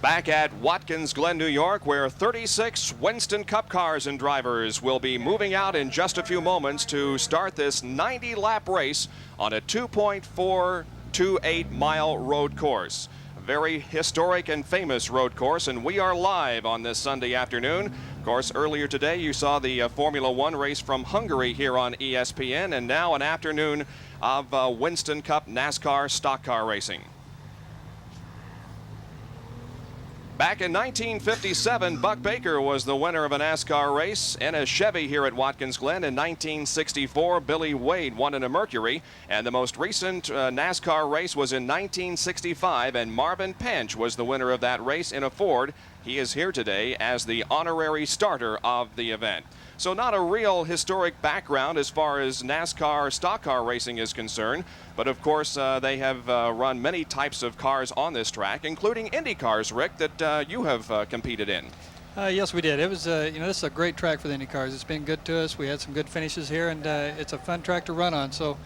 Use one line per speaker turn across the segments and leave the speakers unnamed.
Back at Watkins, Glen, New York, where 36 Winston Cup cars and drivers will be moving out in just a few moments to start this 90-lap race on a 2.428-mile road course. A very historic and famous road course, and we are live on this Sunday afternoon. Of course, earlier today you saw the Formula One race from Hungary here on ESPN, and now an afternoon of Winston Cup NASCAR stock car racing. Back in 1957, Buck Baker was the winner of a NASCAR race in a Chevy here at Watkins Glen. In 1964, Billy Wade won in a Mercury. And the most recent NASCAR race was in 1965, and Marvin Pench was the winner of that race in a Ford. He is here today as the honorary starter of the event. So not a real historic background as far as NASCAR stock car racing is concerned. But of course, they have run many types of cars on this track, including Indy cars, Rick, that you have competed in.
Yes, we did. It was, this is a great track for the Indy cars. It's been good to us. We had some good finishes here, and it's a fun track to run on. So,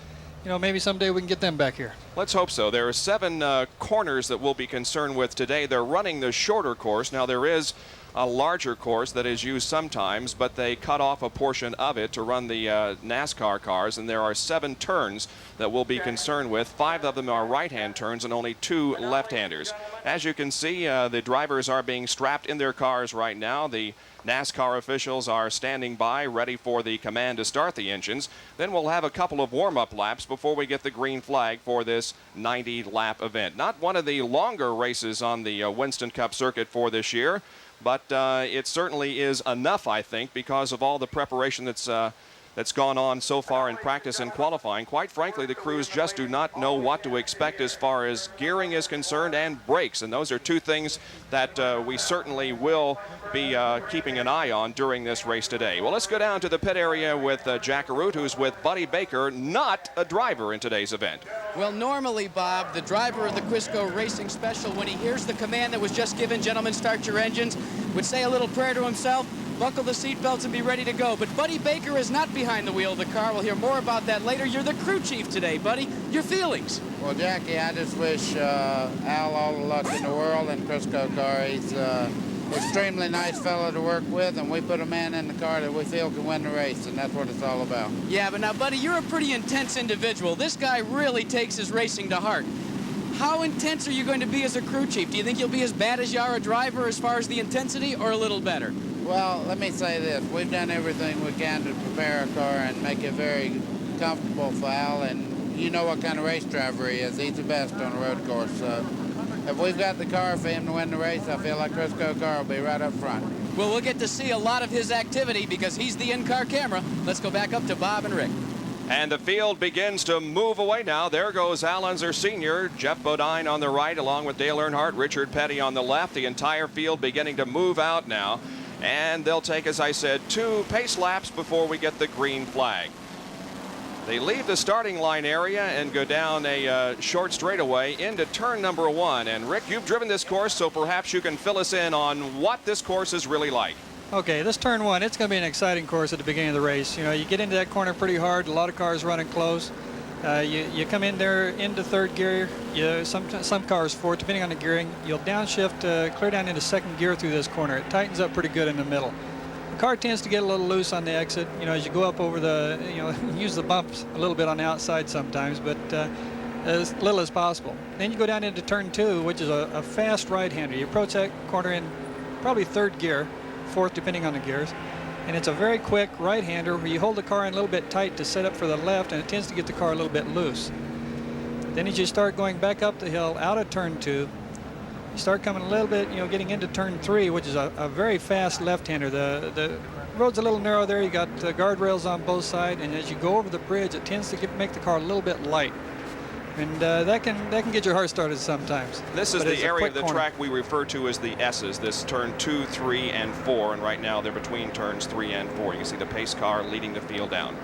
maybe someday we can get them back here.
Let's hope so. There are 7 corners that we'll be concerned with today. They're running the shorter course. Now, there is a larger course that is used sometimes, but they cut off a portion of it to run the NASCAR cars, and there are 7 turns that we'll be concerned with. 5 of them are right-hand turns and only 2 left-handers. As you can see, the drivers are being strapped in their cars right now. The NASCAR officials are standing by, ready for the command to start the engines. Then we'll have a couple of warm-up laps before we get the green flag for this 90-lap event. Not one of the longer races on the Winston Cup circuit for this year, but it certainly is enough, I think, because of all the preparation that's gone on so far in practice and qualifying. Quite frankly, the crews just do not know what to expect as far as gearing is concerned and brakes, and those are 2 things that we certainly will be keeping an eye on during this race today. Well, let's go down to the pit area with Jack Arute, who's with Buddy Baker, not a driver in today's event.
Well, normally, Bob, the driver of the Quisco Racing Special, when he hears the command that was just given, gentlemen, start your engines, would say a little prayer to himself, buckle the seatbelts and be ready to go. But Buddy Baker is not behind the wheel of the car. We'll hear more about that later. You're the crew chief today, Buddy. Your feelings?
Well, Jackie, I just wish Al all the luck in the world in Crisco car. He's extremely nice fellow to work with, and we put a man in the car that we feel can win the race, and that's what it's all about.
Yeah, but now, Buddy, you're a pretty intense individual. This guy really takes his racing to heart. How intense are you going to be as a crew chief? Do you think you'll be as bad as you are a driver as far as the intensity, or a little better?
Well, let me say this. We've done everything we can to prepare our car and make it very comfortable for Al, and you know what kind of race driver he is. He's the best on a road course. If we've got the car for him to win the race, I feel like Crisco car will be right up front.
Well, we'll get to see a lot of his activity because he's the in-car camera. Let's go back up to Bob and Rick.
And the field begins to move away now. There goes Al Unser Sr., Jeff Bodine on the right, along with Dale Earnhardt, Richard Petty on the left. The entire field beginning to move out now. And they'll take, as I said, 2 pace laps before we get the green flag. They leave the starting line area and go down a short straightaway into turn number 1. And Rick, you've driven this course, so perhaps you can fill us in on what this course is really like.
Okay, this turn 1, it's going to be an exciting course at the beginning of the race. You get into that corner pretty hard, a lot of cars running close. You come in there into 3rd gear, some cars 4th, depending on the gearing. You'll downshift, clear down into 2nd gear through this corner. It tightens up pretty good in the middle. The car tends to get a little loose on the exit, as you go up over the, use the bumps a little bit on the outside sometimes, but as little as possible. Then you go down into turn 2, which is a fast right-hander. You approach that corner in probably 3rd gear, 4th depending on the gears. And it's a very quick right-hander where you hold the car in a little bit tight to set up for the left, and it tends to get the car a little bit loose. Then as you start going back up the hill out of turn 2, you start coming a little bit, getting into turn 3, which is a very fast left-hander. The road's a little narrow there. You got guardrails on both sides, and as you go over the bridge, it tends to make the car a little bit light. And that can get your heart started sometimes.
This is the area of the track we refer to as the S's, this turn 2, 3, and 4, and right now they're between turns 3 and 4. You can see the pace car leading the field down.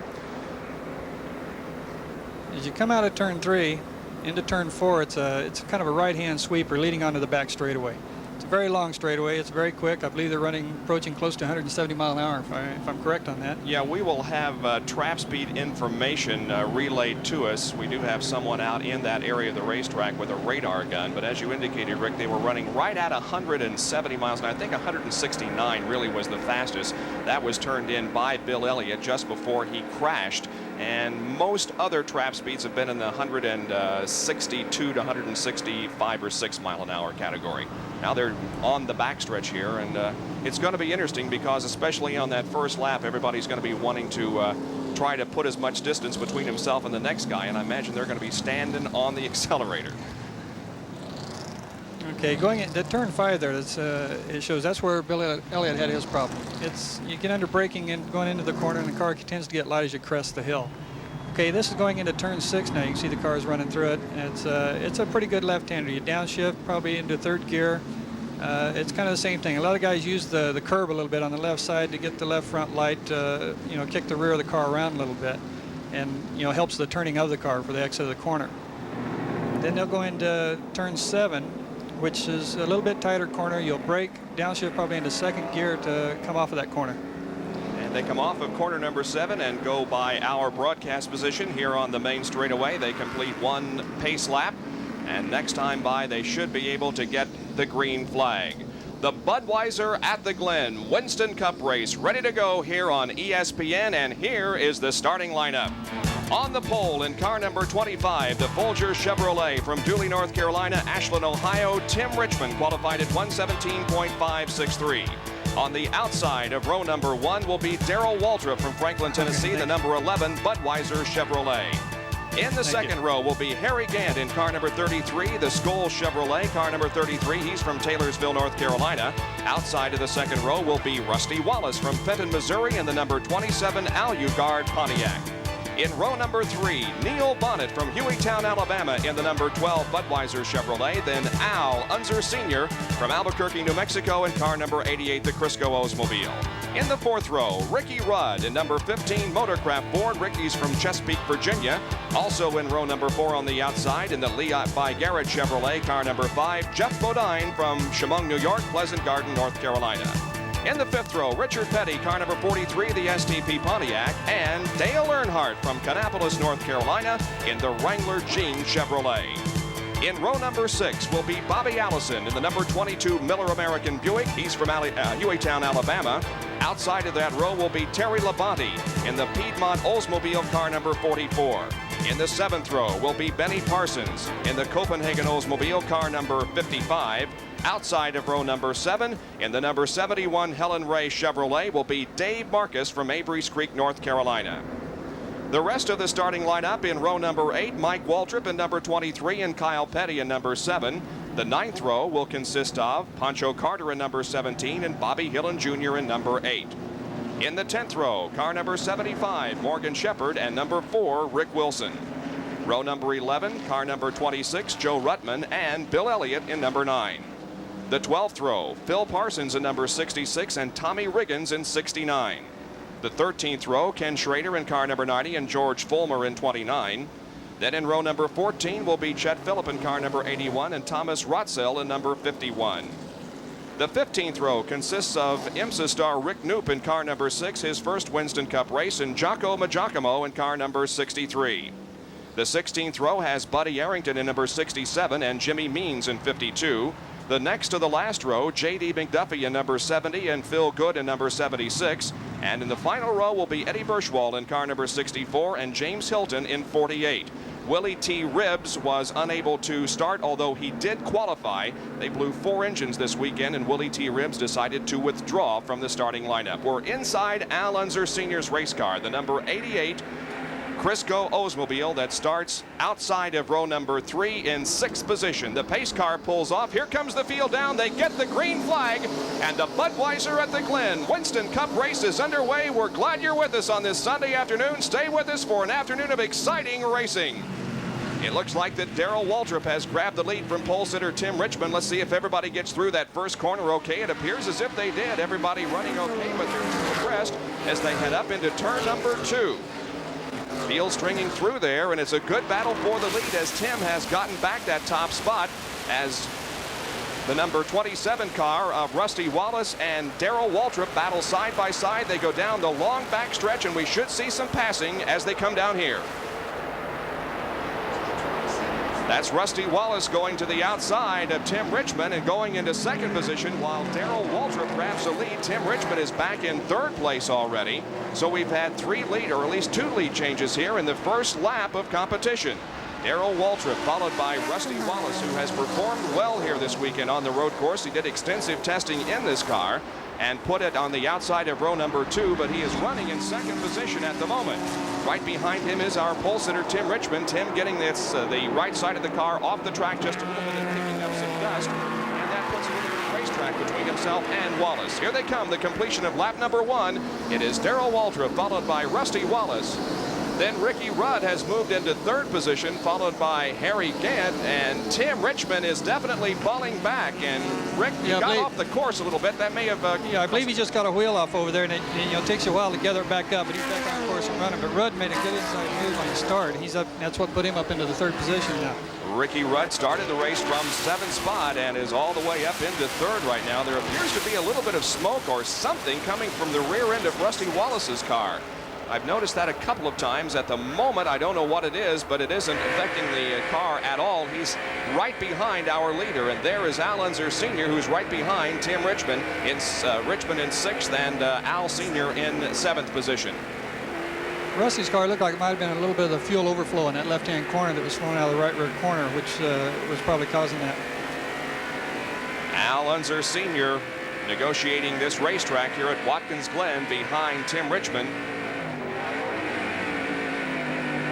As you come out of turn 3 into turn 4, it's kind of a right-hand sweeper leading onto the back straightaway. It's a very long straightaway. It's very quick. I believe they're approaching close to 170 mile an hour, if I'm correct on that.
Yeah, we will have trap speed information relayed to us. We do have someone out in that area of the racetrack with a radar gun, but as you indicated, Rick, they were running right at 170 miles, and I think 169 really was the fastest. That was turned in by Bill Elliott just before he crashed, and most other trap speeds have been in the 162 to 165 or 6 mile an hour category. Now they're on the backstretch here, and it's going to be interesting because especially on that first lap, everybody's going to be wanting to try to put as much distance between himself and the next guy, and I imagine they're going to be standing on the accelerator.
Okay, going into turn 5 there, it shows that's where Bill Elliott had his problem. You get under braking and going into the corner, and the car tends to get light as you crest the hill. Okay, this is going into turn 6 now. You can see the cars running through it. It's a pretty good left-hander. You downshift probably into 3rd gear. It's kind of the same thing. A lot of guys use the curb a little bit on the left side to get the left front light, kick the rear of the car around a little bit, and helps the turning of the car for the exit of the corner. Then they'll go into turn 7, which is a little bit tighter corner. You'll brake, downshift probably into 2nd gear to come off of that corner.
They come off of corner number 7 and go by our broadcast position here on the main straightaway. They complete 1 pace lap, and next time by they should be able to get the green flag. The Budweiser at the Glen Winston Cup race ready to go here on ESPN, and here is the starting lineup. On the pole in car number 25, the Folger Chevrolet from Dooley, North Carolina, Ashland, Ohio, Tim Richmond qualified at 117.563. On the outside of row number 1 will be Darrell Waltrip from Franklin, Tennessee, the number 11 Budweiser Chevrolet. In the second row will be Harry Gant in car number 33, the Skoll Chevrolet, car number 33. He's from Taylorsville, North Carolina. Outside of the second row will be Rusty Wallace from Fenton, Missouri, and the number 27 Alucard Pontiac. In row number 3, Neil Bonnet from Hueytown, Alabama in the number 12 Budweiser Chevrolet. Then Al Unser Sr. from Albuquerque, New Mexico in car number 88, the Crisco Oldsmobile. In the fourth row, Ricky Rudd in number 15 Motorcraft Ford. Ricky's from Chesapeake, Virginia. Also in row number 4 on the outside in the Leot by Garrett Chevrolet, car number 5, Jeff Bodine from Chemung, New York, Pleasant Garden, North Carolina. In the fifth row, Richard Petty, car number 43, the STP Pontiac, and Dale Earnhardt from Kannapolis, North Carolina, in the Wrangler Jean Chevrolet. In row number 6 will be Bobby Allison in the number 22 Miller American Buick. He's from Hueytown, Alabama. Outside of that row will be Terry Labonte in the Piedmont Oldsmobile, car number 44. In the 7th row will be Benny Parsons in the Copenhagen Oldsmobile, car number 55. Outside of row number 7, in the number 71 Helen Ray Chevrolet, will be Dave Marcus from Avery's Creek, North Carolina. The rest of the starting lineup in row number 8, Mike Waltrip in number 23 and Kyle Petty in number 7. The 9th row will consist of Pancho Carter in number 17 and Bobby Hillen Jr. in number 8. In the 10th row, car number 75, Morgan Shepherd, and number 4, Rick Wilson. Row number 11, car number 26, Joe Ruttman, and Bill Elliott in number 9. The 12th row, Phil Parsons in number 66 and Tommy Riggins in 69. The 13th row, Ken Schrader in car number 90 and George Fulmer in 29. Then in row number 14 will be Chet Phillip in car number 81 and Thomas Rotzel in number 51. The 15th row consists of IMSA star Rick Knoop in car number 6, his first Winston Cup race, and Jocko Magiacomo in car number 63. The 16th row has Buddy Arrington in number 67 and Jimmy Means in 52. The next to the last row, J.D. McDuffie in number 70 and Phil Good in number 76. And in the final row will be Eddie Burschwald in car number 64 and James Hilton in 48. Willie T. Ribbs was unable to start, although he did qualify. They blew 4 engines this weekend, and Willie T. Ribbs decided to withdraw from the starting lineup. We're inside Al Unser Sr.'s race car, the number 88 Crisco Oldsmobile that starts outside of row number 3 in 6th position. The pace car pulls off. Here comes the field down. They get the green flag, and the Budweiser at the Glen Winston Cup race is underway. We're glad you're with us on this Sunday afternoon. Stay with us for an afternoon of exciting racing. It looks like that Darrell Waltrip has grabbed the lead from pole sitter Tim Richmond. Let's see if everybody gets through that first corner okay. It appears as if they did. Everybody running okay, but they're abreast as they head up into turn number 2. Field stringing through there, and it's a good battle for the lead as Tim has gotten back that top spot as The number 27 car of Rusty Wallace and Darrell Waltrip battle side by side. They go down the long back stretch, and we should see some passing as they come down here. That's Rusty Wallace going to the outside of Tim Richmond and going into second position while Darrell Waltrip grabs the lead. Tim Richmond is back in third place already. So we've had 3 lead, or at least 2 lead changes here in the first lap of competition. Darrell Waltrip followed by Rusty Wallace, who has performed well here this weekend on the road course. He did extensive testing in this car and put it on the outside of row number 2, but he is running in second position at the moment. Right behind him is our pole sitter, Tim Richmond. Tim getting this the right side of the car off the track just a little bit and picking up some dust, and that puts a little bit of racetrack between himself and Wallace. Here they come, the completion of lap number 1. It is Darrell Waltrip followed by Rusty Wallace. Then Ricky Rudd has moved into third position, followed by Harry Gant, and Tim Richmond is definitely falling back. And Rick, he got off the course a little bit. That may have.
Yeah, I believe he just got a wheel off over there, and it takes you a while to gather it back up. But he's back on course and running. But Rudd made a good inside move on the start. He's up. That's what put him up into the third position now.
Ricky Rudd started the race from 7th spot and is all the way up into third right now. There appears to be a little bit of smoke or something coming from the rear end of Rusty Wallace's car. I've noticed that a couple of times. At the moment, I don't know what it is, but it isn't affecting the car at all. He's right behind our leader, and there is Al Unser Sr., who's right behind Tim Richmond. It's Richmond in 6th and Al Sr. in 7th position.
Rusty's car looked like it might have been a little bit of the fuel overflow in that left-hand corner that was flowing out of the right rear corner, which was probably causing that.
Al Unser Sr. negotiating this racetrack here at Watkins Glen behind Tim Richmond.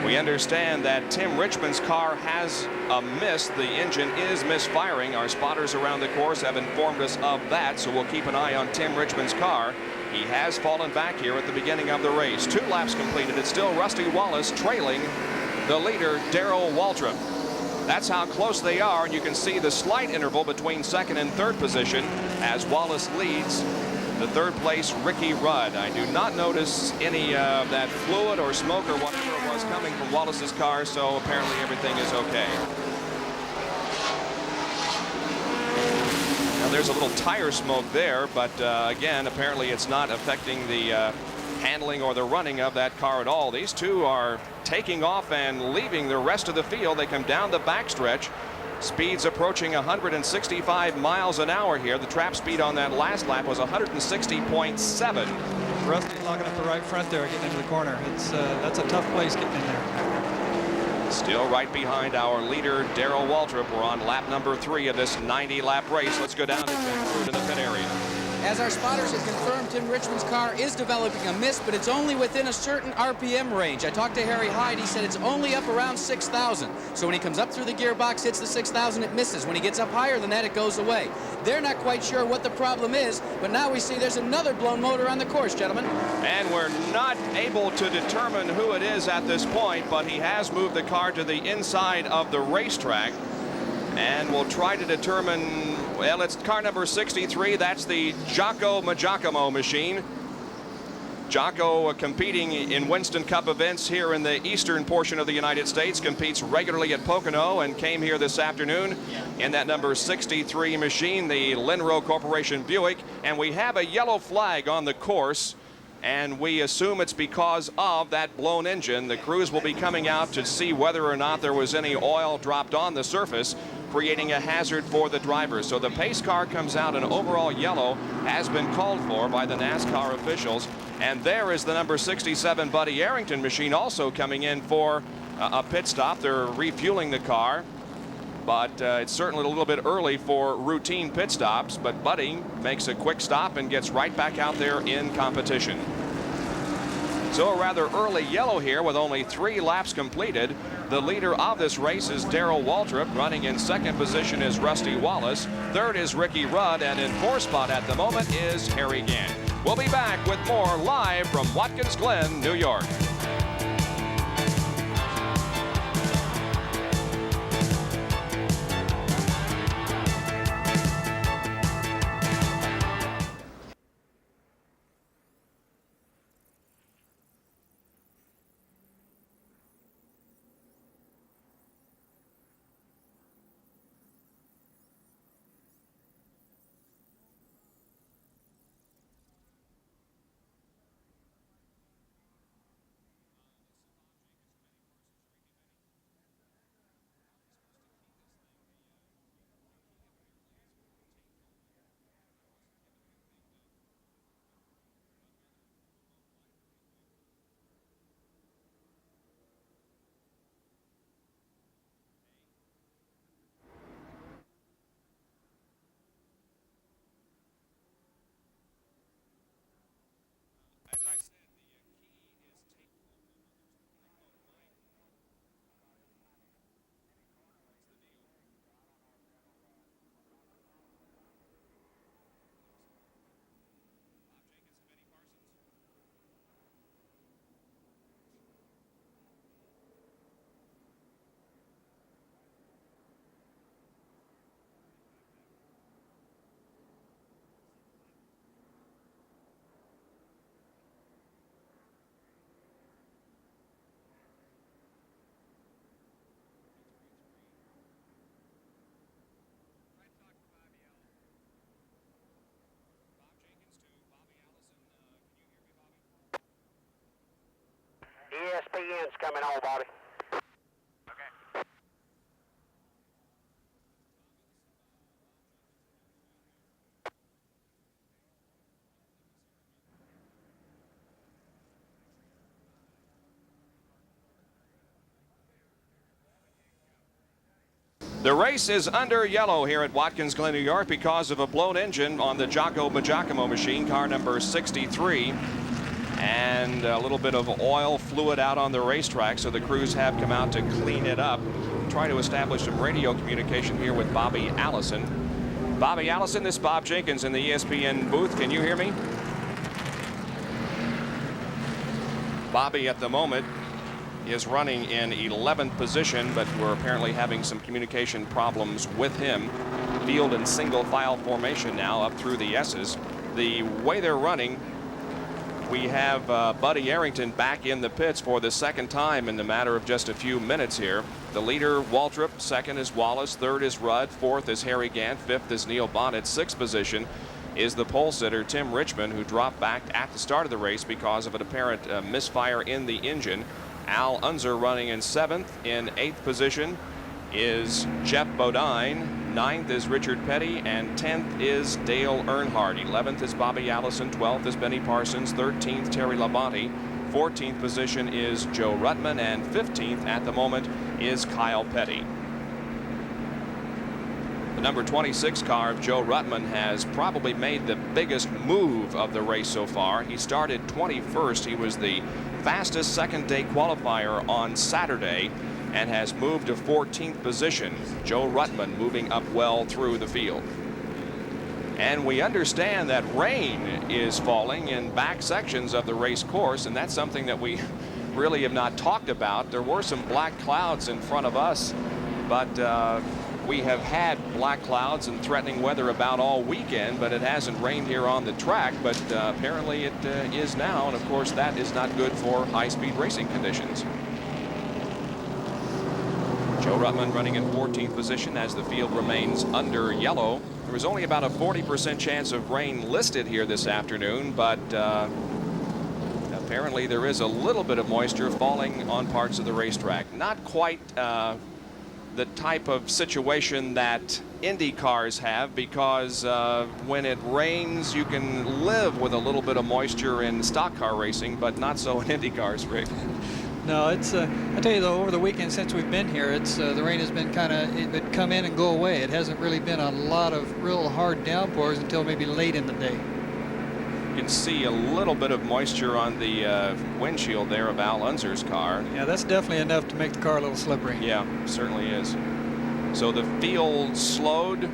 We understand that Tim Richmond's car has a miss. The engine is misfiring. Our spotters around the course have informed us of that, so we'll keep an eye on Tim Richmond's car. He has fallen back here at the beginning of the race. 2 laps completed. It's still Rusty Wallace trailing the leader, Darrell Waltrip. That's how close they are, and you can see the slight interval between second and third position as Wallace leads the third place Ricky Rudd. I do not notice any of that fluid or smoke or whatever it was coming from Wallace's car, so apparently everything is okay. Now there's a little tire smoke there, but again, apparently it's not affecting the handling or the running of that car at all. These two are taking off and leaving the rest of the field. They come down the backstretch. Speeds approaching 165 miles an hour here. The trap speed on that last lap was 160.7.
Rusty's locking up the right front there, getting into the corner. That's a tough place getting in there.
Still right behind our leader, Darrell Waltrip. We're on lap number 3 of this 90-lap race. Let's go down to the pit area.
As our spotters have confirmed, Tim Richmond's car is developing a miss, but it's only within a certain RPM range. I talked to Harry Hyde. He said it's only up around 6,000. So when he comes up through the gearbox, hits the 6,000, it misses. When he gets up higher than that, it goes away. They're not quite sure what the problem is, but now we see there's another blown motor on the course, gentlemen.
And we're not able to determine who it is at this point, but he has moved the car to the inside of the racetrack. And we'll try to determine, well, it's car number 63. That's the Jocko Giacomo machine. Jocko competing in Winston Cup events here in the eastern portion of the United States, competes regularly at Pocono and came here this afternoon in that number 63 machine, the Linro Corporation Buick. And we have a yellow flag on the course, and we assume it's because of that blown engine. The crews will be coming out to see whether or not there was any oil dropped on the surface, creating a hazard for the drivers. So the pace car comes out, and overall yellow has been called for by the NASCAR officials. And there is the number 67 Buddy Arrington machine also coming in for a pit stop. They're refueling the car, but it's certainly a little bit early for routine pit stops. But Buddy makes a quick stop and gets right back out there in competition. So a rather early yellow here with only 3 laps completed. The leader of this race is Darrell Waltrip. Running in second position is Rusty Wallace. Third is Ricky Rudd, and in 4th spot at the moment is Harry Gant. We'll be back with more live from Watkins Glen, New York.
PN's coming on, Bobby.
The race is under yellow here at Watkins, Glen, New York because of a blown engine on the Jocko Giacomo machine, car number 63. And a little bit of oil fluid out on the racetrack, so the crews have come out to clean it up. Try to establish some radio communication here with Bobby Allison. Bobby Allison, this is Bob Jenkins in the ESPN booth. Can you hear me? Bobby at the moment is running in 11th position, but we're apparently having some communication problems with him. Field in single file formation now up through the S's. The way they're running, we have Buddy Arrington back in the pits for the second time in the matter of just a few minutes here. The leader, Waltrip. Second is Wallace. Third is Rudd. Fourth is Harry Gant. Fifth is Neil Bonnet. Sixth position is the pole sitter, Tim Richmond, who dropped back at the start of the race because of an apparent misfire in the engine. Al Unser running in 7th. In 8th position is Jeff Bodine. 9th is Richard Petty, and 10th is Dale Earnhardt. 11th is Bobby Allison. 12th is Benny Parsons. 13th, Terry Labonte. 14th position is Joe Ruttman, and 15th at the moment is Kyle Petty. The number 26 car of Joe Ruttman has probably made the biggest move of the race so far. He started 21st. He was the fastest second-day qualifier on Saturday and has moved to 14th position. Joe Ruttman moving up well through the field. And we understand that rain is falling in back sections of the race course, and that's something that we really have not talked about. There were some black clouds in front of us, but we have had black clouds and threatening weather about all weekend, but it hasn't rained here on the track. But apparently it is now, and of course that is not good for high-speed racing conditions. Joe Ruttman running in 14th position as the field remains under yellow. There was only about a 40% chance of rain listed here this afternoon, but apparently there is a little bit of moisture falling on parts of the racetrack. Not quite the type of situation that Indy cars have, because when it rains you can live with a little bit of moisture in stock car racing, but not so in Indy cars, Rick.
No, it's I tell you though, over the weekend since we've been here, it's the rain has been kind of, it come in and go away. It hasn't really been a lot of real hard downpours until maybe late in the day.
You can see a little bit of moisture on the windshield there of Al Unser's car.
Yeah, that's definitely enough to make the car a little slippery.
Yeah, certainly is. So the field slowed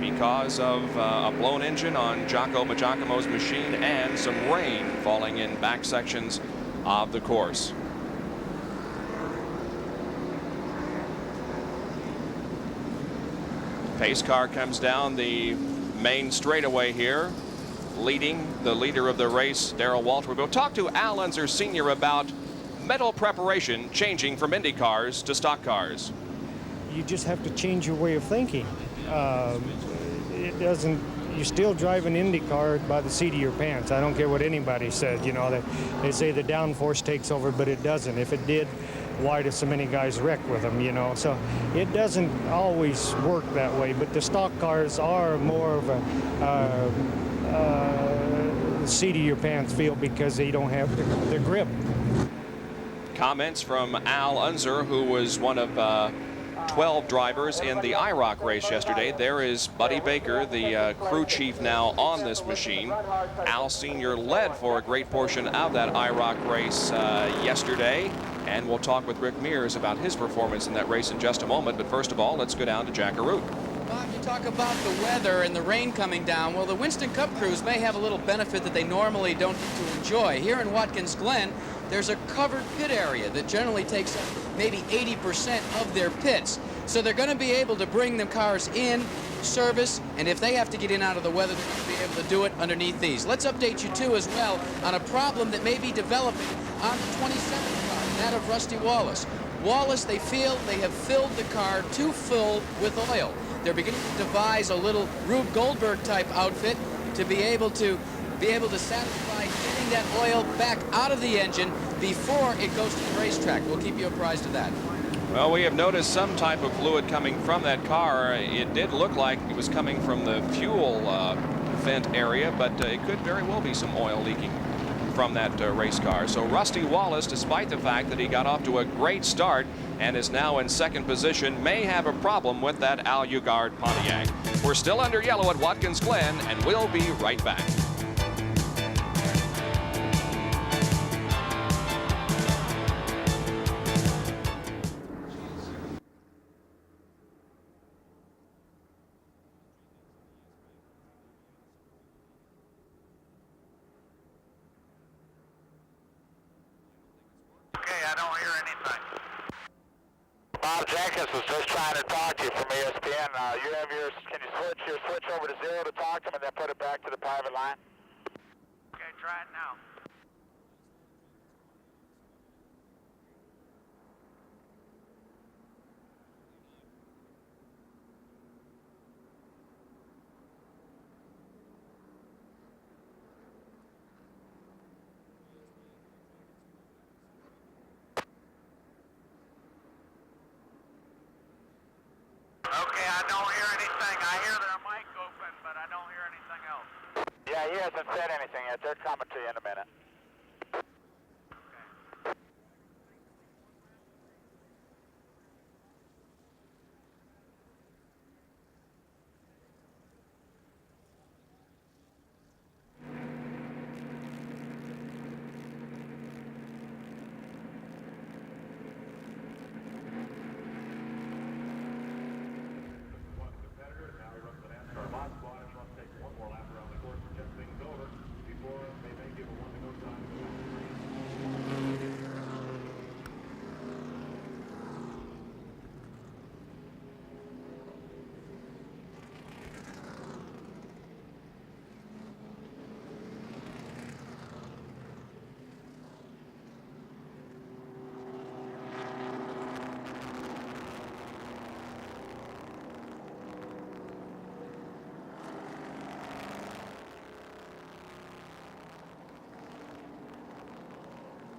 because of a blown engine on Jocko Giacomo's machine and some rain falling in back sections of the course. Pace car comes down the main straightaway here, leading the leader of the race, Darrell Waltrip. We'll talk to Al Unser Sr. about mental preparation changing from Indy cars to stock cars.
You just have to change your way of thinking. It doesn't, you still drive an Indy car by the seat of your pants. I don't care what anybody says, you know, they say the downforce takes over, but it doesn't. If it did, why do so many guys wreck with them, you know? So it doesn't always work that way, but the stock cars are more of a seat of your pants feel because they don't have the grip.
Comments from Al Unser, who was one of 12 drivers in the IROC race yesterday. There is Buddy Baker, the crew chief now on this machine. Al Sr. led for a great portion of that IROC race yesterday, and we'll talk with Rick Mears about his performance in that race in just a moment. But first of all, let's go down to Jack Arute.
Bob, you talk about the weather and the rain coming down. Well, the Winston Cup crews may have a little benefit that they normally don't get to enjoy. Here in Watkins Glen, there's a covered pit area that generally takes up maybe 80% of their pits. So they're going to be able to bring the cars in, service, and if they have to get in out of the weather, they're going to be able to do it underneath these. Let's update you, too, as well, on a problem that may be developing on the 27th car, that of Rusty Wallace. Wallace, they feel they have filled the car too full with oil. They're beginning to devise a little Rube Goldberg-type outfit to be able to satisfy getting getting that oil back out of the engine before it goes to the racetrack. We'll keep you apprised of that.
Well, we have noticed some type of fluid coming from that car. It did look like it was coming from the fuel vent area, but it could very well be some oil leaking from that race car. So Rusty Wallace, despite the fact that he got off to a great start and is now in second position, may have a problem with that Al Ugard Pontiac. We're still under yellow at Watkins Glen, and we'll be right back.
Bob Jenkins was just trying to talk to you from ESPN. Can you switch your switch over to 0 to talk to him and then put it back to the private line?
Okay, try it now. Okay, I don't hear anything. I hear their mic open, but I don't hear anything else.
Yeah, he hasn't said anything yet. They're coming to you in a minute.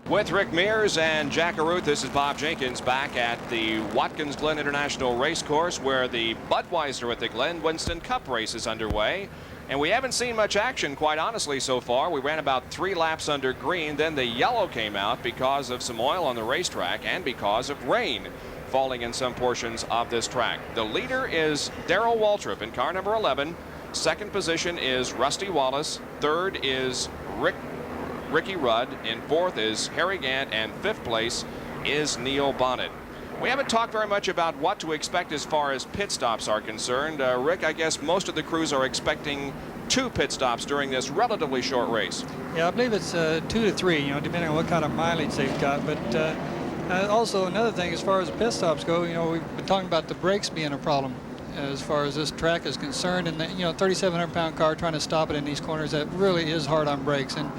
With Rick Mears and Jack Aruth, this is Bob Jenkins back at the Watkins Glen International Racecourse, where the Budweiser at the Glen Winston Cup race is underway. And we haven't seen much action, quite honestly, so far. We ran about 3 laps under green. Then the yellow came out because of some oil on the racetrack and because of rain falling in some portions of this track. The leader is Darrell Waltrip in car number 11. Second position is Rusty Wallace. Third is Ricky Rudd. In fourth is Harry Gant, and fifth place is Neil Bonnet. We haven't talked very much about what to expect as far as pit stops are concerned. Rick, I guess most of the crews are expecting 2 pit stops during this relatively short race.
Yeah, I believe it's 2 to 3, depending on what kind of mileage they've got. But also another thing, as far as pit stops go, we've been talking about the brakes being a problem as far as this track is concerned. And, 3,700-pound car trying to stop it in these corners, that really is hard on brakes. And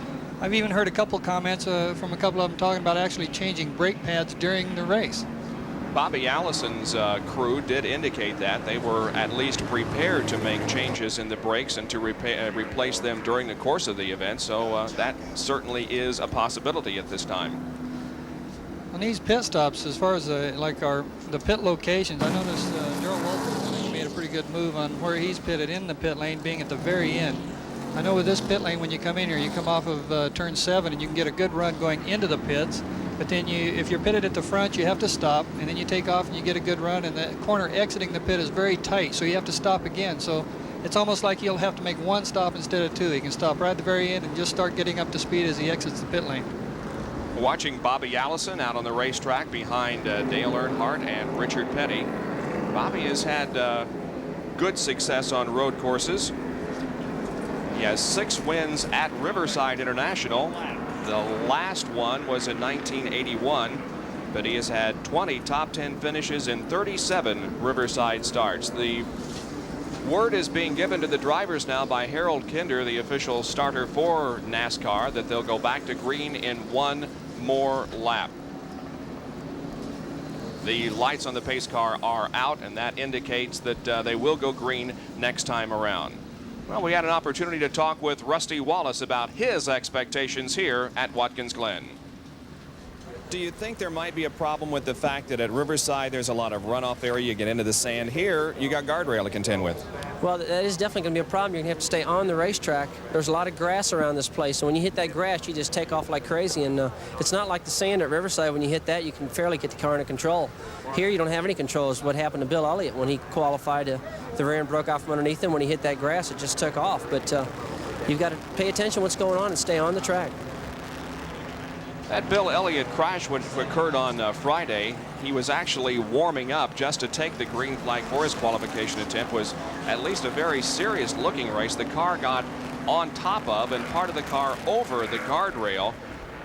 I've even heard a couple comments from a couple of them talking about actually changing brake pads during the race.
Bobby Allison's crew did indicate that they were at least prepared to make changes in the brakes and to replace them during the course of the event. So that certainly is a possibility at this time.
On these pit stops, as far as the pit locations, I noticed Darrell Walter made a pretty good move on where he's pitted in the pit lane, being at the very end. I know with this pit lane, when you come in here, you come off of turn 7 and you can get a good run going into the pits. But then if you're pitted at the front, you have to stop, and then you take off and you get a good run, and the corner exiting the pit is very tight, so you have to stop again. So it's almost like he'll have to make 1 stop instead of 2. He can stop right at the very end and just start getting up to speed as he exits the pit lane.
Watching Bobby Allison out on the racetrack behind Dale Earnhardt and Richard Petty. Bobby has had good success on road courses. He has 6 wins at Riverside International. The last one was in 1981, but he has had 20 top 10 finishes in 37 Riverside starts. The word is being given to the drivers now by Harold Kinder, the official starter for NASCAR, that they'll go back to green in 1 more lap. The lights on the pace car are out, and that indicates that they will go green next time around. Well, we had an opportunity to talk with Rusty Wallace about his expectations here at Watkins Glen.
Do you think there might be a problem with the fact that at Riverside there's a lot of runoff area, you get into the sand? Here, you got guardrail to contend with.
Well, that is definitely going to be a problem. You're going to have to stay on the racetrack. There's a lot of grass around this place, so when you hit that grass, you just take off like crazy. And it's not like the sand at Riverside. When you hit that, you can fairly get the car under control. Here, you don't have any control. Is what happened to Bill Elliott when he qualified. The rear end broke off from underneath him. When he hit that grass, it just took off. But you've got to pay attention to what's going on and stay on the track.
That Bill Elliott crash which occurred on Friday, he was actually warming up just to take the green flag for his qualification attempt. Was at least a very serious looking race. The car got on top of and part of the car over the guardrail,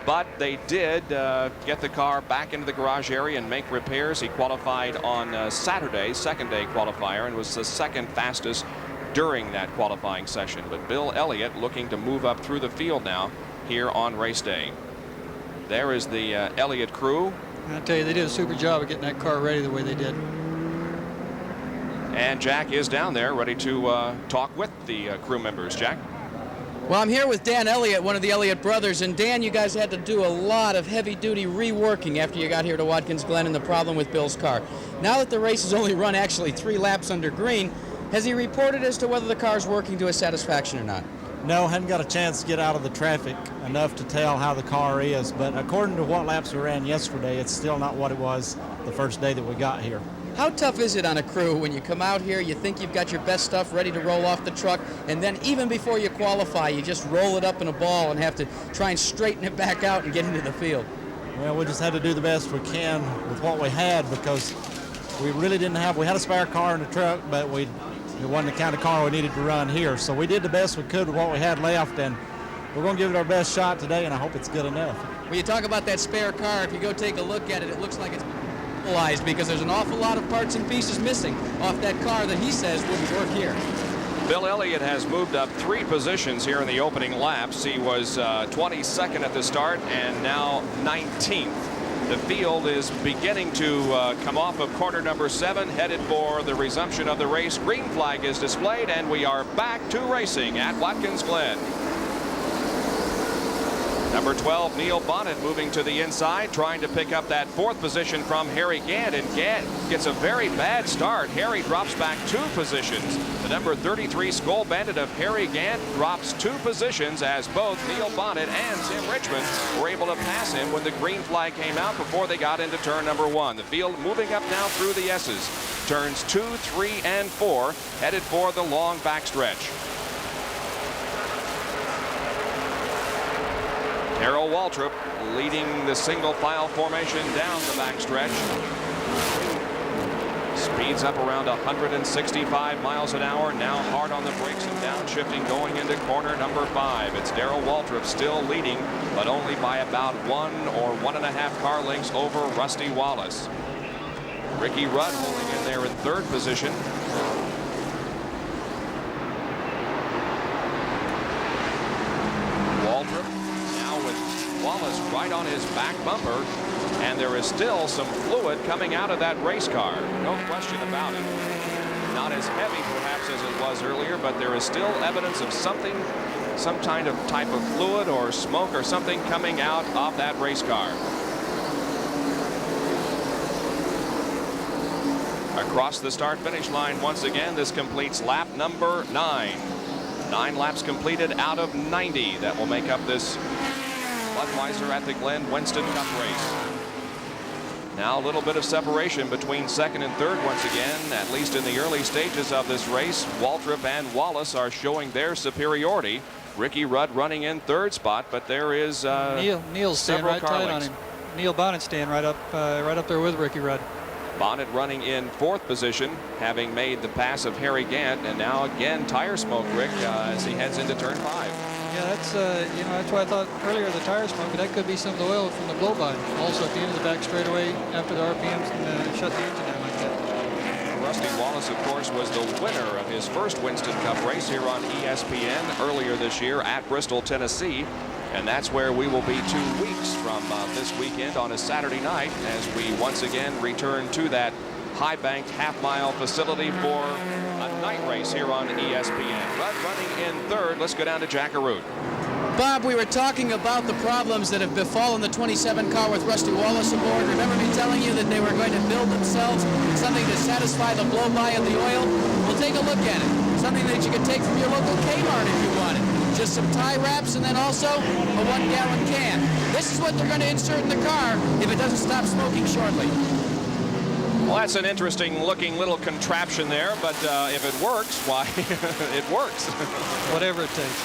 but they did get the car back into the garage area and make repairs. He qualified on Saturday, second day qualifier, and was the second fastest during that qualifying session. But Bill Elliott looking to move up through the field now here on race day. There is the Elliott crew.
I tell you, they did a super job of getting that car ready the way they did.
And Jack is down there ready to talk with the crew members. Jack?
Well, I'm here with Dan Elliott, one of the Elliott brothers. And Dan, you guys had to do a lot of heavy-duty reworking after you got here to Watkins Glen and the problem with Bill's car. Now that the race has only run actually 3 laps under green, has he reported as to whether the car's working to his satisfaction or not?
No, hadn't got a chance to get out of the traffic enough to tell how the car is, but according to what laps we ran yesterday, it's still not what it was the first day that we got here.
How tough is it on a crew when you come out here, you think you've got your best stuff ready to roll off the truck, and then even before you qualify, you just roll it up in a ball and have to try and straighten it back out and get into the field?
Well, we just had to do the best we can with what we had because we really didn't have, we had a spare car in the truck, but it wasn't the kind of car we needed to run here. So we did the best we could with what we had left, and we're going to give it our best shot today, and I hope it's good enough.
When you talk about that spare car, if you go take a look at it, it looks like it's mobilized because there's an awful lot of parts and pieces missing off that car that he says wouldn't work here.
Bill Elliott has moved up 3 positions here in the opening laps. He was 22nd at the start and now 19th. The field is beginning to come off of corner number 7, headed for the resumption of the race. Green flag is displayed, and we are back to racing at Watkins Glen. Number 12, Neil Bonnet, moving to the inside, trying to pick up that 4th position from Harry Gant, and Gant gets a very bad start. Harry drops back 2 positions. The number 33 Skull Bandit of Harry Gant drops 2 positions as both Neil Bonnet and Tim Richmond were able to pass him when the green flag came out before they got into turn number 1. The field moving up now through the S's. Turns 2, 3, and 4, headed for the long backstretch. Darrell Waltrip leading the single file formation down the backstretch. Speeds up around 165 miles an hour. Now hard on the brakes and downshifting going into corner number 5. It's Darrell Waltrip still leading, but only by about 1 or 1.5 car lengths over Rusty Wallace. Ricky Rudd holding in there in 3rd position. Waltrip Wallace right on his back bumper, and there is still some fluid coming out of that race car. No question about it. Not as heavy perhaps as it was earlier, but there is still evidence of something, some kind of type of fluid or smoke or something coming out of that race car. Across the start finish line once again. This completes lap number 9. 9 laps completed out of 90. That will make up this Budweiser at the Glen Winston Cup race. Now a little bit of separation between 2nd and 3rd once again, at least in the early stages of this race. Waltrip and Wallace are showing their superiority. Ricky Rudd running in 3rd spot, but there is
Neil's staying right tight on him. Neil Bonnet staying right up there with Ricky Rudd.
Bonnet running in 4th position, having made the pass of Harry Gant, and now again tire smoke, Rick, as he heads into turn 5.
Yeah, that's that's why I thought earlier the tire smoke, but that could be some of the oil from the blow-by. Also at the end of the back straightaway after the RPMs and shut the engine down like that.
Rusty Wallace, of course, was the winner of his first Winston Cup race here on ESPN earlier this year at Bristol, Tennessee. And that's where we will be 2 weeks from this weekend on a Saturday night as we once again return to that high-banked half-mile facility for night race here on ESPN. Rudd running in third. Let's go down to Jackaroo.
Bob, we were talking about the problems that have befallen the 27 car with Rusty Wallace aboard. Remember me telling you that they were going to build themselves something to satisfy the blow-by of the oil? Well, take a look at it. Something that you could take from your local Kmart if you wanted. Just some tie wraps and then also a 1-gallon can. This is what they're going to insert in the car if it doesn't stop smoking shortly.
Well, that's an interesting looking little contraption there, but if it works, why, it works.
Whatever it takes.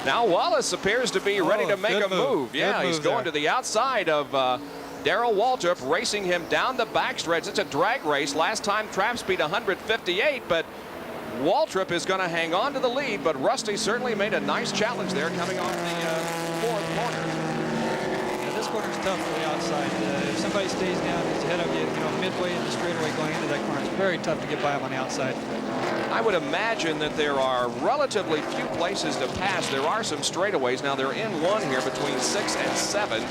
Now Wallace appears to be ready to make a move. Yeah, he's going to the outside of Darrell Waltrip, racing him down the backstretch. It's a drag race. Last time trap speed 158, but Waltrip is going to hang on to the lead, but Rusty certainly made a nice challenge there coming off the fourth corner.
Yeah, this corner's tough for the outside. If somebody stays down, he's ahead of you, midway in the straightaway going into that corner. It's very tough to get by him on the outside.
I would imagine that there are relatively few places to pass. There are some straightaways. Now they're in one here between 6 and 7,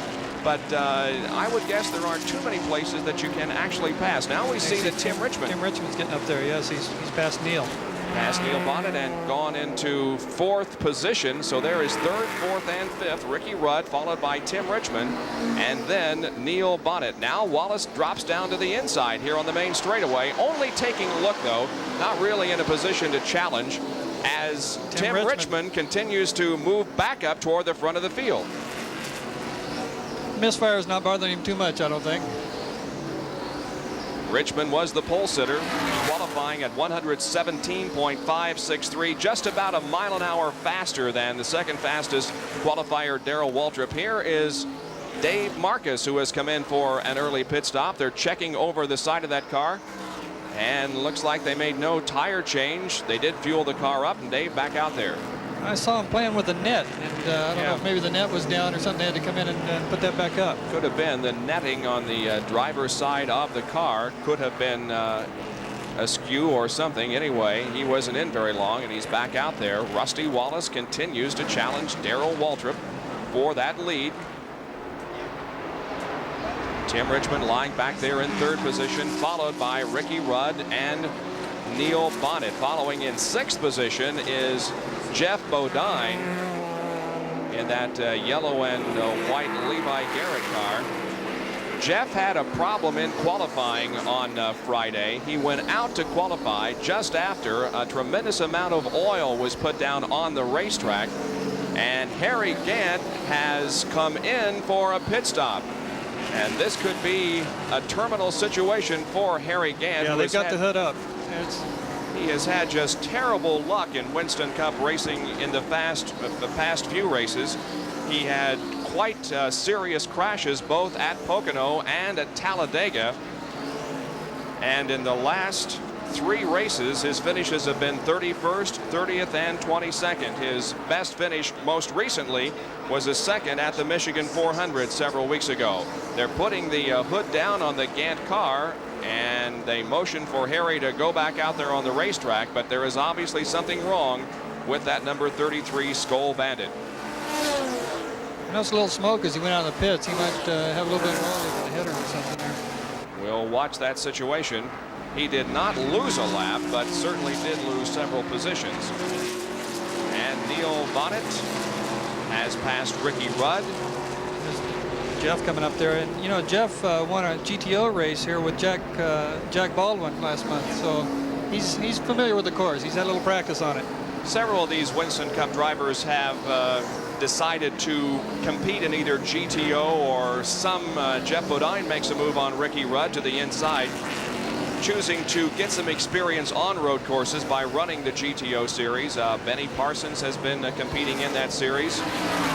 but I would guess there aren't too many places that you can actually pass. Now we see that Tim Richmond.
Tim Richmond's getting up there. Yes, he's past Neil.
Past Neil Bonnet and gone into 4th position. So there is 3rd, 4th, and 5th. Ricky Rudd followed by Tim Richmond and then Neil Bonnet. Now Wallace drops down to the inside here on the main straightaway. Only taking a look, though, not really in a position to challenge as Tim Richmond continues to move back up toward the front of the field.
Misfire is not bothering him too much, I don't think.
Richmond was the pole sitter, qualifying at 117.563, just about a mile an hour faster than the second fastest qualifier, Darrell Waltrip. Here is Dave Marcus, who has come in for an early pit stop. They're checking over the side of that car, and looks like they made no tire change. They did fuel the car up, and Dave back out there.
I saw him playing with the net, and I don't know if maybe the net was down or something. They had to come in and put that back up.
Could have been the netting on the driver's side of the car. Could have been askew or something. Anyway, he wasn't in very long, and he's back out there. Rusty Wallace continues to challenge Darrell Waltrip for that lead. Tim Richmond lying back there in 3rd position, followed by Ricky Rudd and Neil Bonnet. Following in 6th position is Jeff Bodine in that yellow and white Levi Garrett car. Jeff had a problem in qualifying on Friday. He went out to qualify just after a tremendous amount of oil was put down on the racetrack, and Harry Gant has come in for a pit stop. And this could be a terminal situation for Harry Gant.
Yeah, they've got the hood up.
He has had just terrible luck in Winston Cup racing in the past few races. He had quite serious crashes both at Pocono and at Talladega. And in the last 3 races, his finishes have been 31st, 30th, and 22nd. His best finish most recently was a 2nd at the Michigan 400 several weeks ago. They're putting the hood down on the Gant car, and they motion for Harry to go back out there on the racetrack, but there is obviously something wrong with that number 33 Skoal Bandit.
I know it's a little smoke as he went out of the pits. He might have a little bit more of a header or something there.
We'll watch that situation. He did not lose a lap, but certainly did lose several positions. And Neil Bonnet has passed Ricky Rudd.
Jeff coming up there, and Jeff won a GTO race here with Jack Baldwin last month, so he's familiar with the course. He's had a little practice on it.
Several of these Winston Cup drivers have decided to compete in either GTO or some. Jeff Bodine makes a move on Ricky Rudd to the inside, choosing to get some experience on road courses by running the GTO series. Benny Parsons has been competing in that series.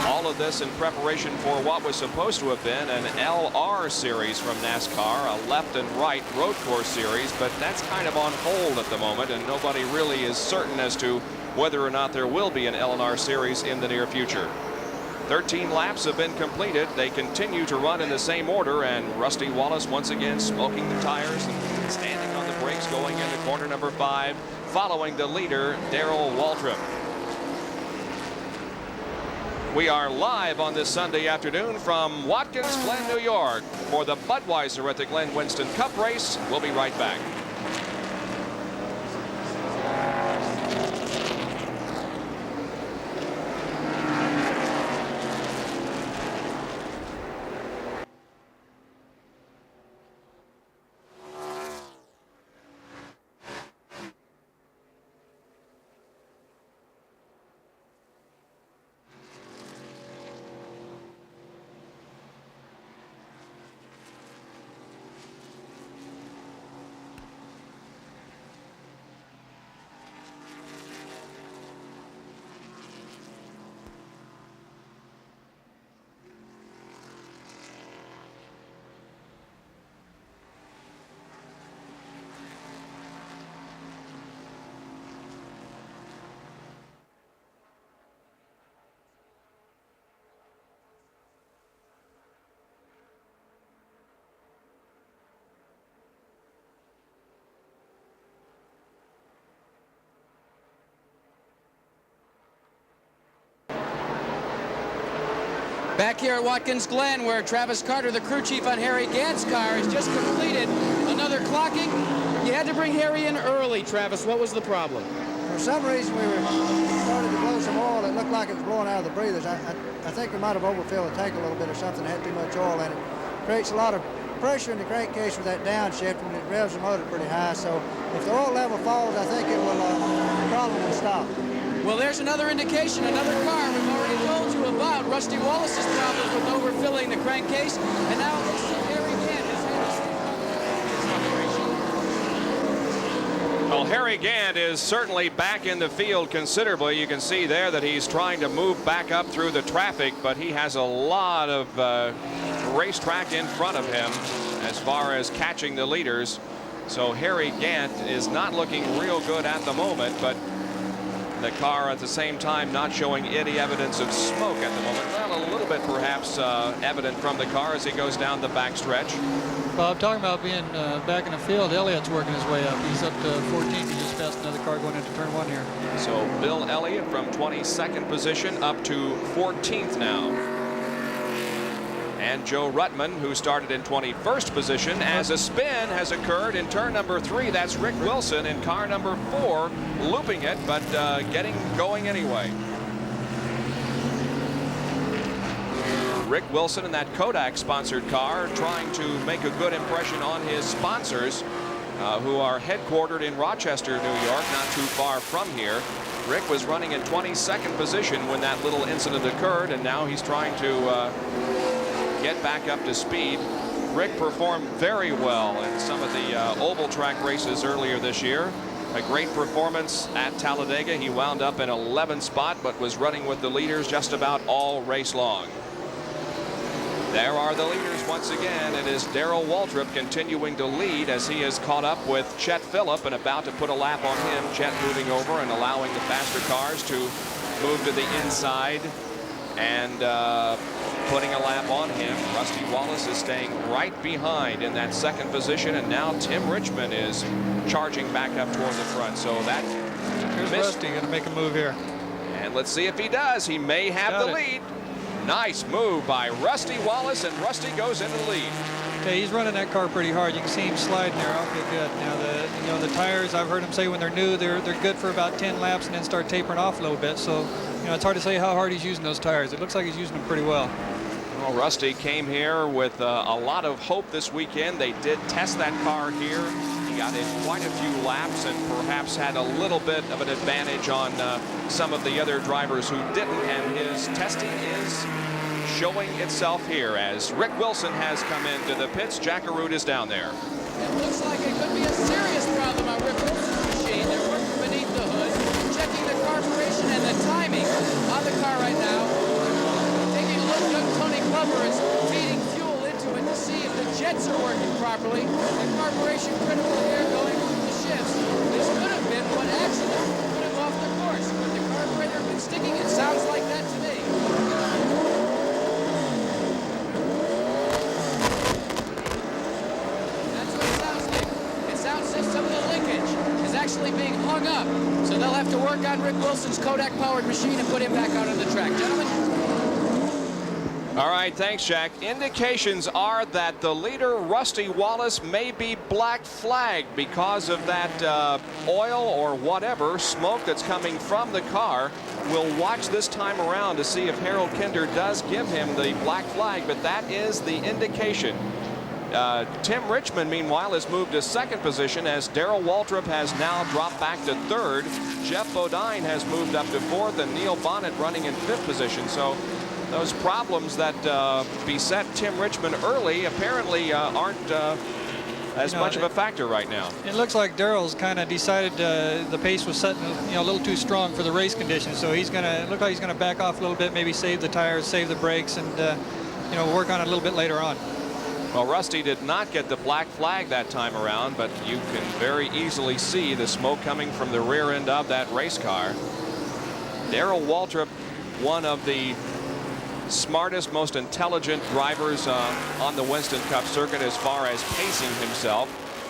All of this in preparation for what was supposed to have been an LR series from NASCAR, a left and right road course series, but that's kind of on hold at the moment, and nobody really is certain as to whether or not there will be an LNR series in the near future. 13 laps have been completed. They continue to run in the same order, and Rusty Wallace once again smoking the tires and standing on the brakes going into corner number 5, following the leader, Darrell Waltrip. We are live on this Sunday afternoon from Watkins, Glen, New York for the Budweiser at the Glen Winston Cup race. We'll be right back.
Back here at Watkins Glen, where Travis Carter, the crew chief on Harry Gant's car, has just completed another clocking. You had to bring Harry in early, Travis. What was the problem?
For some reason, we were starting to blow some oil. It looked like it was blowing out of the breathers. I think we might have overfilled the tank a little bit or something. It had too much oil in it. Creates a lot of pressure in the crankcase with that downshift, and it revs the motor pretty high. So if the oil level falls, I think it will, the problem will stop.
Well, there's another indication, another car we've already told you about. Rusty Wallace's problems with overfilling the crankcase, and now let's see Harry Gant has had this operation.
Well, Harry Gant is certainly back in the field considerably. You can see there that he's trying to move back up through the traffic, but he has a lot of racetrack in front of him as far as catching the leaders. So Harry Gant is not looking real good at the moment, but the car at the same time not showing any evidence of smoke at the moment. Well, a little bit perhaps evident from the car as he goes down the back stretch.
Well, I'm talking about being back in the field. Elliott's working his way up. He's up to 14th. He just passed another car going into turn 1 here.
So Bill Elliott from 22nd position up to 14th now. And Joe Ruttman, who started in 21st position, as a spin has occurred in turn number 3. That's Rick Wilson in car number 4, looping it, but getting going anyway. Rick Wilson in that Kodak-sponsored car, trying to make a good impression on his sponsors, who are headquartered in Rochester, New York, not too far from here. Rick was running in 22nd position when that little incident occurred, and now he's trying to get back up to speed. Rick performed very well in some of the oval track races earlier this year. A great performance at Talladega. He wound up in 11th spot, but was running with the leaders just about all race long. There are the leaders once again. It is Darrell Waltrip continuing to lead as he has caught up with Chet Phillip and about to put a lap on him. Chet moving over and allowing the faster cars to move to the inside and putting a lap on him. Rusty Wallace is staying right behind in that second position, and now Tim Richmond is charging back up toward the front. So that
here's Rusty going to make a move here.
And let's see if he does. He may have the lead. Nice move by Rusty Wallace, and Rusty goes into the lead.
Okay, he's running that car pretty hard. You can see him sliding there. Okay, good. Now the tires, I've heard him say when they're new, they're good for about 10 laps and then start tapering off a little bit. So it's hard to say how hard he's using those tires. It looks like he's using them pretty well.
Well, Rusty came here with a lot of hope this weekend. They did test that car here. He got in quite a few laps and perhaps had a little bit of an advantage on some of the other drivers who didn't, and his testing is showing itself here as Rick Wilson has come into the pits. Jack Arute is down there.
It looks like it could be a serious problem on Rick Wilson's machine. They're working beneath the hood, checking the carburation and the timing on the car right now. Taking a look, young Tony Glover is feeding fuel into it to see if the jets are working properly. The carburation critical here going through the shifts. This could have been one accident put him off the course, but the carburetor has been sticking. It sounds like that to me. Some of the linkage is actually being hung up, so they'll have to work on Rick Wilson's Kodak-powered machine and put him back out on the track. Gentlemen.
All right, thanks, Jack. Indications are that the leader, Rusty Wallace, may be black flagged because of that oil or whatever smoke that's coming from the car. We'll watch this time around to see if Harold Kinder does give him the black flag, but that is the indication. Tim Richmond, meanwhile, has moved to second position as Darrell Waltrip has now dropped back to third. Jeff Bodine has moved up to fourth, and Neil Bonnet running in fifth position. So those problems that beset Tim Richmond early apparently aren't as much of a factor right now.
It looks like Darrell's kind of decided the pace was setting a little too strong for the race conditions. So he's going to look like he's going to back off a little bit, maybe save the tires, save the brakes, and work on it a little bit later on.
Well, Rusty did not get the black flag that time around, but you can very easily see the smoke coming from the rear end of that race car. Darrell Waltrip, one of the smartest, most intelligent drivers on the Winston Cup circuit as far as pacing himself.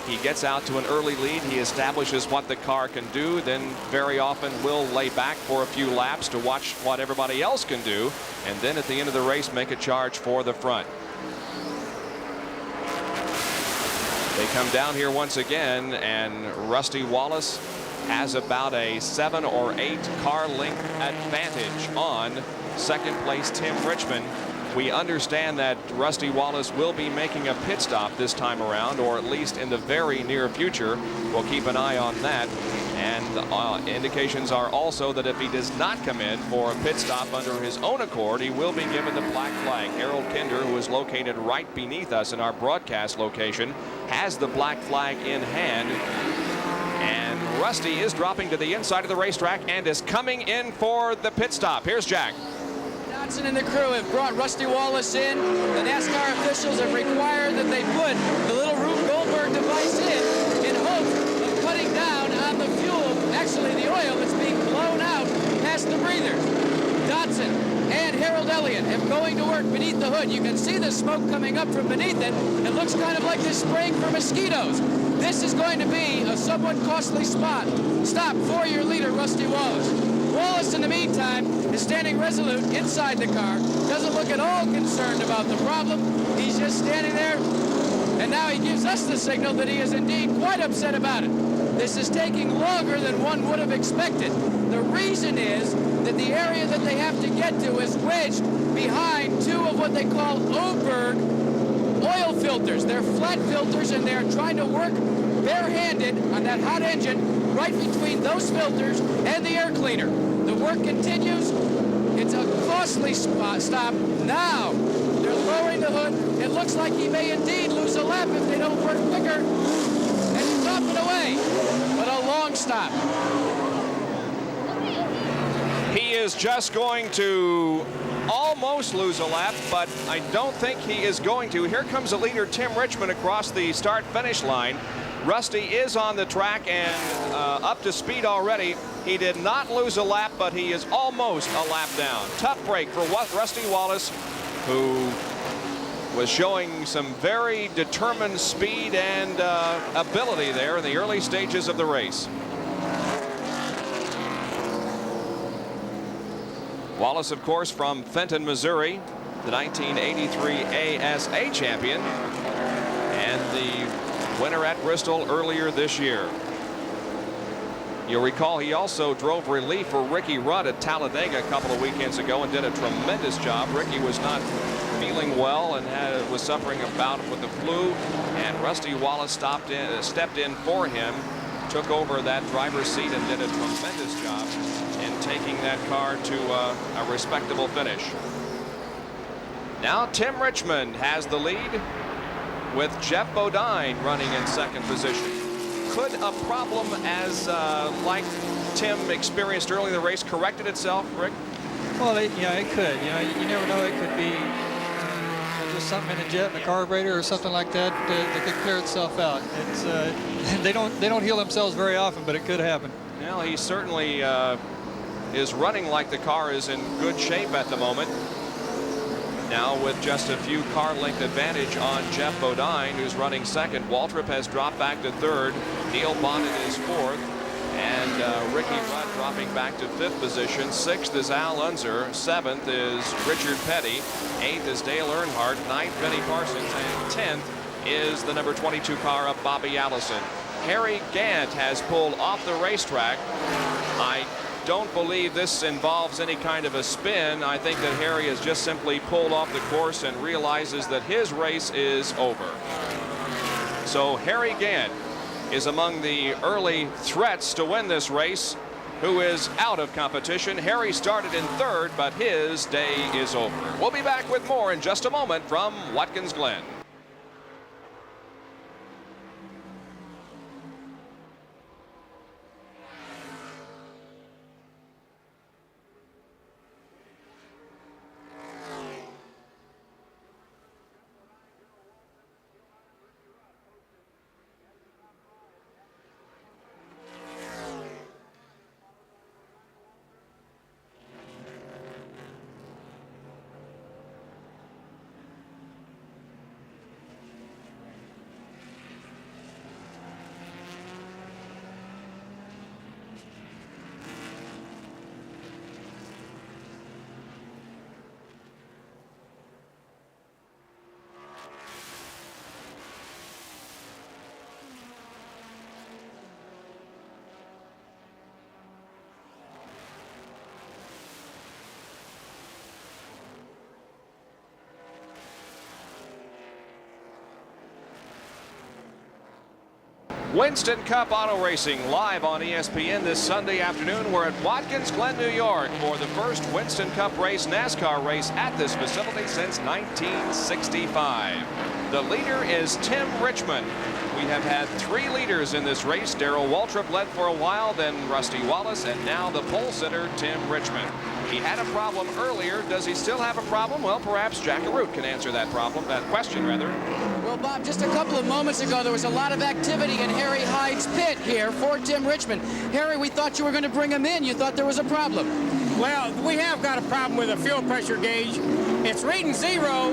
He gets out to an early lead. He establishes what the car can do, then very often will lay back for a few laps to watch what everybody else can do, and then at the end of the race make a charge for the front. They come down here once again, and Rusty Wallace has about a 7 or 8 car length advantage on second place Tim Richmond. We understand that Rusty Wallace will be making a pit stop this time around, or at least in the very near future. We'll keep an eye on that. And indications are also that if he does not come in for a pit stop under his own accord, he will be given the black flag. Harold Kinder, who is located right beneath us in our broadcast location, has the black flag in hand. And Rusty is dropping to the inside of the racetrack and is coming in for the pit stop. Here's Jack.
Johnson and the crew have brought Rusty Wallace in. The NASCAR officials have required that they put the little Rube Goldberg device in hopes of cutting down on the fuel, actually the oil that's being blown out past the breathers. Dodson and Harold Elliott have going to work beneath the hood. You can see the smoke coming up from beneath it. It looks kind of like they're spraying for mosquitoes. This is going to be a somewhat costly stop for your leader, Rusty Wallace. Wallace, in the meantime, is standing resolute inside the car, doesn't look at all concerned about the problem. He's just standing there, and now he gives us the signal that he is indeed quite upset about it. This is taking longer than one would have expected. The reason is that the area that they have to get to is wedged behind 2 of what they call Oberg oil filters. They're flat filters, and they're trying to work barehanded on that hot engine right between those filters and the air cleaner. The work continues. It's a costly stop. Now they're lowering the hood. It looks like he may indeed lose a lap if they don't work quicker. And he's dropping away, but a long stop.
He is just going to almost lose a lap, but I don't think he is going to. Here comes the leader, Tim Richmond, across the start-finish line. Rusty is on the track and up to speed already. He did not lose a lap, but he is almost a lap down. Tough break for Rusty Wallace, who was showing some very determined speed and ability there in the early stages of the race. Wallace, of course, from Fenton, Missouri, the 1983 ASA champion, and the winner at Bristol earlier this year. You'll recall he also drove relief for Ricky Rudd at Talladega a couple of weekends ago and did a tremendous job. Ricky was not feeling well and was suffering a bout with the flu, and Rusty Wallace stepped in for him, took over that driver's seat, and did a tremendous job in taking that car to a respectable finish. Now Tim Richmond has the lead with Jeff Bodine running in second position. Could a problem as like Tim experienced early in the race corrected itself, Rick?
Well, yeah, it could. You never know. It could be just something in the jet, in the carburetor, or something like that that could clear itself out. It's they don't heal themselves very often, but it could happen.
Well, he certainly is running like the car is in good shape at the moment. Now with just a few car length advantage on Jeff Bodine, who's running second. Waltrip has dropped back to third. Neil Bonnet is fourth. And Ricky Rudd dropping back to fifth position. Sixth is Al Unser. Seventh is Richard Petty. Eighth is Dale Earnhardt. Ninth, Benny Parsons. And 10th is the number 22 car of Bobby Allison. Harry Gant has pulled off the racetrack. I don't believe this involves any kind of a spin. I think that Harry has just simply pulled off the course and realizes that his race is over. So Harry Gant is among the early threats to win this race, who is out of competition. Harry started in third, but his day is over. We'll be back with more in just a moment from Watkins Glen. Winston Cup Auto Racing live on ESPN this Sunday afternoon. We're at Watkins, Glen, New York for the first Winston Cup race, NASCAR race at this facility since 1965. The leader is Tim Richmond. We have had 3 leaders in this race. Darrell Waltrip led for a while, then Rusty Wallace, and now the pole sitter, Tim Richmond. He had a problem earlier. Does he still have a problem? Well, perhaps Jack Arute can answer that question rather.
Well, Bob, just a couple of moments ago, there was a lot of activity in Harry Hyde's pit here for Tim Richmond. Harry, we thought you were going to bring him in. You thought there was a problem.
Well, we have got a problem with the fuel pressure gauge. It's reading 0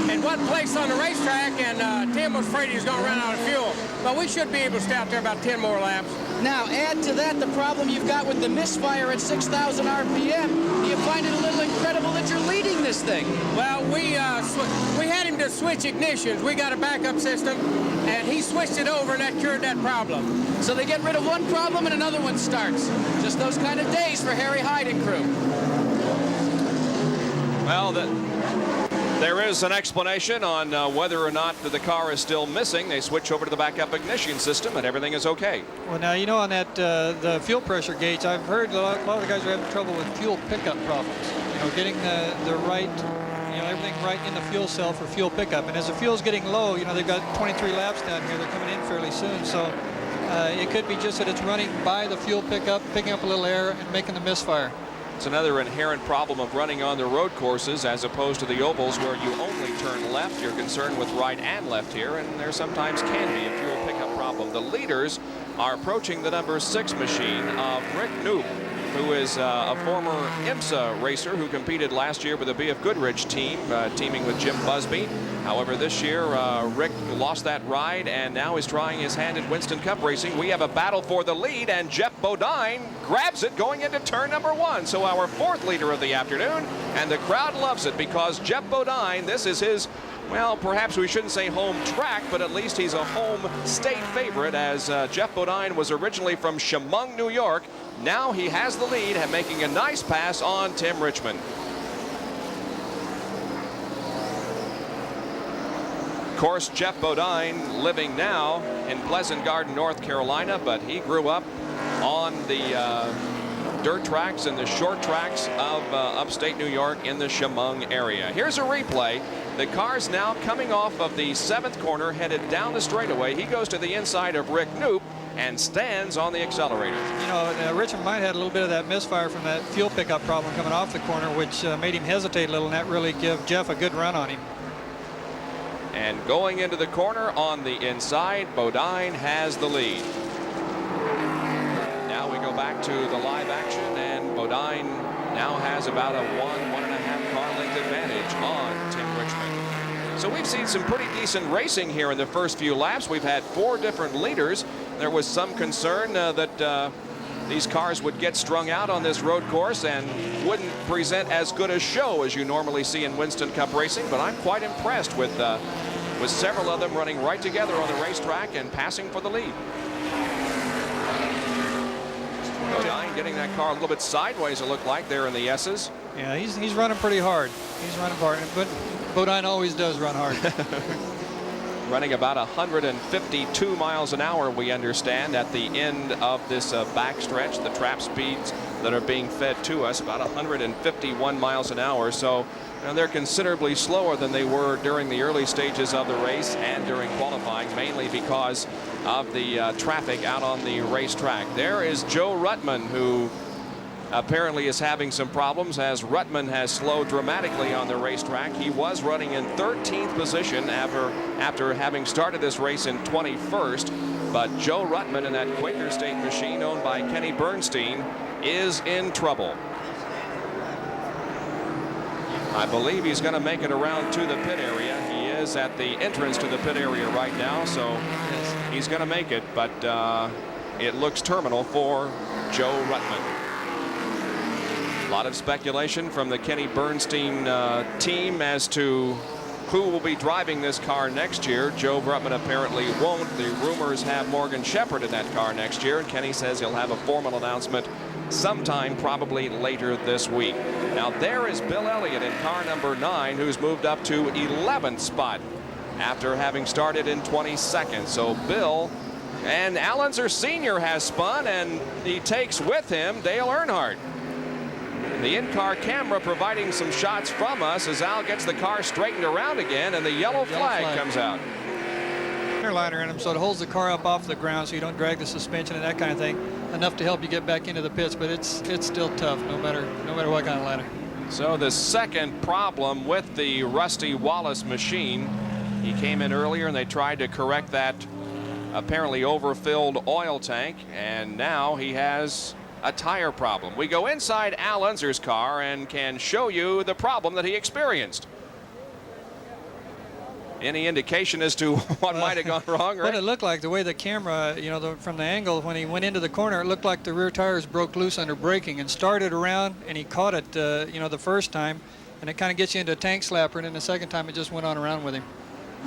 in one place on the racetrack, and Tim was afraid he was going to run out of fuel. But we should be able to stay out there about 10 more laps.
Now, add to that the problem you've got with the misfire at 6,000 RPM. Do you find it a little incredible that you're leading this thing?
Well, we had him to switch ignitions. We got a backup system, and he switched it over, and that cured that problem.
So they get rid of one problem and another one starts. Just those kind of days for Harry Hyde and crew.
Well, there is an explanation on whether or not the car is still missing. They switch over to the backup ignition system and everything is okay.
Well, now, you know, on that the fuel pressure gauge, I've heard a lot of the guys are having trouble with fuel pickup problems. You know, getting the right, you know, everything right in the fuel cell for fuel pickup. And as the fuel's getting low, you know, they've got 23 laps down here. They're coming in fairly soon. So it could be just that it's running by the fuel pickup, picking up a little air and making the misfire.
It's another inherent problem of running on the road courses as opposed to the ovals where you only turn left. You're concerned with right and left here, and there sometimes can be a fuel pickup problem. The leaders are approaching the number 6 machine of Rick Knoop, who is a former IMSA racer who competed last year with the BF Goodrich team, teaming with Jim Busby. However, this year, Rick lost that ride and now is trying his hand at Winston Cup racing. We have a battle for the lead, and Jeff Bodine grabs it going into turn number 1. So our 4th leader of the afternoon, and the crowd loves it because Jeff Bodine, this is his, well, perhaps we shouldn't say home track, but at least he's a home state favorite, as Jeff Bodine was originally from Chemung, New York. Now he has the lead and making a nice pass on Tim Richmond. Of course, Jeff Bodine living now in Pleasant Garden, North Carolina, but he grew up on the dirt tracks and the short tracks of upstate New York in the Chemung area. Here's a replay. The car's now coming off of the 7th corner, headed down the straightaway. He goes to the inside of Rick Knoop and stands on the accelerator.
You know, Richmond might have had a little bit of that misfire from that fuel pickup problem coming off the corner, which made him hesitate a little, and that really gave Jeff a good run on him.
And going into the corner on the inside, Bodine has the lead. Now we go back to the live action, and Bodine now has about a 1.5 car length advantage on Tim Richmond. So we've seen some pretty decent racing here in the first few laps. We've had 4 different leaders. There was some concern that these cars would get strung out on this road course and wouldn't present as good a show as you normally see in Winston Cup racing, but I'm quite impressed with several of them running right together on the racetrack and passing for the lead. Bodine getting that car a little bit sideways, it looked like, there in the S's.
Yeah, he's running pretty hard. He's running hard, but Bodine always does run hard.
Running about 152 miles an hour, we understand, at the end of this backstretch. The trap speeds that are being fed to us, about 151 miles an hour. So they're considerably slower than they were during the early stages of the race and during qualifying, mainly because of the traffic out on the racetrack. There is Joe Ruttman, who apparently is having some problems, as Ruttman has slowed dramatically on the racetrack. He was running in 13th position after having started this race in 21st, but Joe Ruttman in that Quaker State machine owned by Kenny Bernstein is in trouble. I believe he's going to make it around to the pit area. He is at the entrance to the pit area right now, so he's going to make it, but it looks terminal for Joe Ruttman. A lot of speculation from the Kenny Bernstein team as to who will be driving this car next year. Joe Ruttman apparently won't. The rumors have Morgan Shepherd in that car next year, and Kenny says he'll have a formal announcement sometime probably later this week. Now there is Bill Elliott in car number 9, who's moved up to 11th spot after having started in 22nd. So Bill And Al Unser Sr. has spun, and he takes with him Dale Earnhardt. The in-car camera providing some shots from us as Al gets the car straightened around again, and the yellow flag comes out.
Liner in them, so it holds the car up off the ground so you don't drag the suspension and that kind of thing, enough to help you get back into the pits, but it's still tough no matter what kind of ladder.
So the second problem with the Rusty Wallace machine, he came in earlier and they tried to correct that apparently overfilled oil tank, and now he has a tire problem. We go inside Al Unser's car and can show you the problem that he experienced. Any indication as to what might have gone wrong? Right?
What it looked like, the way the camera, from the angle when he went into the corner, it looked like the rear tires broke loose under braking and started around, and he caught it, the first time, and it kind of gets you into a tank slapper, and then the second time it just went on around with him.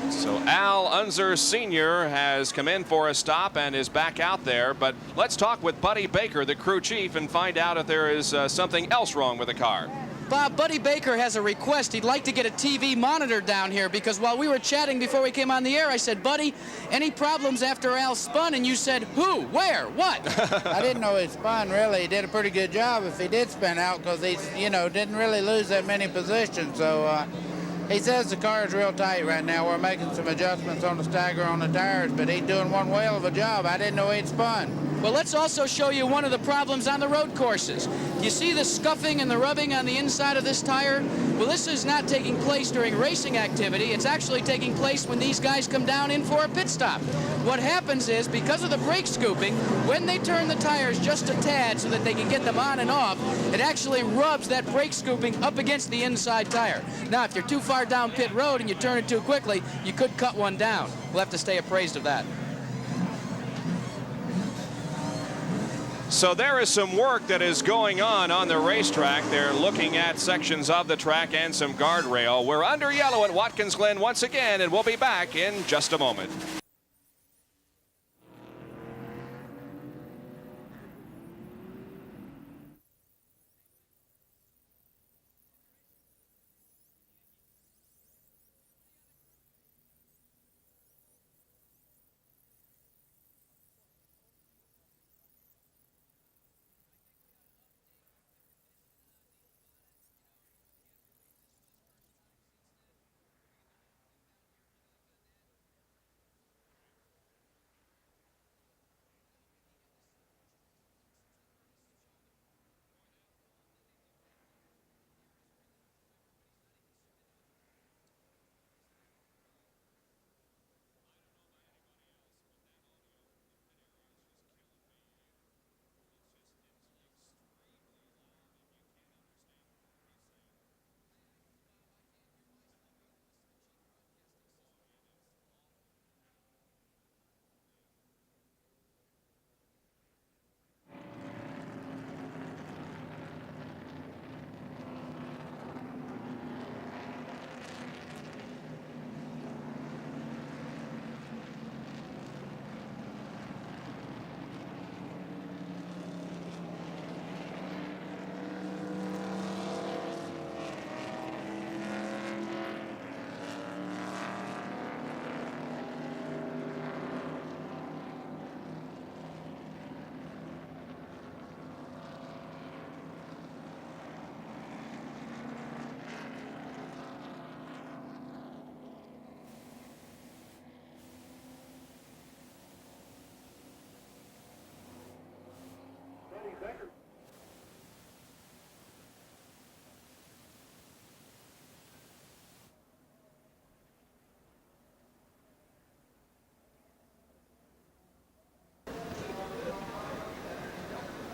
So Al Unser Sr. has come in for a stop and is back out there, but let's talk with Buddy Baker, the crew chief, and find out if there is something else wrong with the car.
Bob, Buddy Baker has a request. He'd like to get a TV monitor down here because while we were chatting before we came on the air, I said, Buddy, any problems after Al spun? And you said, who, where, what?
I didn't know he spun, really. He did a pretty good job if he did spin out because he, didn't really lose that many positions. So he says the car is real tight right now. We're making some adjustments on the stagger on the tires, but he's doing one whale of a job. I didn't know he'd spun.
Well, let's also show you one of the problems on the road courses. You see the scuffing and the rubbing on the inside of this tire? Well, this is not taking place during racing activity. It's actually taking place when these guys come down in for a pit stop. What happens is, because of the brake scooping, when they turn the tires just a tad so that they can get them on and off, it actually rubs that brake scooping up against the inside tire. Now, if you're too far down pit road and you turn it too quickly, you could cut one down. We'll have to stay appraised of that.
So there is some work that is going on the racetrack. They're looking at sections of the track and some guardrail. We're under yellow at Watkins Glen once again, and we'll be back in just a moment.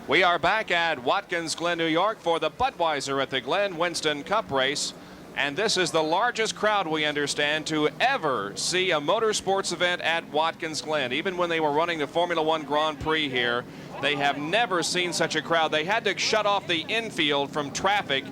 We are back at Watkins Glen, New York for the Budweiser at the Glen Winston Cup race. And this is the largest crowd, we understand, to ever see a motorsports event at Watkins Glen. Even when they were running the Formula One Grand Prix here, they have never seen such a crowd. They had to shut off the infield from traffic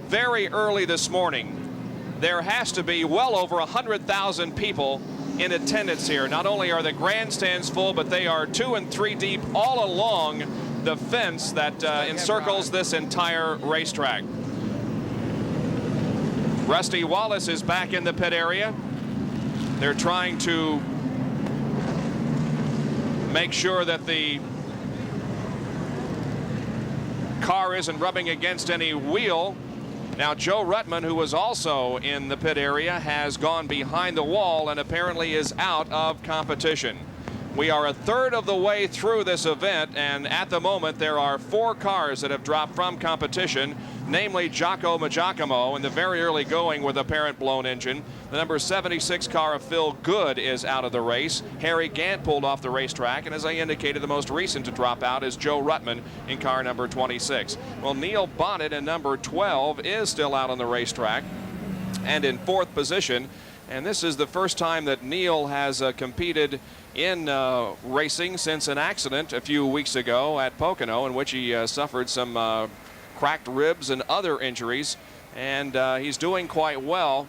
very early this morning. There has to be well over 100,000 people in attendance here. Not only are the grandstands full, but they are 2 and 3 deep all along the fence that encircles this entire racetrack. Rusty Wallace is back in the pit area. They're trying to make sure that the car isn't rubbing against any wheel. Now Joe Ruttman, who was also in the pit area, has gone behind the wall and apparently is out of competition. We are a third of the way through this event, and at the moment there are 4 cars that have dropped from competition, namely Jocko Majacomo in the very early going with apparent blown engine. The number 76 car of Phil Good is out of the race. Harry Gant pulled off the racetrack, and as I indicated, the most recent to drop out is Joe Ruttman in car number 26. Well, Neil Bonnet in number 12 is still out on the racetrack and in 4th position. And this is the first time that Neil has competed in racing since an accident a few weeks ago at Pocono, in which he suffered some cracked ribs and other injuries, and he's doing quite well.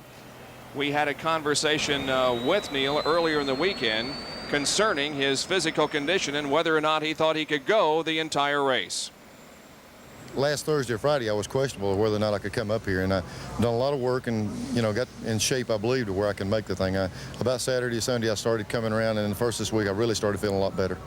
We had a conversation with Neil earlier in the weekend concerning his physical condition and whether or not he thought he could go the entire race.
Last Thursday or Friday, I was questionable of whether or not I could come up here, and I done a lot of work and, you know, got in shape, I believe, to where I can make the thing. About Saturday, Sunday, I started coming around, and in the first this week, I really started feeling a lot better.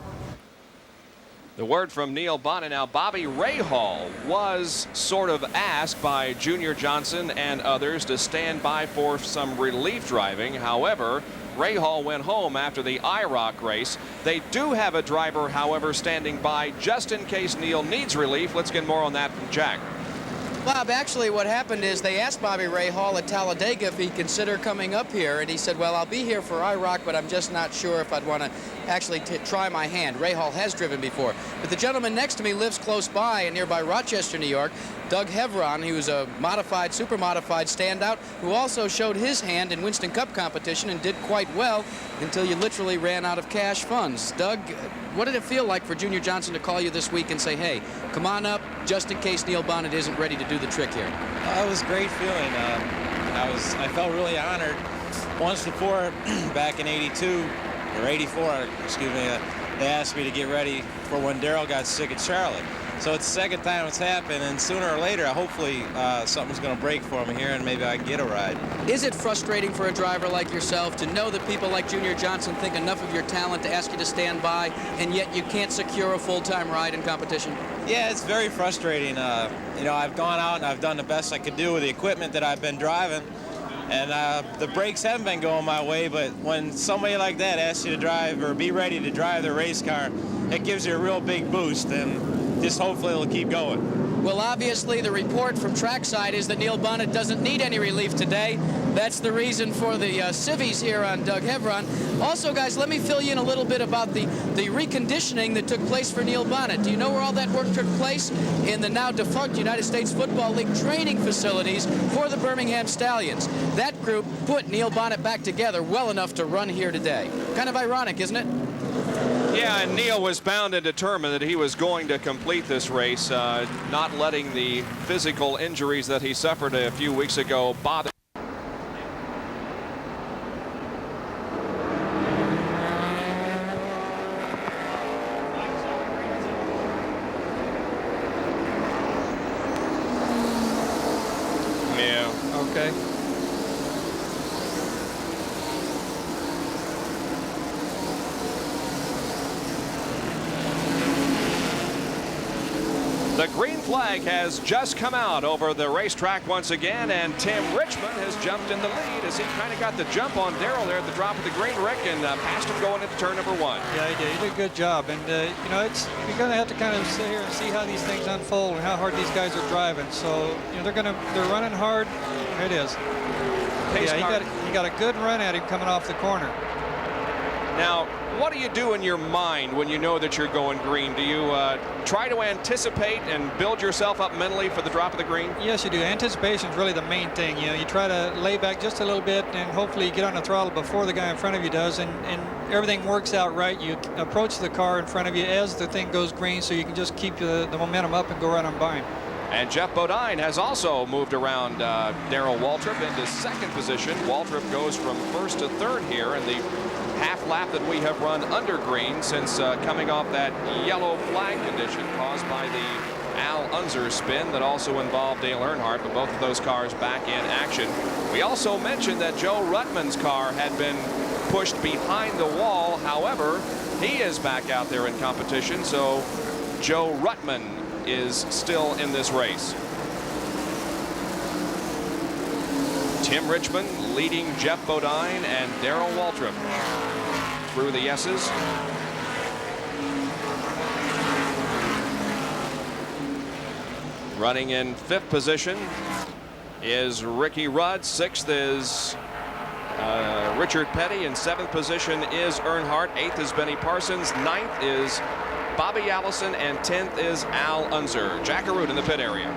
The word from Neil Bonnet. Now, Bobby Rahal was sort of asked by Junior Johnson and others to stand by for some relief driving. However, Rahal went home after the IROC race. They do have a driver, however, standing by just in case Neil needs relief. Let's get more on that from Jack.
Bob, actually what happened is they asked Bobby Rahal at Talladega if he'd consider coming up here, and he said, well, I'll be here for IROC, but I'm just not sure if I'd want to actually try my hand. Rahal has driven before. But the gentleman next to me lives close by in nearby Rochester, New York. Doug Hevron, who's a modified, super modified standout, who also showed his hand in Winston Cup competition and did quite well until you literally ran out of cash funds. Doug, what did it feel like for Junior Johnson to call you this week and say, hey, come on up just in case Neil Bonnet isn't ready to do the trick here?
It was a great feeling. I felt really honored. Once before, back in 82 or 84, excuse me, they asked me to get ready for when Darrell got sick at Charlotte. So it's the second time it's happened, and sooner or later, hopefully something's going to break for me here, and maybe I can get a ride.
Is it frustrating for a driver like yourself to know that people like Junior Johnson think enough of your talent to ask you to stand by, and yet you can't secure a full-time ride in competition?
Yeah, it's very frustrating. You know, I've gone out and I've done the best I could do with the equipment that I've been driving, and the brakes haven't been going my way, but when somebody like that asks you to drive or be ready to drive their race car, it gives you a real big boost, and just hopefully it'll keep going.
Well, obviously the report from trackside is that Neil Bonnet doesn't need any relief today. That's the reason for the civvies here on Doug Hevron. Also, guys, let me fill you in a little bit about the reconditioning that took place for Neil Bonnet. Do you know where all that work took place? In the now defunct United States Football League training facilities for the Birmingham Stallions. That group put Neil Bonnet back together well enough to run here today. Kind of ironic, isn't it?
Yeah, and Neil was bound and determined that he was going to complete this race, not letting the physical injuries that he suffered a few weeks ago bother.
Yeah. Okay.
The green flag has just come out over the racetrack once again, and Tim Richmond has jumped in the lead as he kind of got the jump on Darrell there at the drop of the green, Rick, and passed him going into turn number 1.
Yeah, he did. He did a good job, and you know, you're going to have to kind of sit here and see how these things unfold and how hard these guys are driving. So, you know, they're running hard. There it is. Yeah, he got a good run at him coming off the corner.
Now, what do you do in your mind when you know that you're going green? Do you try to anticipate and build yourself up mentally for the drop of the green?
Yes, you do. Anticipation is really the main thing. You know, you try to lay back just a little bit and hopefully you get on the throttle before the guy in front of you does, and everything works out right. You approach the car in front of you as the thing goes green, so you can just keep the momentum up and go right on by him.
And Jeff Bodine has also moved around Darrell Waltrip into second position. Waltrip goes from first to third here in the half lap that we have run under green since coming off that yellow flag condition caused by the Al Unser spin that also involved Dale Earnhardt, but both of those cars back in action. We also mentioned that Joe Ruttman's car had been pushed behind the wall. However, He is back out there in competition, so Joe Ruttman is still in this race. Tim Richmond leading Jeff Bodine and Darrell Waltrip through the S's. Running in 5th position is Ricky Rudd. 6th is Richard Petty. In 7th position is Earnhardt. 8th is Benny Parsons. 9th is Bobby Allison. And 10th is Al Unser. Jack Arute in the pit area.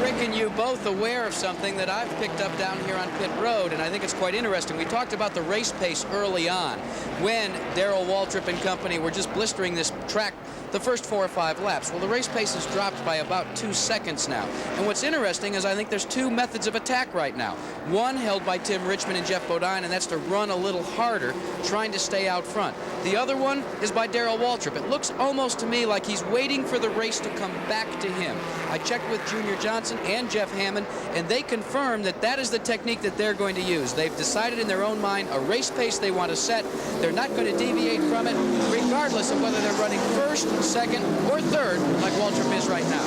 Rick and you both aware of something that I've picked up down here on pit road, and I think it's quite interesting. We talked about the race pace early on when Darrell Waltrip and company were just blistering this track the first 4 or 5 laps. Well, the race pace has dropped by about 2 seconds now. And what's interesting is I think there's 2 methods of attack right now. One held by Tim Richmond and Jeff Bodine, and that's to run a little harder, trying to stay out front. The other one is by Darrell Waltrip. It looks almost to me like he's waiting for the race to come back to him. I checked with Junior Johnson and Jeff Hammond, and they confirmed that that is the technique that they're going to use. They've decided in their own mind a race pace they want to set. They're not going to deviate from it, regardless of whether they're running first, second, or third, like Waltrip is right now.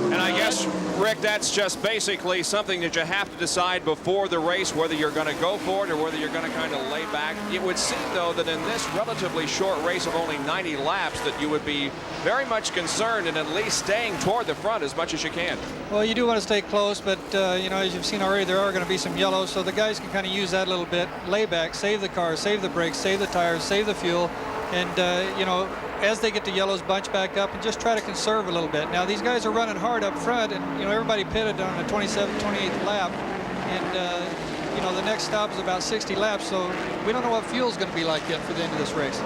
And I guess, Rick, that's just basically something that you have to decide before the race, whether you're going to go for it or whether you're going to kind of lay back. It would seem, though, that in this relatively short race of only 90 laps, that you would be very much concerned in at least staying toward the front as much as you can.
Well, you do want to stay close, but, you know, as you've seen already, there are going to be some yellows, so the guys can kind of use that a little bit. Lay back, save the car, save the brakes, save the tires, save the fuel, and, you know, as they get the yellows, bunch back up and just try to conserve a little bit. Now, these guys are running hard up front, and, you know, everybody pitted on the 27th, 28th lap, and, you know, the next stop is about 60 laps, so we don't know what fuel's going to be like yet for the end of this race.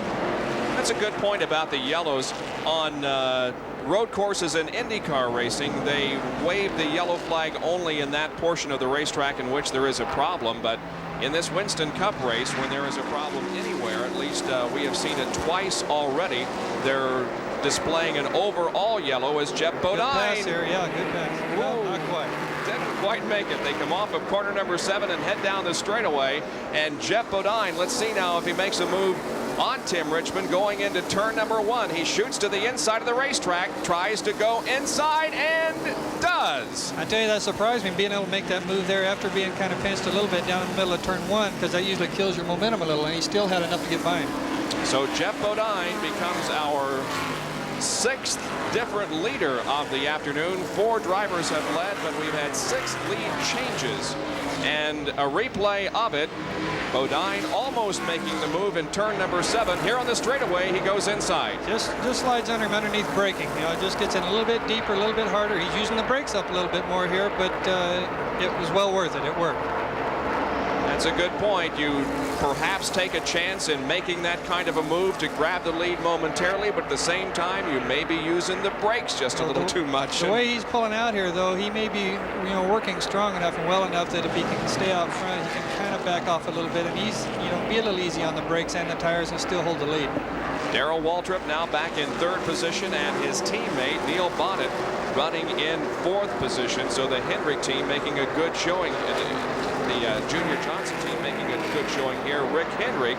That's a good point about the yellows. On road courses in IndyCar racing, they wave the yellow flag only in that portion of the racetrack in which there is a problem, but in this Winston Cup race, when there is a problem anywhere, at least we have seen it twice already, they're displaying an overall yellow as Jeff Bodine.
Good pass here, yeah, good pass. Well, not quite.
Didn't quite make it. They come off of corner number 7 and head down the straightaway, and Jeff Bodine, let's see now if he makes a move on Tim Richmond going into turn number 1. He shoots to the inside of the racetrack, tries to go inside, and does.
I tell you, that surprised me, being able to make that move there after being kind of pinched a little bit down in the middle of turn 1, because that usually kills your momentum a little, and he still had enough to get by him.
So Jeff Bodine becomes our 6th different leader of the afternoon. 4 drivers have led, but we've had 6 lead changes. And a replay of it, Bodine almost making the move in turn number 7. Here on the straightaway, he goes inside.
Just slides under him underneath braking. You know, just gets in a little bit deeper, a little bit harder. He's using the brakes up a little bit more here, but it was well worth it. It worked.
That's a good point. You perhaps take a chance in making that kind of a move to grab the lead momentarily, but at the same time, you may be using the brakes just a little too much.
The way he's pulling out here, though, he may be, you know, working strong enough and well enough that if he can stay out front, he can kind of back off a little bit, and he's, you know, be a little easy on the brakes and the tires and still hold the lead.
Darrell Waltrip now back in 3rd position, and his teammate Neil Bonnet running in 4th position. So the Hendrick team making a good showing. The Junior Johnson team making a good showing here. Rick Hendrick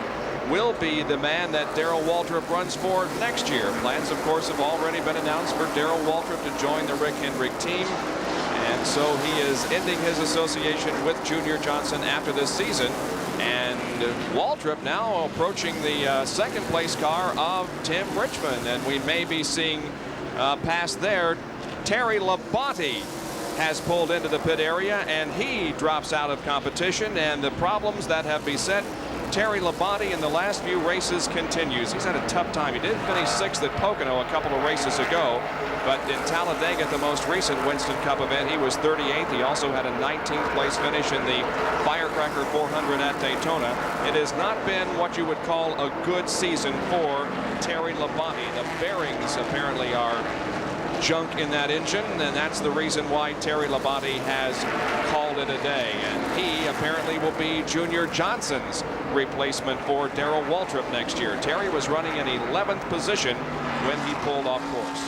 will be the man that Darrell Waltrip runs for next year. Plans, of course, have already been announced for Darrell Waltrip to join the Rick Hendrick team. And so he is ending his association with Junior Johnson after this season. And Waltrip now approaching the 2nd place car of Tim Richmond. And we may be seeing past there, Terry Labonte has pulled into the pit area, and he drops out of competition, and the problems that have beset Terry Labonte in the last few races continues. He's had a tough time. He did finish 6th at Pocono a couple of races ago, but in Talladega, the most recent Winston Cup event, he was 38th. He also had a 19th place finish in the Firecracker 400 at Daytona. It has not been what you would call a good season for Terry Labonte. The bearings apparently are junk in that engine, and that's the reason why Terry Labonte has called it a day. And he apparently will be Junior Johnson's replacement for Darrell Waltrip next year. Terry was running in 11th position when he pulled off course.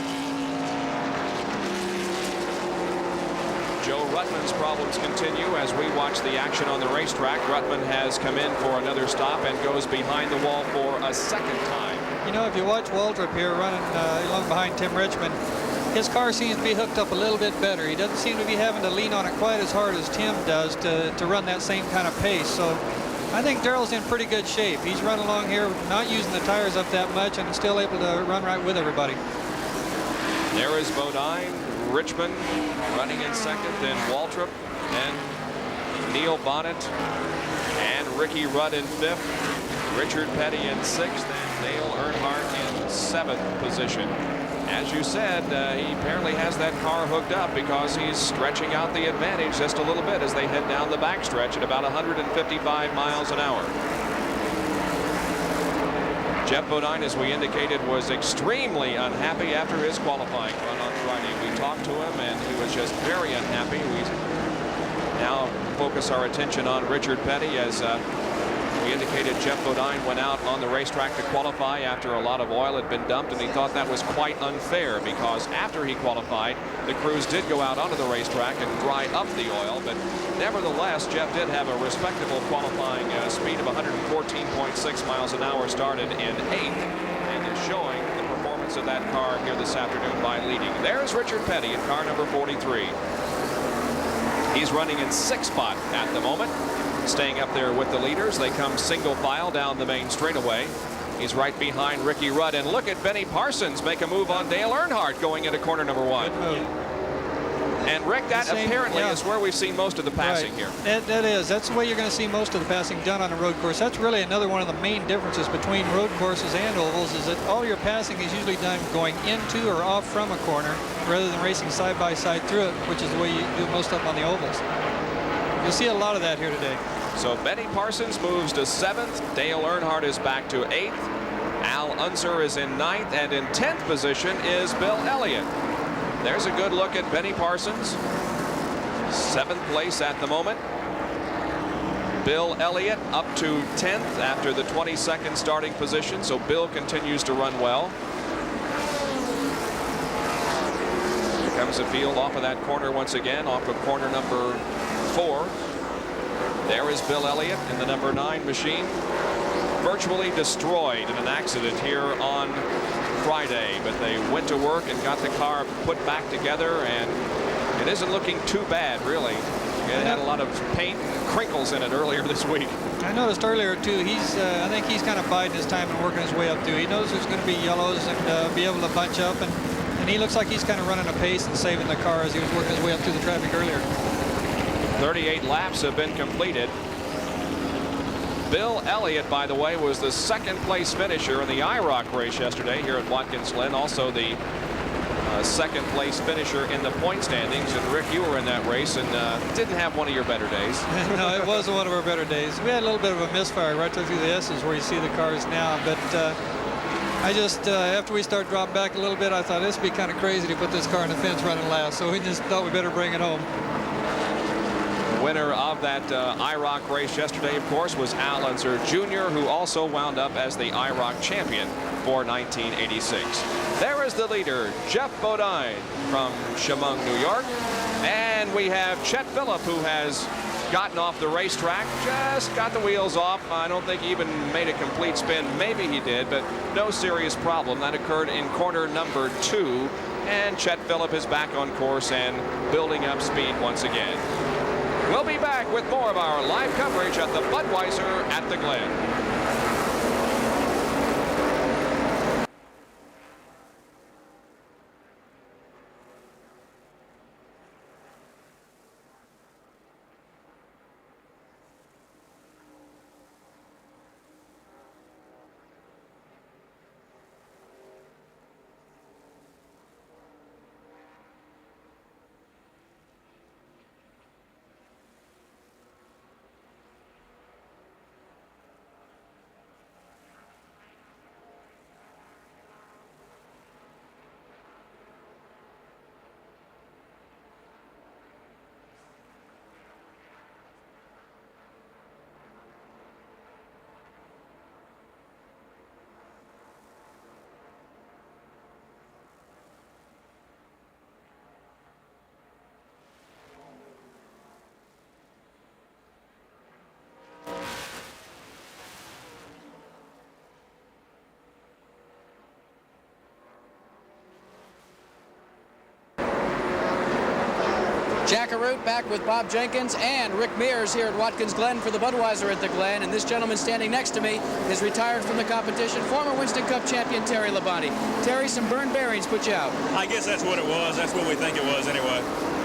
Joe Rutman's problems continue as we watch the action on the racetrack. Rutman has come in for another stop and goes behind the wall for a second time.
You know, if you watch Waldrop here running along behind Tim Richmond, his car seems to be hooked up a little bit better. He doesn't seem to be having to lean on it quite as hard as Tim does to run that same kind of pace. So I think Darrell's in pretty good shape. He's running along here, not using the tires up that much, and still able to run right with everybody.
There is Bodine, Richmond running in second, then Waltrip, and Neil Bonnet, and Ricky Rudd in fifth, Richard Petty in sixth, and Dale Earnhardt in seventh position. As you said, he apparently has that car hooked up because he's stretching out the advantage just a little bit as they head down the backstretch at about 155 miles an hour. Jeff Bodine, as we indicated, was extremely unhappy after his qualifying run on Friday. We talked to him and he was just very unhappy. We now focus our attention on Richard Petty as we indicated Jeff Bodine went out on the racetrack to qualify after a lot of oil had been dumped, and he thought that was quite unfair because after he qualified, the crews did go out onto the racetrack and dry up the oil, but nevertheless, Jeff did have a respectable qualifying speed of 114.6 miles an hour, started in 8th, and is showing the performance of that car here this afternoon by leading. There's Richard Petty in car number 43. He's running in 6th spot at the moment, staying up there with the leaders. They come single file down the main straightaway. He's right behind Ricky Rudd, and look at Benny Parsons make a move on Dale Earnhardt going into corner number 1. And Rick, that apparently is where we've seen most of the passing here.
That's the way you're going to see most of the passing done on a road course. That's really another one of the main differences between road courses and ovals, is that all your passing is usually done going into or off from a corner rather than racing side by side through it, which is the way you do most of them on the ovals. You'll see a lot of that here today.
So Benny Parsons moves to 7th. Dale Earnhardt is back to 8th. Al Unser is in 9th, and in 10th position is Bill Elliott. There's a good look at Benny Parsons. 7th place at the moment. Bill Elliott up to 10th after the 22nd starting position, so Bill continues to run well. Here comes the field off of that corner once again, off of corner number 4. There is Bill Elliott in the number 9 machine, virtually destroyed in an accident here on Friday, but they went to work and got the car put back together, and it isn't looking too bad, really. It had a lot of paint and crinkles in it earlier this week.
I noticed earlier too, I think he's kind of biding his time and working his way up too. He knows there's going to be yellows and be able to bunch up, and he looks like he's kind of running a pace and saving the car as he was working his way up through the traffic earlier.
38 laps have been completed. Bill Elliott, by the way, was the 2nd place finisher in the IROC race yesterday here at Watkins Glen. Also the 2nd place finisher in the point standings. And Rick, you were in that race and didn't have one of your better days.
No, it wasn't one of our better days. We had a little bit of a misfire right through the S's where you see the cars now. But I just, after we start dropping back a little bit, I thought this would be kind of crazy to put this car in the fence running last. So we just thought we better bring it home.
Winner of that IROC race yesterday, of course, was Al Unser Jr., who also wound up as the IROC champion for 1986. There is the leader, Jeff Bodine from Chemung, New York. And we have Chet Phillip, who has gotten off the racetrack, just got the wheels off. I don't think he even made a complete spin. Maybe he did, but no serious problem. That occurred in corner number 2. And Chet Phillip is back on course and building up speed once again. We'll be back with more of our live coverage at the Budweiser at the Glen.
Jack Arute back with Bob Jenkins and Rick Mears here at Watkins Glen for the Budweiser at the Glen. And this gentleman standing next to me is retired from the competition, former Winston Cup champion Terry Labonte. Terry, some burned bearings put you out.
I guess that's what it was. That's what we think it was anyway.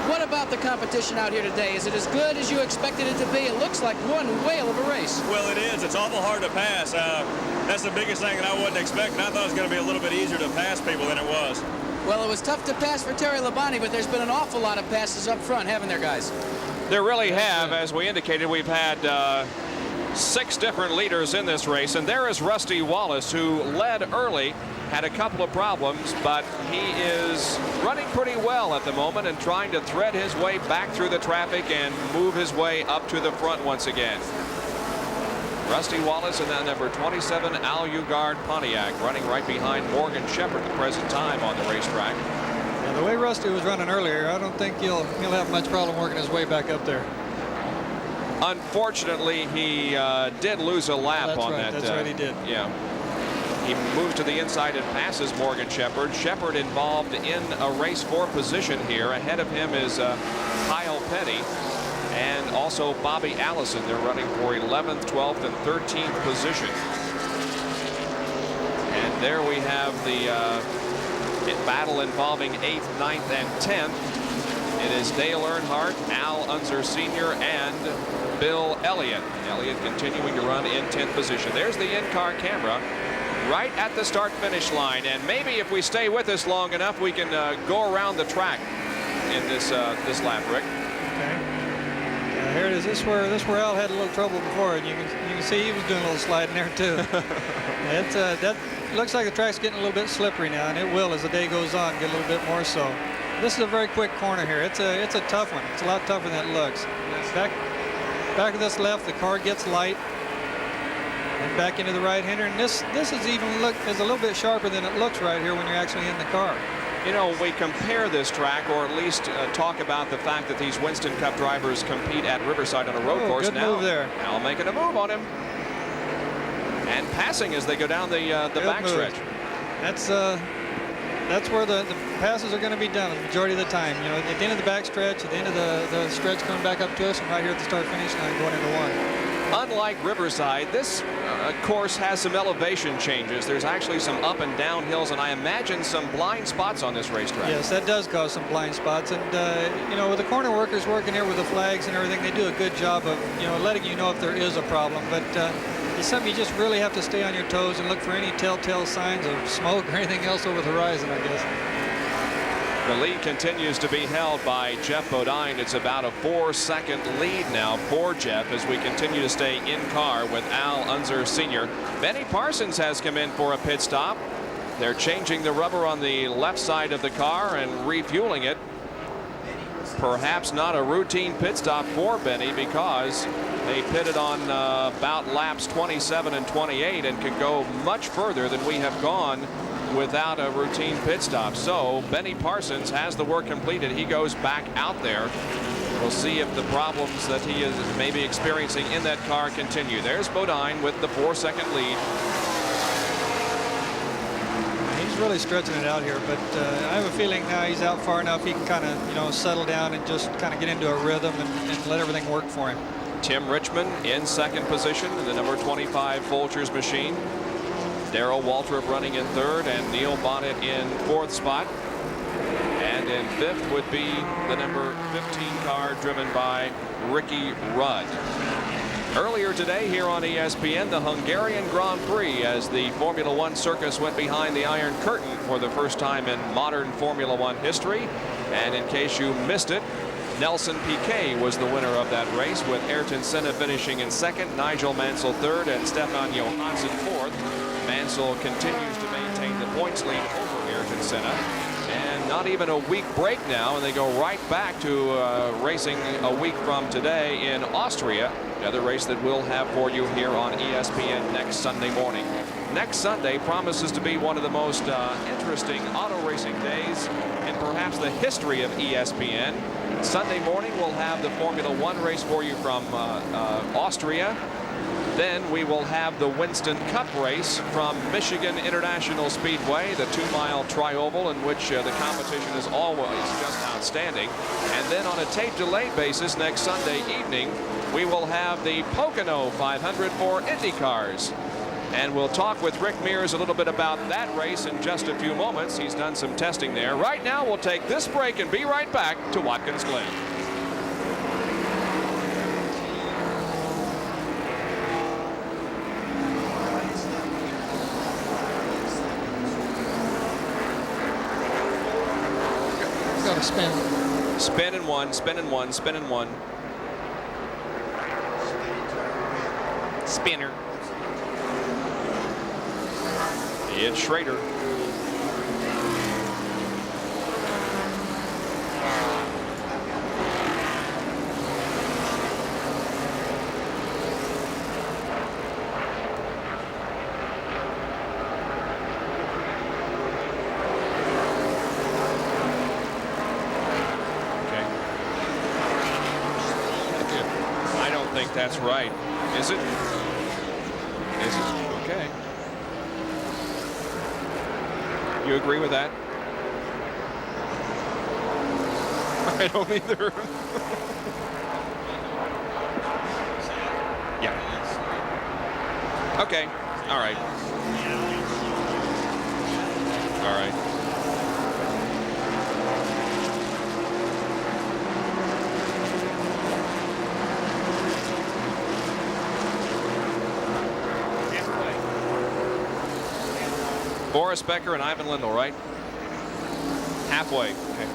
What about the competition out here today? Is it as good as you expected it to be? It looks like one whale of a race.
Well, it is. It's awful hard to pass. That's the biggest thing that I wasn't expecting. I thought it was going to be a little bit easier to pass people than it was.
Well, it was tough to pass for Terry Labonte, but there's been an awful lot of passes up front, haven't there, guys?
There really have. As we indicated, we've had 6 different leaders in this race, and there is Rusty Wallace, who led early, had a couple of problems, but he is running pretty well at the moment and trying to thread his way back through the traffic and move his way up to the front once again. Rusty Wallace and then number 27 Al Ugard Pontiac running right behind Morgan Shepherd at the present time on the racetrack.
Yeah, the way Rusty was running earlier, I don't think he'll have much problem working his way back up there.
Unfortunately, he did lose a lap on
right,
that.
That's right, he did.
Yeah. He moves to the inside and passes Morgan Shepherd. Shepherd involved in a race for position here. Ahead of him is Kyle Petty and also Bobby Allison. They're running for 11th, 12th, and 13th position. And there we have the battle involving 8th, 9th, and 10th. It is Dale Earnhardt, Al Unser Sr., and Bill Elliott. Elliott continuing to run in 10th position. There's the in-car camera right at the start-finish line, and maybe if we stay with us long enough, we can go around the track in this lap, Rick.
Okay. Here it is. This where Al had a little trouble before, and you can see he was doing a little sliding there too. That looks like the track's getting a little bit slippery now, and it will as the day goes on get a little bit more so. This is a very quick corner here. It's a tough one. It's a lot tougher than it looks. Back of this left, the car gets light. And back into the right-hander, and this is a little bit sharper than it looks right here when you're actually in the car.
You know, we compare this track, or at least talk about the fact that these Winston Cup drivers compete at Riverside on a road course.
Good
now,
move there.
Al making a move on him, and passing as they go down the backstretch.
That's where the passes are going to be done the majority of the time. You know, at the end of the backstretch, at the end of the stretch coming back up to us, and right here at the start-finish line going into one.
Unlike Riverside, this course has some elevation changes. There's actually some up and down hills, and I imagine some blind spots on this racetrack.
Yes, that does cause some blind spots. And, you know, with the corner workers working here with the flags and everything, they do a good job of, you know, letting you know if there is a problem. But it's something you just really have to stay on your toes and look for any telltale signs of smoke or anything else over the horizon, I guess.
The lead continues to be held by Jeff Bodine. It's about a 4-second lead now for Jeff as we continue to stay in car with Al Unser Sr. Benny Parsons has come in for a pit stop. They're changing the rubber on the left side of the car and refueling it. Perhaps not a routine pit stop for Benny because they pitted on about laps 27 and 28 and could go much further than we have gone without a routine pit stop. So Benny Parsons has the work completed. He goes back out there. We'll see if the problems that he is maybe experiencing in that car continue. There's Bodine with the 4-second lead.
He's really stretching it out here, but I have a feeling now he's out far enough he can kind of, you know, settle down and just kind of get into a rhythm and let everything work for him.
Tim Richmond in second position in the number 25 Folgers machine. Darrell Waltrip running in third, and Neil Bonnet in fourth spot. And in fifth would be the number 15 car driven by Ricky Rudd. Earlier today here on ESPN, the Hungarian Grand Prix, as the Formula One circus went behind the Iron Curtain for the first time in modern Formula One history. And in case you missed it, Nelson Piquet was the winner of that race, with Ayrton Senna finishing in second, Nigel Mansell third, and Stefan Johansson fourth. Mansell continues to maintain the points lead over Ayrton Senna. And not even a week break now, and they go right back to racing a week from today in Austria. Another race that we'll have for you here on ESPN next Sunday morning. Next Sunday promises to be one of the most interesting auto racing days in perhaps the history of ESPN. Sunday morning we'll have the Formula One race for you from Austria. Then we will have the Winston Cup race from Michigan International Speedway, the 2-mile tri-oval in which the competition is always just outstanding. And then on a tape delay basis next Sunday evening, we will have the Pocono 500 for Indy cars. And we'll talk with Rick Mears a little bit about that race in just a few moments. He's done some testing there. Right now, we'll take this break and be right back to Watkins Glen.
Got to spin.
Spin and one, spin and one, spin and one. Spinner. It's Schrader. I don't think that's right. Is it? Is it? Okay. You agree with that? I don't either. Yeah. Okay. All right. All right. Boris Becker and Ivan Lindell, right? Halfway. Okay.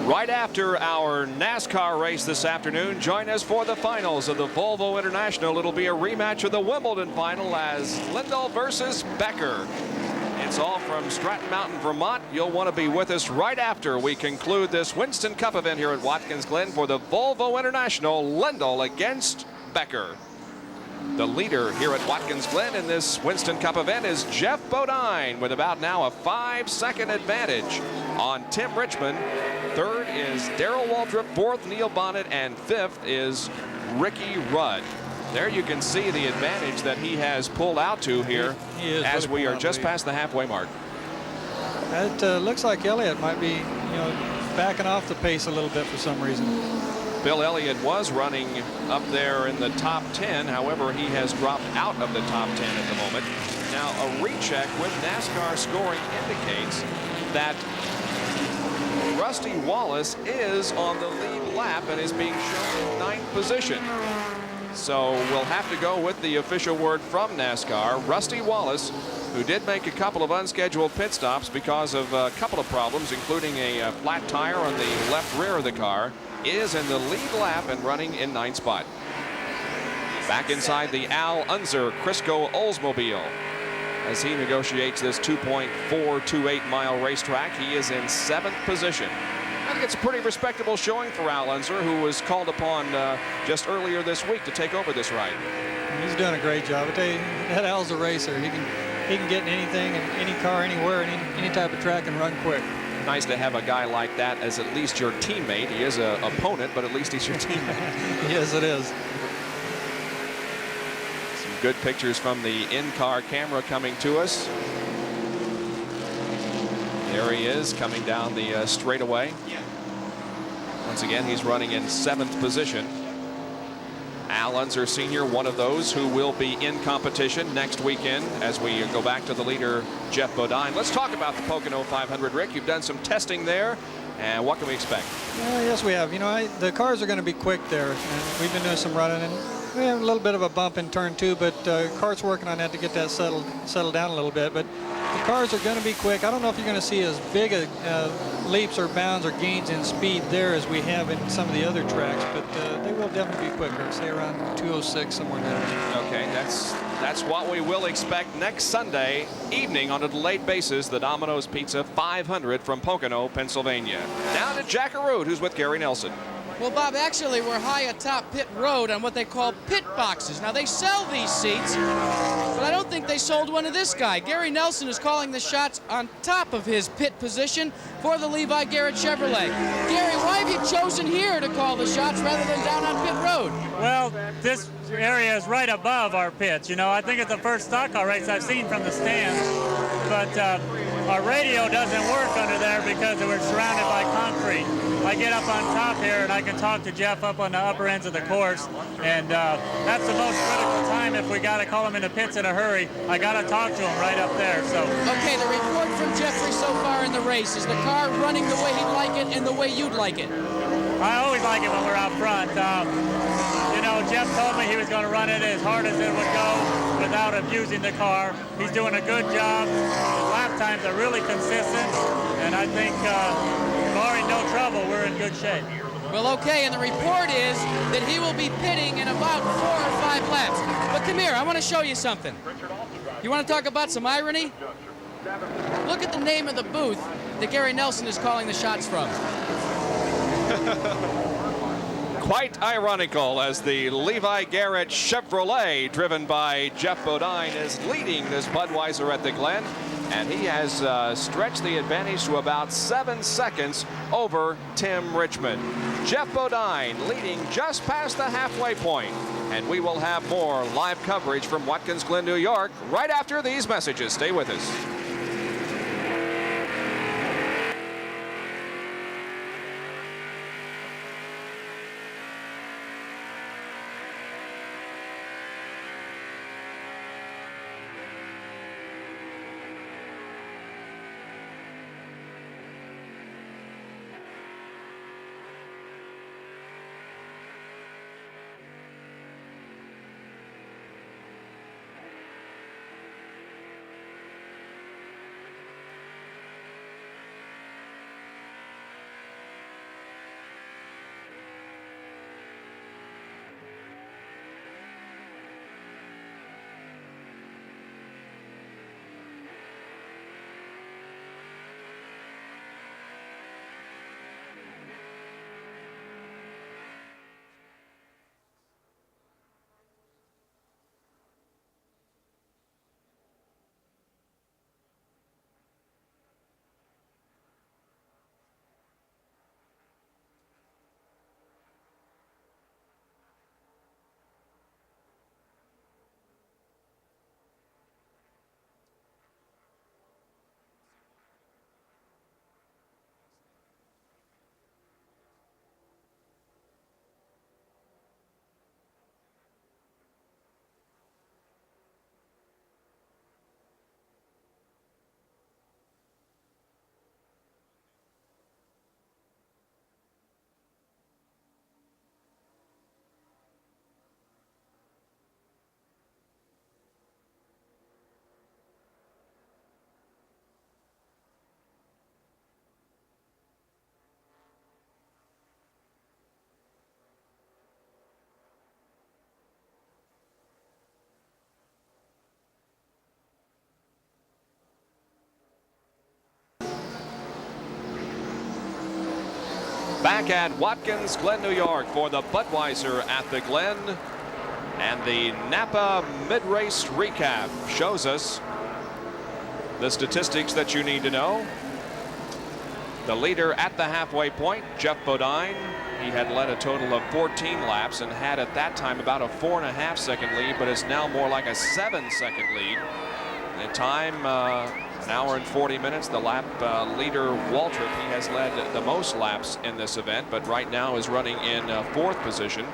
Right after our NASCAR race this afternoon, join us for the finals of the Volvo International. It'll be a rematch of the Wimbledon final as Lindell versus Becker. It's all from Stratton Mountain, Vermont. You'll want to be with us right after we conclude this Winston Cup event here at Watkins Glen for the Volvo International, Lindell against Becker. The leader here at Watkins Glen in this Winston Cup event is Jeff Bodine with about now a 5-second advantage on Tim Richmond. Third is Darrell Waltrip, fourth Neil Bonnet, and fifth is Ricky Rudd. There you can see the advantage that he has pulled out to here as we are just past the halfway mark.
It looks like Elliott might be, backing off the pace a little bit for some reason.
Bill Elliott was running up there in the top 10. However, he has dropped out of the top 10 at the moment. Now, a recheck with NASCAR scoring indicates that Rusty Wallace is on the lead lap and is being shown in 9th position. So we'll have to go with the official word from NASCAR. Rusty Wallace, who did make a couple of unscheduled pit stops because of a couple of problems, including a flat tire on the left rear of the car, is in the lead lap and running in 9th spot. Back inside the Al Unser Crisco Oldsmobile as he negotiates this 2.428 mile racetrack. He is in 7th position. I think it's a pretty respectable showing for Al Unser, who was called upon just earlier this week to take over this ride.
He's doing a great job. I tell you, that Al's a racer. He can get in anything, in any car, anywhere, any type of track, and run quick.
Nice to have a guy like that as at least your teammate. He is an opponent, but at least he's your teammate.
Yes, it is.
Some good pictures from the in-car camera coming to us. There he is coming down the straightaway. Once again, he's running in 7th position. Al Unser Sr., one of those who will be in competition next weekend as we go back to the leader, Jeff Bodine. Let's talk about the Pocono 500, Rick. You've done some testing there, and what can we expect?
Yes, we have. The cars are going to be quick there, and we've been doing some running, and we have a little bit of a bump in turn 2, but Cart's working on that to get that settled down a little bit. But The cars are going to be quick. I don't know if you're going to see as big a leaps or bounds or gains in speed there as we have in some of the other tracks, but they will definitely be quicker, say around 206, somewhere there.
Okay, that's what we will expect next Sunday evening on a delayed basis. The Domino's Pizza 500 from Pocono, Pennsylvania. Down to Jack Arute, who's with Gary Nelson.
Well, Bob, actually, we're high atop pit road on what they call pit boxes. Now, they sell these seats, but I don't think they sold one to this guy. Gary Nelson is calling the shots on top of his pit position for the Levi Garrett Chevrolet. Gary, why have you chosen here to call the shots rather than down on pit road?
Well, this area is right above our pits. You know, I think it's the first stock car race I've seen from the stands, but our radio doesn't work under there because we're surrounded by concrete. I get up on top here and I can talk to Jeff up on the upper ends of the course, and that's the most critical time. If we got to call him in the pits in a hurry, I got to talk to him right up there. So
okay, the report from Jeffrey so far in the race is the car running the way he'd like it and the way you'd like it.
I always like it when we're out front. You know, Jeff told me he was going to run it as hard as it would go without abusing the car. He's doing a good job. His lap times are really consistent, and I think barring no trouble, we're in good shape.
Well, okay, and the report is that he will be pitting in about 4 or 5 laps. But come here, I want to show you something. You want to talk about some irony? Look at the name of the booth that Gary Nelson is calling the shots from.
Quite ironical as the Levi Garrett Chevrolet, driven by Jeff Bodine, is leading this Budweiser at the Glen. And he has stretched the advantage to about 7 seconds over Tim Richmond. Jeff Bodine leading just past the halfway point. And we will have more live coverage from Watkins, Glen, New York right after these messages. Stay with us. Back at Watkins, Glen, New York for the Budweiser at the Glen. And the Napa mid-race recap shows us the statistics that you need to know. The leader at the halfway point, Jeff Bodine. He had led a total of 14 laps and had at that time about a 4.5 second lead, but it's now more like a 7-second lead. The time, an hour and 40 minutes. The lap leader, Waltrip, he has led the most laps in this event, but right now is running in 4th position.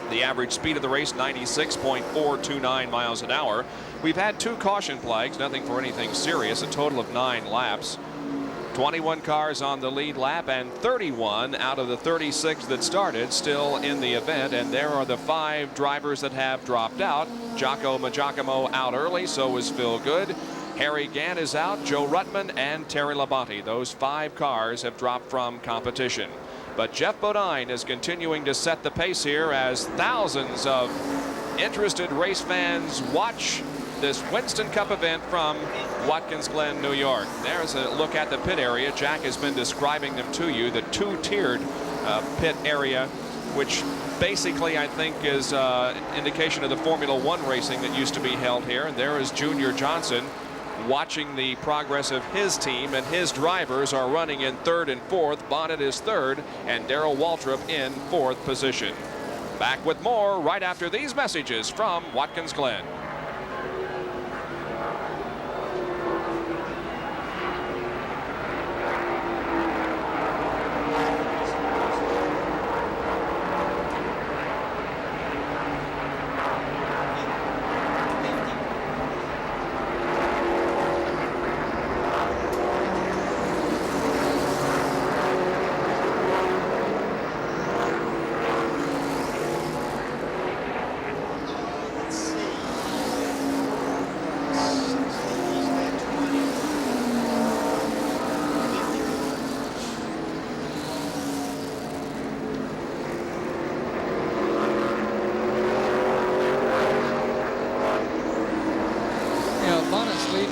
The average speed of the race, 96.429 miles an hour. We've had 2 caution flags, nothing for anything serious, a total of 9 laps. 21 cars on the lead lap and 31 out of the 36 that started still in the event, and there are the 5 drivers that have dropped out. Jocko Magiacomo out early, so was Phil Good. Harry Gant is out, Joe Ruttman, and Terry Labonte. Those 5 cars have dropped from competition. But Jeff Bodine is continuing to set the pace here as thousands of interested race fans watch this Winston Cup event from Watkins Glen, New York. There's a look at the pit area. Jack has been describing them to you, the 2-tiered pit area, which basically I think is indication of the Formula One racing that used to be held here. And there is Junior Johnson watching the progress of his team, and his drivers are running in 3rd and 4th. Bonnet is 3rd, and Darrell Waltrip in 4th position. Back with more right after these messages from Watkins Glen.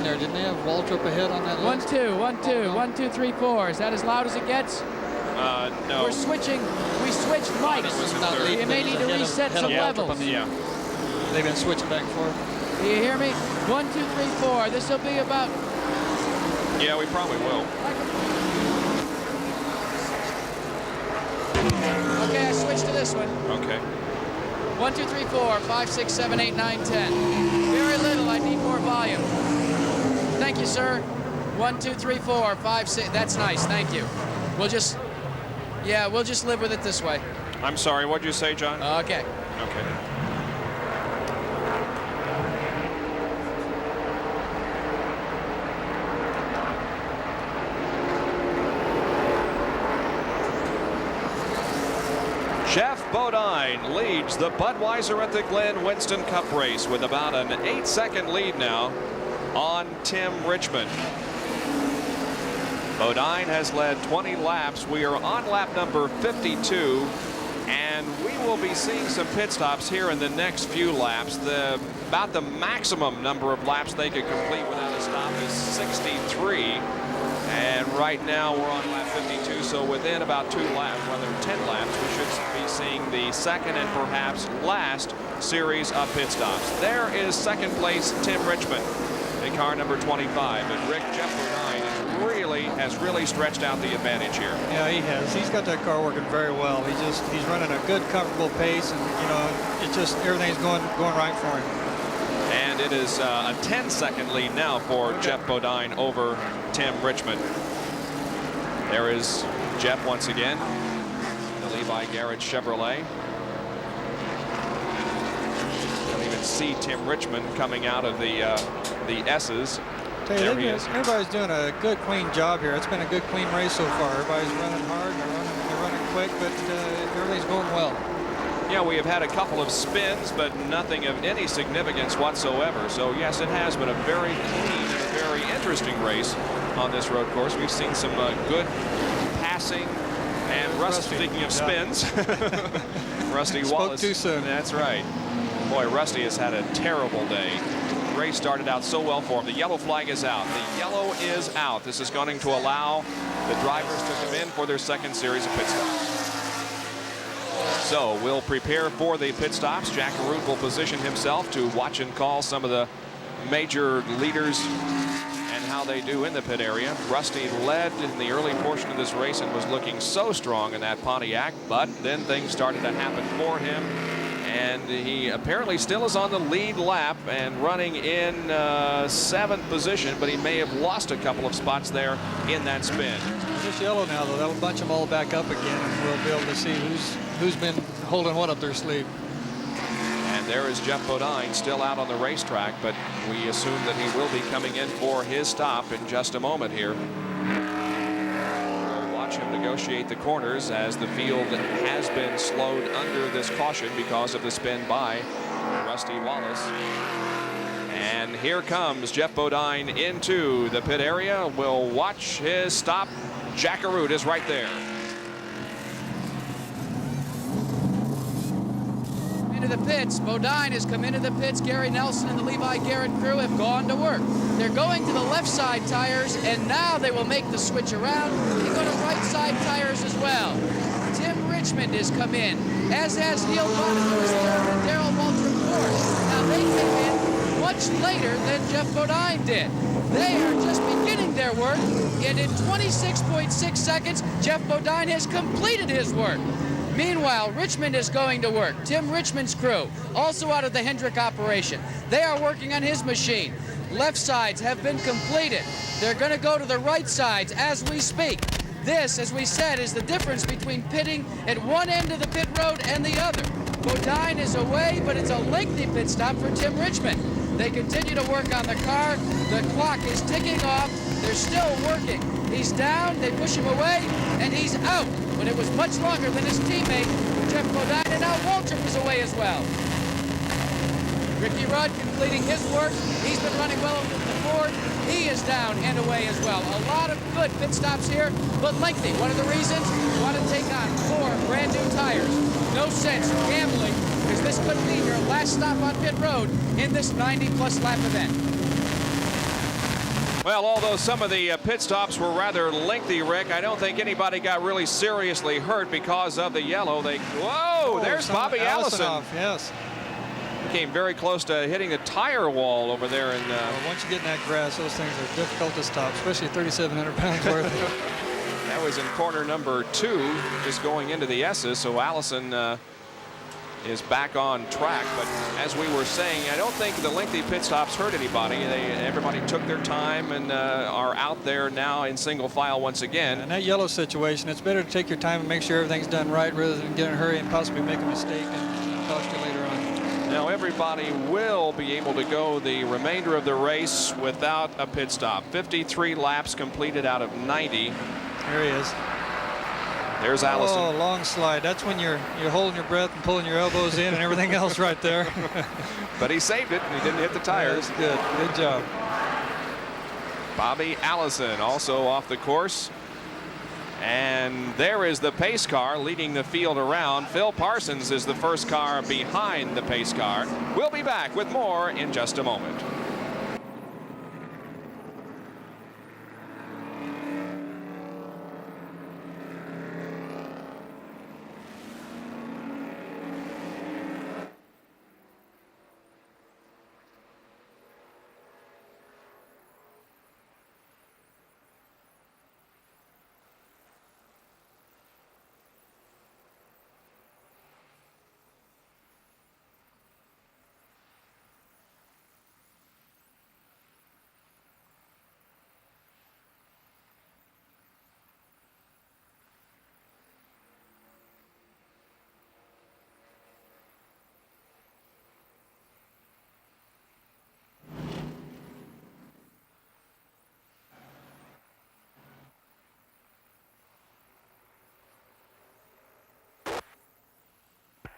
Didn't they have Waltrip ahead on that list?
1-2, 1-2, 1, 2, 3, 4. Is that as loud as it gets?
No.
We're switching. We switched mics. You may need to reset some levels.
Yeah.
They've been switching back and forth.
Do you hear me? 1, 2, 3, 4. This will be about.
Yeah, we probably will.
Okay, I switched to this one.
Okay.
1, 2, 3, 4, 5, 6, 7, 8, 9, 10. Very little. I need more volume. Thank you, sir. 1, 2, 3, 4, 5, 6. That's nice. Thank you. We'll just live with it this way.
I'm sorry. What'd you say, John?
Okay.
Okay. Jeff Bodine leads the Budweiser at the Glen Winston Cup race with about an 8-second lead now on Tim Richmond. Bodine has led 20 laps. We are on lap number 52, and we will be seeing some pit stops here in the next few laps. About the maximum number of laps they could complete without a stop is 63. And right now we're on lap 52, so within about 2 laps, rather 10 laps, we should be seeing the second and perhaps last series of pit stops. There is second place Tim Richmond in car number 25, but Jeff Bodine has really stretched out the advantage here.
Yeah, he has. He's got that car working very well. He's running a good, comfortable pace, and it just everything's going right for him.
And it is a 10-second lead now for Jeff Bodine over Tim Richmond. There is Jeff once again, the Levi Garrett Chevrolet. You'll even see Tim Richmond coming out of the S's. There he is.
Everybody's doing a good, clean job here. It's been a good, clean race so far. Everybody's running hard, they're running quick, but everything's going well.
Yeah, we have had a couple of spins, but nothing of any significance whatsoever. So, yes, it has been a very clean and a very interesting race on this road course. We've seen some good passing. And Rusty, speaking of spins, Rusty Wallace.
Spoke too soon.
That's right. Boy, Rusty has had a terrible day. The race started out so well for him. The yellow flag is out. The yellow is out. This is going to allow the drivers to come in for their second series of pit stops. So we'll prepare for the pit stops. Jack Arute will position himself to watch and call some of the major leaders and how they do in the pit area. Rusty led in the early portion of this race and was looking so strong in that Pontiac, but then things started to happen for him. And he apparently still is on the lead lap and running in 7th position, but he may have lost a couple of spots there in that spin.
Just yellow now, though. That'll bunch them all back up again, and we'll be able to see who's been holding what up their sleeve.
And there is Jeff Bodine still out on the racetrack, but we assume that he will be coming in for his stop in just a moment here. Him negotiate the corners as the field has been slowed under this caution because of the spin by Rusty Wallace. And here comes Jeff Bodine into the pit area. We'll watch his stop. Jackaroo is right there.
Into the pits. Bodine has come into the pits. Gary Nelson and the Levi Garrett crew have gone to work. They're going to the left side tires, and now they will make the switch around and go to right side tires as well. Tim Richmond has come in, as has Neil Bonnet, who is third, and Darrell Waltrip fourth. Now they came in much later than Jeff Bodine did. They are just beginning their work, and in 26.6 seconds, Jeff Bodine has completed his work. Meanwhile, Richmond is going to work. Tim Richmond's crew, also out of the Hendrick operation. They are working on his machine. Left sides have been completed. They're going to go to the right sides as we speak. This, as we said, is the difference between pitting at one end of the pit road and the other. Bodine is away, but it's a lengthy pit stop for Tim Richmond. They continue to work on the car. The clock is ticking off. They're still working. He's down, they push him away, and he's out. But it was much longer than his teammate, Jeff Bodine, and now Waltrip is away as well. Ricky Rudd completing his work. He's been running well with the Ford. He is down and away as well. A lot of good pit stops here, but lengthy. One of the reasons you want to take on 4 brand new tires. No sense gambling, because this could be your last stop on pit road in this 90-plus lap event.
Well, although some of the pit stops were rather lengthy, Rick, I don't think anybody got really seriously hurt because of the yellow. Whoa, there's Bobby Allison.
Yes.
Came very close to hitting the tire wall over there. And
well, once you get in that grass, those things are difficult to stop, especially 3,700 pounds worth.
That was in corner number 2, just going into the S's. So Allison is back on track. But as we were saying, I don't think the lengthy pit stops hurt anybody. Everybody took their time and are out there now in single file once again.
In that yellow situation, it's better to take your time and make sure everything's done right rather than get in a hurry and possibly make a mistake and cost you later on.
Now everybody will be able to go the remainder of the race without a pit stop. 53 laps completed out of 90.
There he is.
There's Allison.
Oh, long slide. That's when you're holding your breath and pulling your elbows in and everything else right there.
But he saved it, and he didn't hit the tires.
Yeah, good job.
Bobby Allison also off the course. And there is the pace car leading the field around. Phil Parsons is the first car behind the pace car. We'll be back with more in just a moment.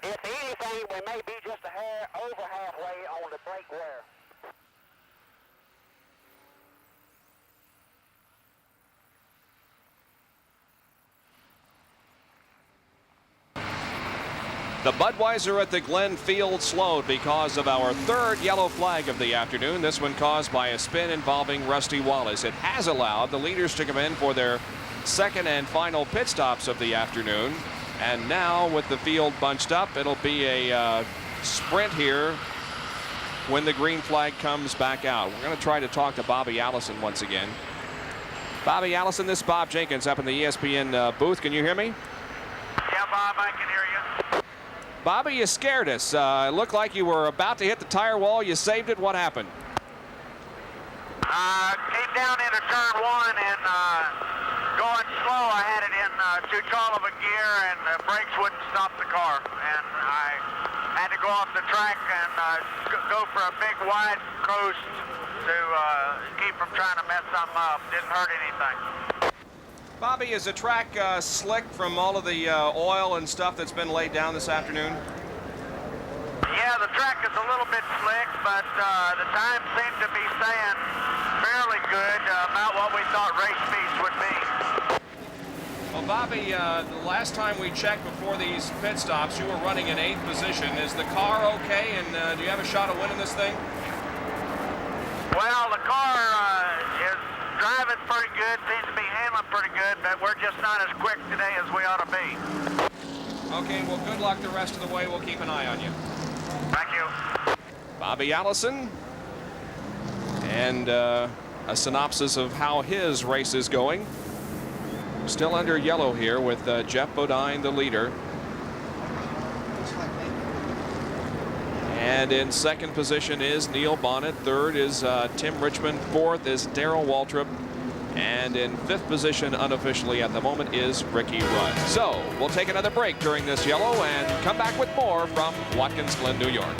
If anything, we may be just a hair over halfway on the brake wear.
The Budweiser at the Glen field slowed because of our third yellow flag of the afternoon. This one caused by a spin involving Rusty Wallace. It has allowed the leaders to come in for their second and final pit stops of the afternoon. And now with the field bunched up, it'll be a sprint here when the green flag comes back out. We're going to try to talk to Bobby Allison once again. Bobby Allison, this is Bob Jenkins up in the ESPN booth. Can you hear me?
Yeah, Bob, I can hear you.
Bobby, you scared us. It looked like you were about to hit the tire wall. You saved it. What happened?
Came down into turn 1 and going slow. I had it in too tall of a gear, and the brakes wouldn't stop the car. And I had to go off the track and go for a big wide coast to keep from trying to mess something up. Didn't hurt anything.
Bobby, is the track slick from all of the oil and stuff that's been laid down this afternoon?
Yeah, Yeah, the track is a little bit slick, but the time seemed to be staying fairly good, about what we thought race speeds would be.
Well, Bobby, the last time we checked before these pit stops, you were running in 8th position. Is the car okay, and do you have a shot of winning this thing?
Well, the car is driving pretty good, seems to be handling pretty good, but we're just not as quick today as we ought to be.
Okay, well, good luck the rest of the way. We'll keep an eye on you.
Thank you.
Bobby Allison, and a synopsis of how his race is going. Still under yellow here with Jeff Bodine, the leader. And in 2nd position is Neil Bonnet. 3rd is Tim Richmond. 4th is Darrell Waltrip. And in 5th position, unofficially at the moment, is Ricky Rudd. So we'll take another break during this yellow and come back with more from Watkins, Glen, New York.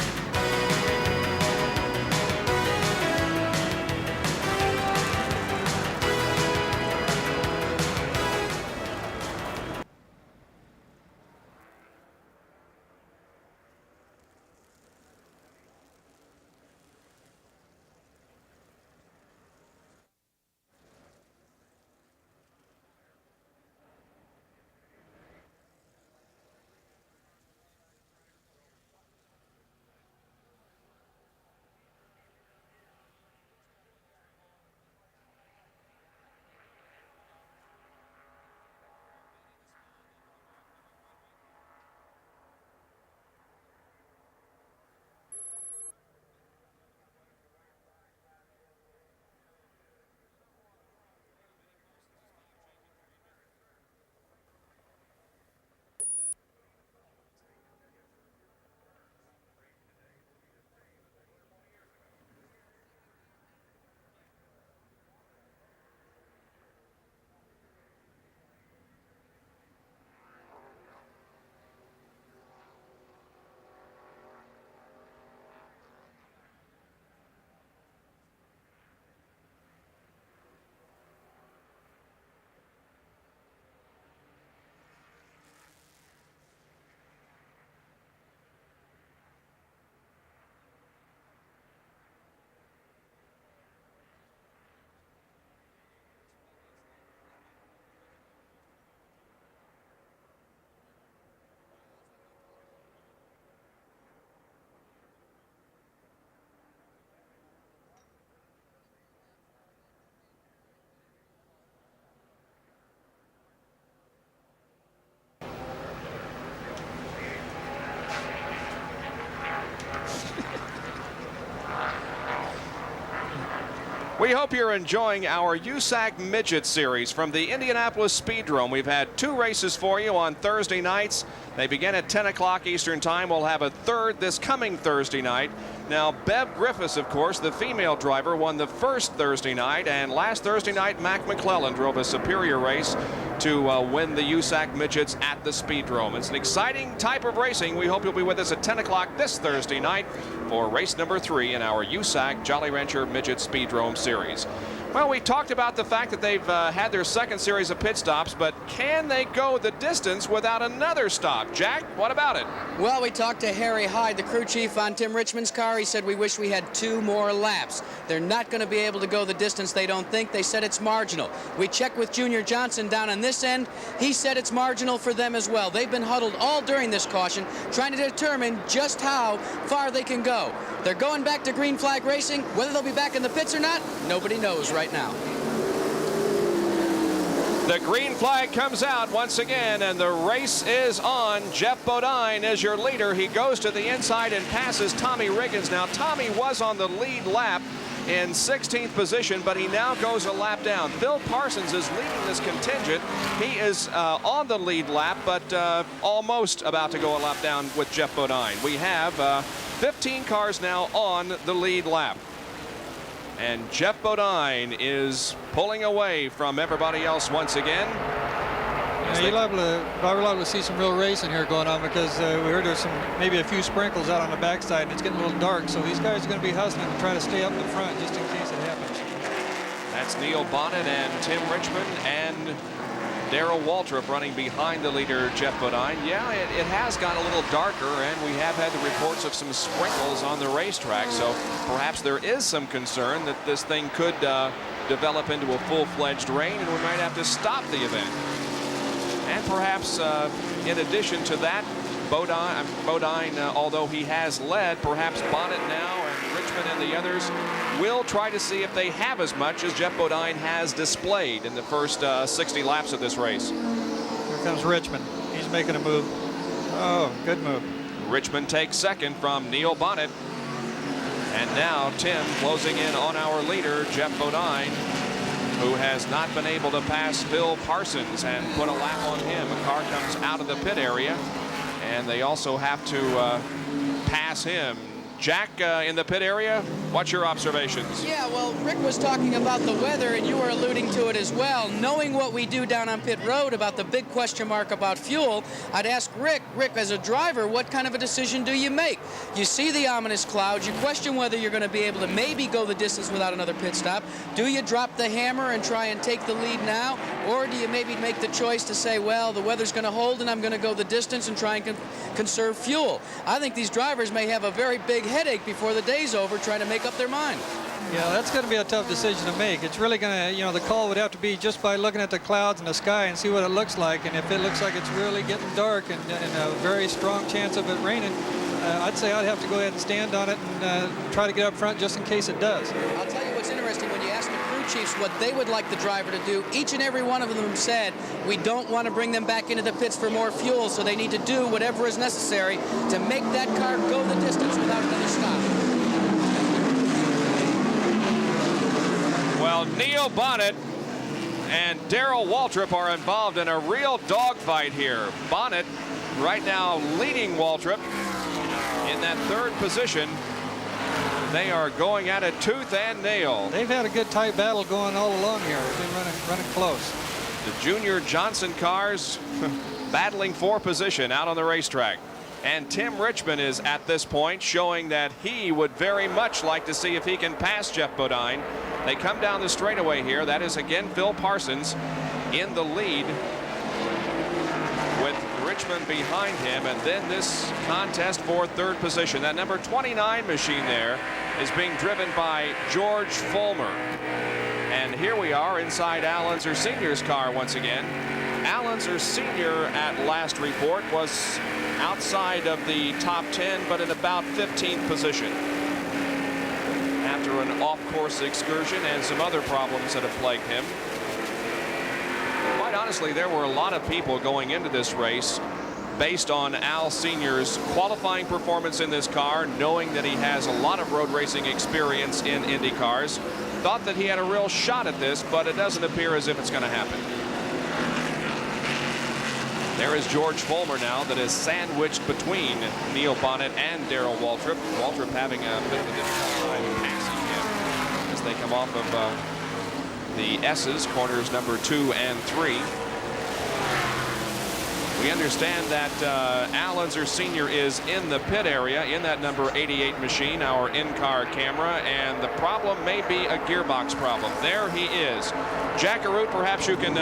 We hope you're enjoying our USAC Midget Series from the Indianapolis Speedrome. We've had 2 races for you on Thursday nights. They begin at 10 o'clock Eastern Time. We'll have a 3rd this coming Thursday night. Now, Bev Griffiths, of course, the female driver, won the 1st Thursday night. And last Thursday night, Mac McClellan drove a superior race to win the USAC Midgets at the Speedrome. It's an exciting type of racing. We hope you'll be with us at 10 o'clock this Thursday night for race number 3 in our USAC Jolly Rancher Midget Speedrome Series. Well, we talked about the fact that they've had their 2nd series of pit stops, but can they go the distance without another stop? Jack, what about it?
Well, we talked to Harry Hyde, the crew chief on Tim Richmond's car. He said we wish we had 2 more laps. They're not going to be able to go the distance, they don't think. They said it's marginal. We checked with Junior Johnson down on this end. He said it's marginal for them as well. They've been huddled all during this caution, trying to determine just how far they can go. They're going back to green flag racing. Whether they'll be back in the pits or not, nobody knows right now.
The green flag comes out once again, and the race is on. Jeff Bodine is your leader. He goes to the inside and passes Tommy Riggins. Now, Tommy was on the lead lap in 16th position, but he now goes a lap down. Phil Parsons is leading this contingent. He is on the lead lap, but almost about to go a lap down with Jeff Bodine. We have 15 cars now on the lead lap. And Jeff Bodine is pulling away from everybody else once again.
Yeah, you're liable to see some real racing here going on, because we heard there's maybe a few sprinkles out on the backside, and it's getting a little dark. So these guys are going to be hustling to try to stay up in front just in case it happens.
That's Neil Bonnet and Tim Richmond and Darrell Waltrip running behind the leader, Jeff Bodine. Yeah, it has gotten a little darker, and we have had the reports of some sprinkles on the racetrack, so perhaps there is some concern that this thing could develop into a full-fledged rain, and we might have to stop the event. And perhaps in addition to that, Bodine, although he has led, perhaps Bonnet now and Richmond and the others will try to see if they have as much as Jeff Bodine has displayed in the first 60 laps of this race.
Here comes Richmond. He's making a move. Oh, good move.
Richmond takes second from Neil Bonnet. And now Tim closing in on our leader, Jeff Bodine, who has not been able to pass Phil Parsons and put a lap on him. A car comes out of the pit area, and they also have to pass him. Jack, in the pit area, what's your observations?
Yeah, well, Rick was talking about the weather, and you were alluding to it as well. Knowing what we do down on pit road about the big question mark about fuel, I'd ask Rick, as a driver, what kind of a decision do you make? You see the ominous clouds, you question whether you're going to be able to maybe go the distance without another pit stop. Do you drop the hammer and try and take the lead now? Or do you maybe make the choice to say, well, the weather's going to hold and I'm going to go the distance and try and conserve fuel? I think these drivers may have a very big headache before the day's over trying to make up their mind.
Yeah, that's going to be a tough decision to make. It's really going to, the call would have to be just by looking at the clouds and the sky and see what it looks like. And if it looks like it's really getting dark and a very strong chance of it raining, I'd say I'd have to go ahead and stand on it and try to get up front just in case it does.
I'll tell you what's interesting. When you ask the crew chiefs what they would like the driver to do, each and every one of them said, we don't want to bring them back into the pits for more fuel, so they need to do whatever is necessary to make that car go the distance without another stop.
Well, Neil Bonnet and Darrell Waltrip are involved in a real dogfight here. Bonnet right now leading Waltrip in that third position. They are going at it tooth and nail.
They've had a good tight battle going all along here. They've been running close.
The Junior Johnson cars battling for position out on the racetrack. And Tim Richmond is at this point showing that he would very much like to see if he can pass Jeff Bodine. They come down the straightaway here. That is again Phil Parsons in the lead with Richmond behind him. And then this contest for third position. That number 29 machine there is being driven by George Fulmer. And here we are inside Al Unser Sr.'s car once again. Al Unser Sr. at last report was outside of the top 10, but in about 15th position after an off-course excursion and some other problems that have plagued him. Quite honestly, there were a lot of people going into this race based on Al Sr.'s qualifying performance in this car, knowing that he has a lot of road racing experience in Indy cars, thought that he had a real shot at this, but it doesn't appear as if it's going to happen. There is George Fulmer now that is sandwiched between Neil Bonnet and Darrell Waltrip. Waltrip having a bit of a difficult time passing him as they come off of the S's, corners number 2 and 3. We understand that Al Unser Sr. is in the pit area in that number 88 machine, our in-car camera, and the problem may be a gearbox problem. There he is. Jack Arute, perhaps you can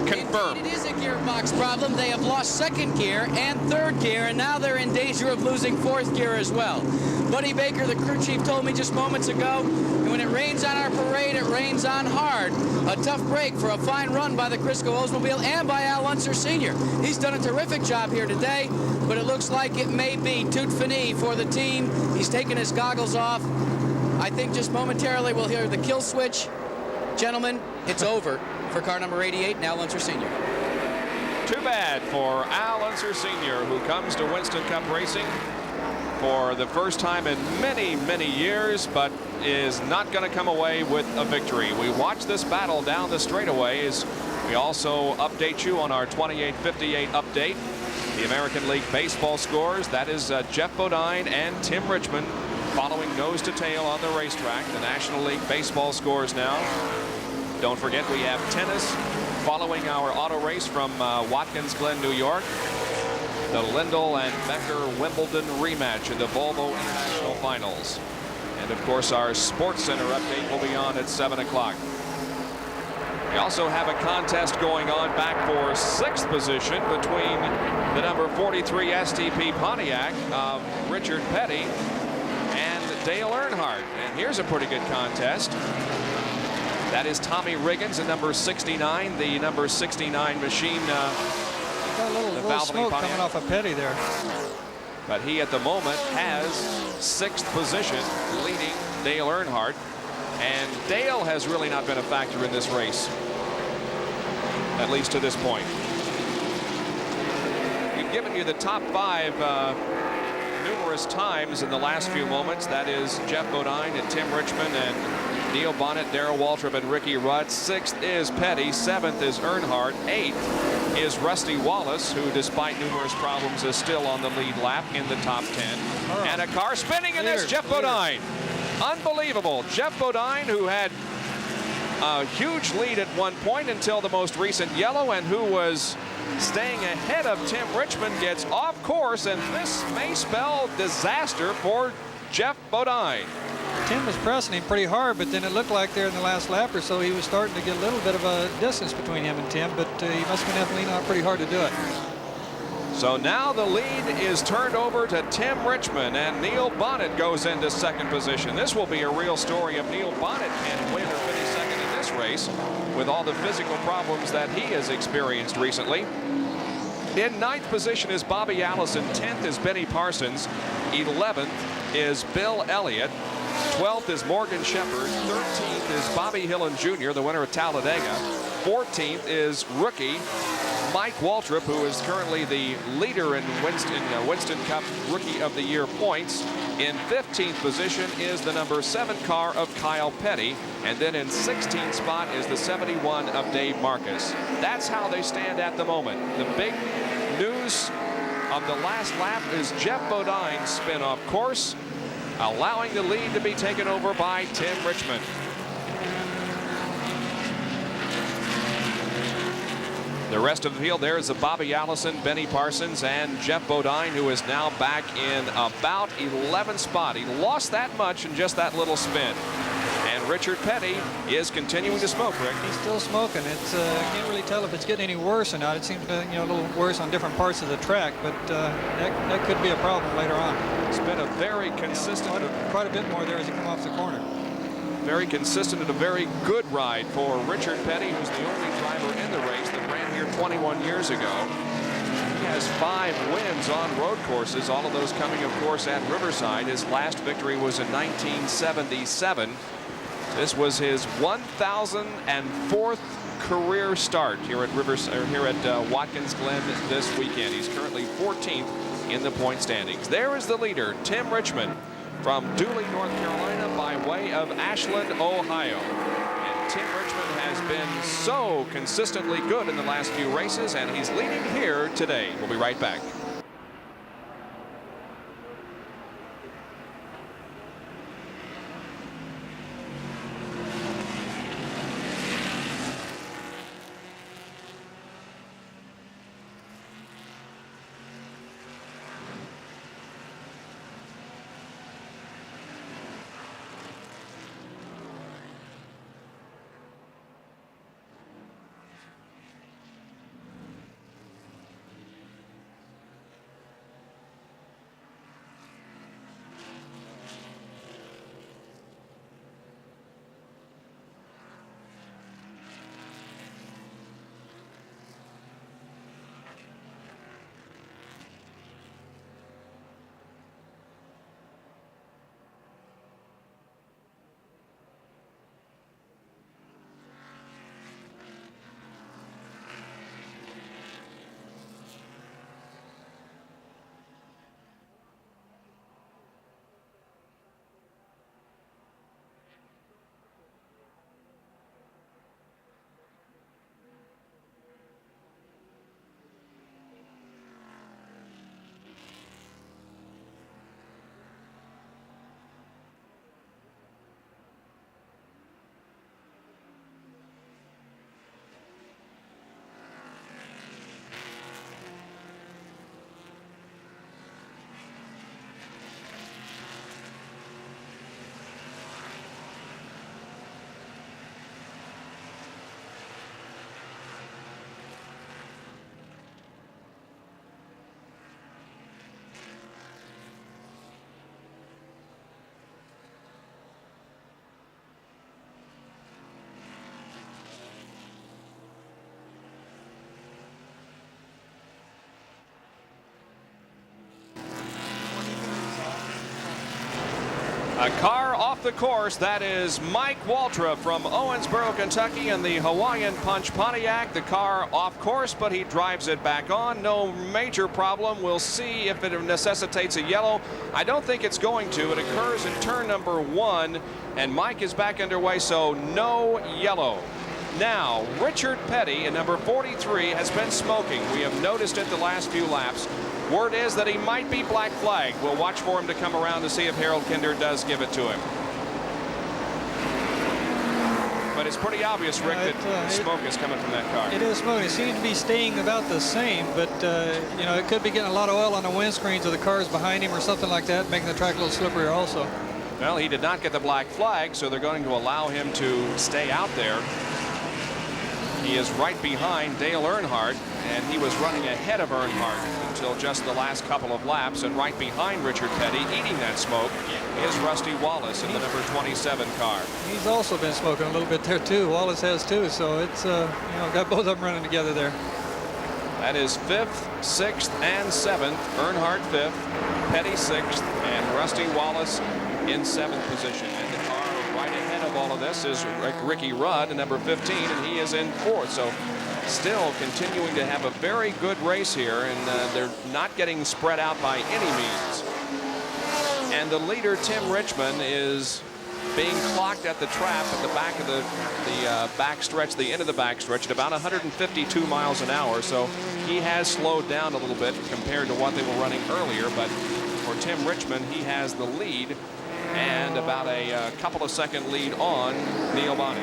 confirm.
Indeed, it is a gearbox problem. They have lost second gear and third gear, and now they're in danger of losing fourth gear as well. Buddy Baker, the crew chief, told me just moments ago, and when it rains on our parade, it rains on hard. A tough break for a fine run by the Crisco Oldsmobile and by Al Unser Sr. He's done a terrific job here today, but it looks like it may be tout fini for the team. He's taken his goggles off. I think just momentarily we'll hear the kill switch. Gentlemen, it's over for car number 88 and Al Unser Sr.
Too bad for Al Unser Sr., who comes to Winston Cup Racing for the first time in many, many years, but is not going to come away with a victory. We watch this battle down the straightaways. We also update you on our 28-58 update. The American League Baseball scores. That is Jeff Bodine and Tim Richmond following nose to tail on the racetrack. The National League Baseball scores now. Don't forget we have tennis following our auto race from Watkins, Glen, New York. The Lindell and Becker Wimbledon rematch in the Volvo International Finals. And of course our Sports Center update will be on at 7 o'clock. We also have a contest going on back for 6th position between the number 43 STP Pontiac of Richard Petty and Dale Earnhardt. And here's a pretty good contest. That is Tommy Riggins at number 69, the number 69 machine.
Got a little smoke coming off of Petty there.
But he at the moment has 6th position, leading Dale Earnhardt. And Dale has really not been a factor in this race, at least to this point. We've given you the top 5 numerous times in the last few moments. That is Jeff Bodine and Tim Richmond and Neil Bonnet, Darrell Waltrip, and Ricky Rudd. 6th is Petty. 7th is Earnhardt. 8th is Rusty Wallace, who, despite numerous problems, is still on the lead lap in the top 10. And a car spinning in this, Jeff Bodine. Unbelievable. Jeff Bodine, who had a huge lead at one point until the most recent yellow, and who was staying ahead of Tim Richmond, gets off course, and this may spell disaster for Jeff Bodine.
Tim was pressing him pretty hard, but then it looked like there in the last lap or so he was starting to get a little bit of a distance between him and Tim, but he must have been having to lean out pretty hard to do it.
So now the lead is turned over to Tim Richmond, and Neil Bonnet goes into 2nd position. This will be a real story if Neil Bonnet can win or finish 2nd in this race with all the physical problems that he has experienced recently. In 9th position is Bobby Allison. 10th is Benny Parsons. 11th is Bill Elliott. 12th is Morgan Shepherd. 13th is Bobby Hillen Jr., the winner of Talladega. 14th is rookie Mike Waltrip, who is currently the leader in Winston Cup Rookie of the Year points. In 15th position is the number 7 car of Kyle Petty. And then in 16th spot is the 71 of Dave Marcus. That's how they stand at the moment. The big news of the last lap is Jeff Bodine's spin off course, allowing the lead to be taken over by Tim Richmond. The rest of the field, there is the Bobby Allison, Benny Parsons, and Jeff Bodine, who is now back in about 11th spot. He lost that much in just that little spin. And Richard Petty is continuing to smoke, Rick.
He's still smoking. It's can't really tell if it's getting any worse or not. It seems to, a little worse on different parts of the track, but that could be a problem later on.
It's been a very consistent,
quite a bit more there as he come off the corner.
Very consistent and a very good ride for Richard Petty, who's the only driver in the race that ran here 21 years ago. He has 5 wins on road courses, all of those coming, of course, at Riverside. His last victory was in 1977. This was his 1,004th career start here at Watkins Glen this weekend. He's currently 14th in the point standings. There is the leader, Tim Richmond, from Dooley, North Carolina, by way of Ashland, Ohio. And Tim Richmond has been so consistently good in the last few races, and he's leading here today. We'll be right back. A car off the course. That is Mike Waltrip from Owensboro, Kentucky, in the Hawaiian Punch Pontiac. The car off course, but he drives it back on. No major problem. We'll see if it necessitates a yellow. I don't think it's going to. It occurs in turn number 1, and Mike is back underway, so no yellow. Now, Richard Petty in number 43 has been smoking. We have noticed it the last few laps. Word is that he might be black flagged. We'll watch for him to come around to see if Harold Kinder does give it to him. But it's pretty obvious, Rick, that smoke is coming from that car.
It is smoke. It seems to be staying about the same, but you know, it could be getting a lot of oil on the windscreens of the cars behind him or something like that, making the track a little slipperier also.
Well, he did not get the black flag, so they're going to allow him to stay out there. He is right behind Dale Earnhardt, and he was running ahead of Earnhardt until just the last couple of laps. And right behind Richard Petty, eating that smoke, is Rusty Wallace in the number 27 car.
He's also been smoking a little bit there too. Wallace has too, so it's you know, got both of them running together there.
That is 5th, 6th, and 7th. Earnhardt 5th, Petty 6th, and Rusty Wallace in 7th position. And the car right ahead of all of this is Ricky Rudd in number 15, and he is in 4th. So still continuing to have a very good race here, and they're not getting spread out by any means. And the leader, Tim Richmond, is being clocked at the trap at the back of the backstretch, the end of the backstretch, at about 152 miles an hour. So he has slowed down a little bit compared to what they were running earlier. But for Tim Richmond, he has the lead and about a couple of second lead on Neil Bonney.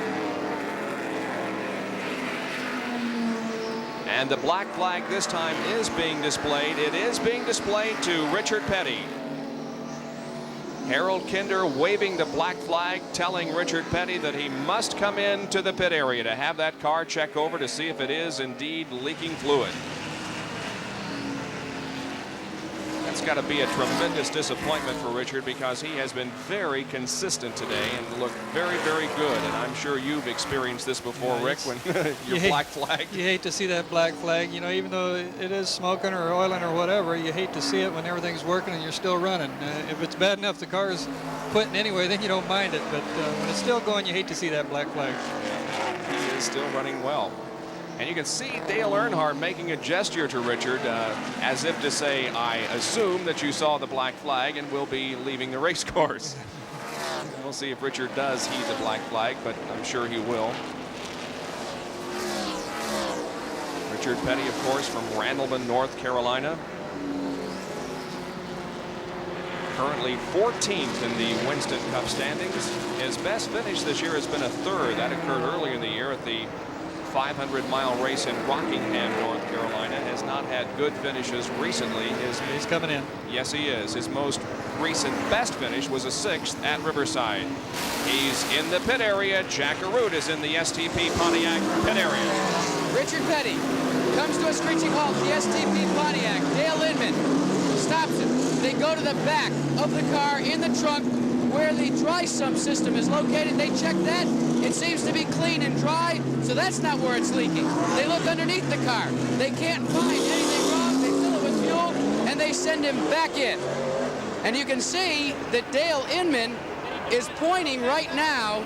And the black flag this time is being displayed. It is being displayed to Richard Petty. Harold Kinder waving the black flag, telling Richard Petty that he must come into the pit area to have that car check over to see if it is indeed leaking fluid. That's got to be a tremendous disappointment for Richard, because he has been very consistent today and looked very, very good. And I'm sure you've experienced this before, Rick, when you're black flagged.
You hate to see that black flag, you know, even though it is smoking or oiling or whatever. You hate to see it when everything's working and you're still running. If it's bad enough the car's quitting anyway, then you don't mind it. But when it's still going, you hate to see that black flag.
He is still running well. And you can see Dale Earnhardt making a gesture to Richard as if to say, I assume that you saw the black flag and will be leaving the race course. We'll see if Richard does heed the black flag, but I'm sure he will. Richard Petty, of course, from Randleman, North Carolina. Currently 14th in the Winston Cup standings. His best finish this year has been a 3rd. That occurred earlier in the year at the 500-mile race in Rockingham, North Carolina. Has not had good finishes recently.
He's coming in.
Yes, he is. His most recent best finish was a 6th at Riverside. He's in the pit area. Jack Arute is in the STP Pontiac pit area.
Richard Petty comes to a screeching halt. The STP Pontiac. Dale Inman stops him. They go to the back of the car in the trunk where the dry sump system is located. They check that. It seems to be clean and dry, so that's not where it's leaking. They look underneath the car. They can't find anything wrong. They fill it with fuel, and they send him back in. And you can see that Dale Inman is pointing right now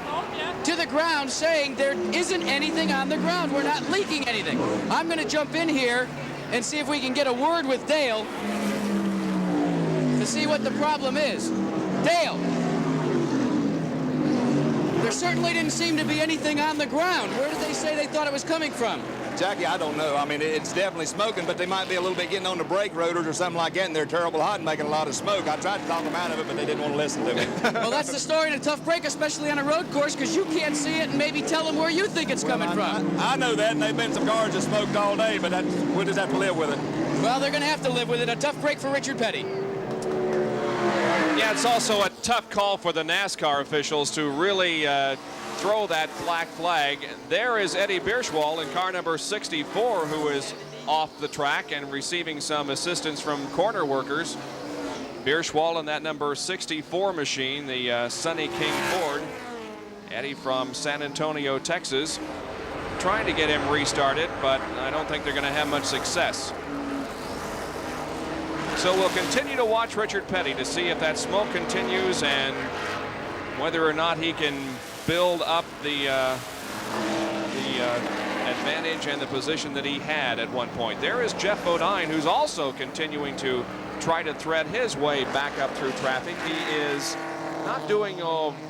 to the ground, saying there isn't anything on the ground. We're not leaking anything. I'm going to jump in here and see if we can get a word with Dale to see what the problem is. Dale. There certainly didn't seem to be anything on the ground. Where did they say they thought it was coming from?
Jackie, I don't know. I mean, it's definitely smoking, but they might be a little bit getting on the brake rotors or something like that, and they're terrible hot and making a lot of smoke. I tried to talk them out of it, but they didn't want to listen to me.
Well, that's the story in a tough break, especially on a road course, because you can't see it and maybe tell them where you think it's coming from.
I know that, and they've been some cars that smoked all day, but we'll just have to live with it.
Well, they're going to have to live with it. A tough break for Richard Petty.
Yeah, it's also a tough call for the NASCAR officials to really throw that black flag. There is Eddie Bierschwal in car number 64, who is off the track and receiving some assistance from corner workers. Bierschwal in that number 64 machine, the Sonny King Ford. Eddie from San Antonio, Texas, trying to get him restarted, but I don't think they're going to have much success. So we'll continue to watch Richard Petty to see if that smoke continues, and whether or not he can build up the advantage and the position that he had at one point. There is Jeff Bodine, who's also continuing to try to thread his way back up through traffic. He is not doing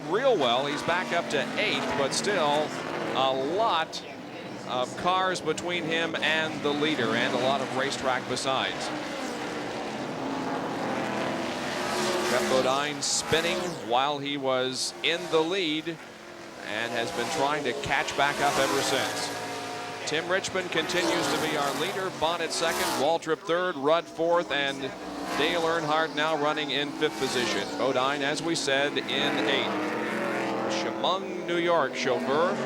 real well. He's back up to 8th, but still a lot of cars between him and the leader, and a lot of racetrack besides. Jeff Bodine spinning while he was in the lead and has been trying to catch back up ever since. Tim Richmond continues to be our leader. Bonnet second, Waltrip third, Rudd fourth, and Dale Earnhardt now running in 5th position. Bodine, as we said, in 8th. Chemung, New York chauffeur.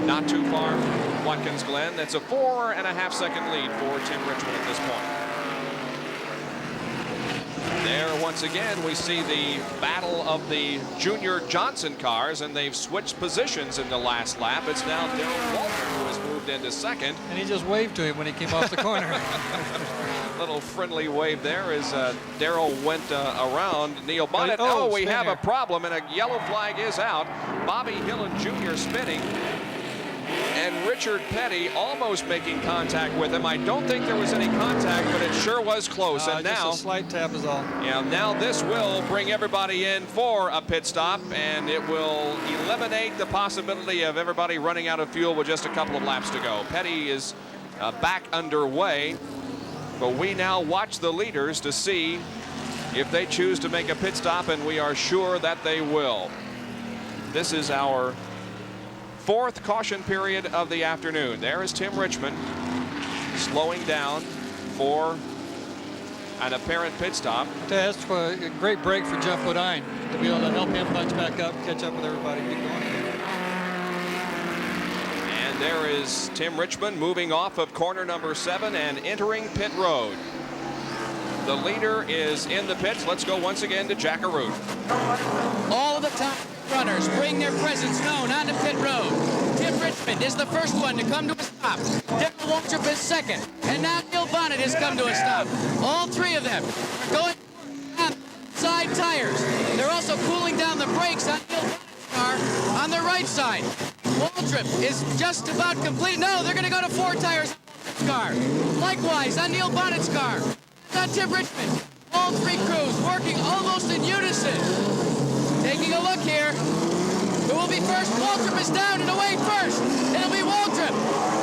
Not too far from Watkins Glen. That's a 4.5 second lead for Tim Richmond at this point. There, once again, we see the battle of the Junior Johnson cars, and they've switched positions in the last lap. It's now Darrell Walter who has moved into second.
And he just waved to him when he came off the corner.
Little friendly wave there as Darrell went around Neil Bonnet. Oh, we have a problem, and a yellow flag is out. Bobby Hillin Jr. spinning. And Richard Petty almost making contact with him. I don't think there was any contact, but it sure was close. And now,
just a slight tap is all.
Yeah, now this will bring everybody in for a pit stop, and it will eliminate the possibility of everybody running out of fuel with just a couple of laps to go. Petty is back underway, but we now watch the leaders to see if they choose to make a pit stop, and we are sure that they will. This is our 4th caution period of the afternoon. There is Tim Richmond slowing down for an apparent pit stop.
That's a great break for Jeff Bodine to be able to help him bunch back up, catch up with everybody. Keep going.
And there is Tim Richmond moving off of corner number 7 and entering pit road. The leader is in the pits. Let's go once again to Jackaroo.
All of the top runners bring their presence known onto pit road. Tim Richmond is the first one to come to a stop. Darrell Waltrip is second. And now Neil Bonnet has come to a stop. All 3 of them are going on side tires. They're also cooling down the brakes on Neil Bonnet's car on the right side. Waltrip is just about complete. No, they're going to go to 4 tires on Waltrip's car. Likewise on Neil Bonnet's car. On Tim Richmond. All 3 crews working almost in unison. Taking a look here. Who will be first? Waltrip is down and away first. It'll be Waltrip,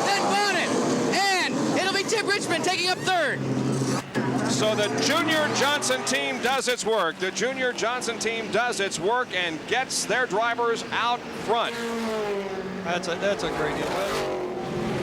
then Bonnet, and it'll be Tim Richmond taking up 3rd.
So the Junior Johnson team does its work. The Junior Johnson team does its work and gets their drivers out front.
That's a great deal.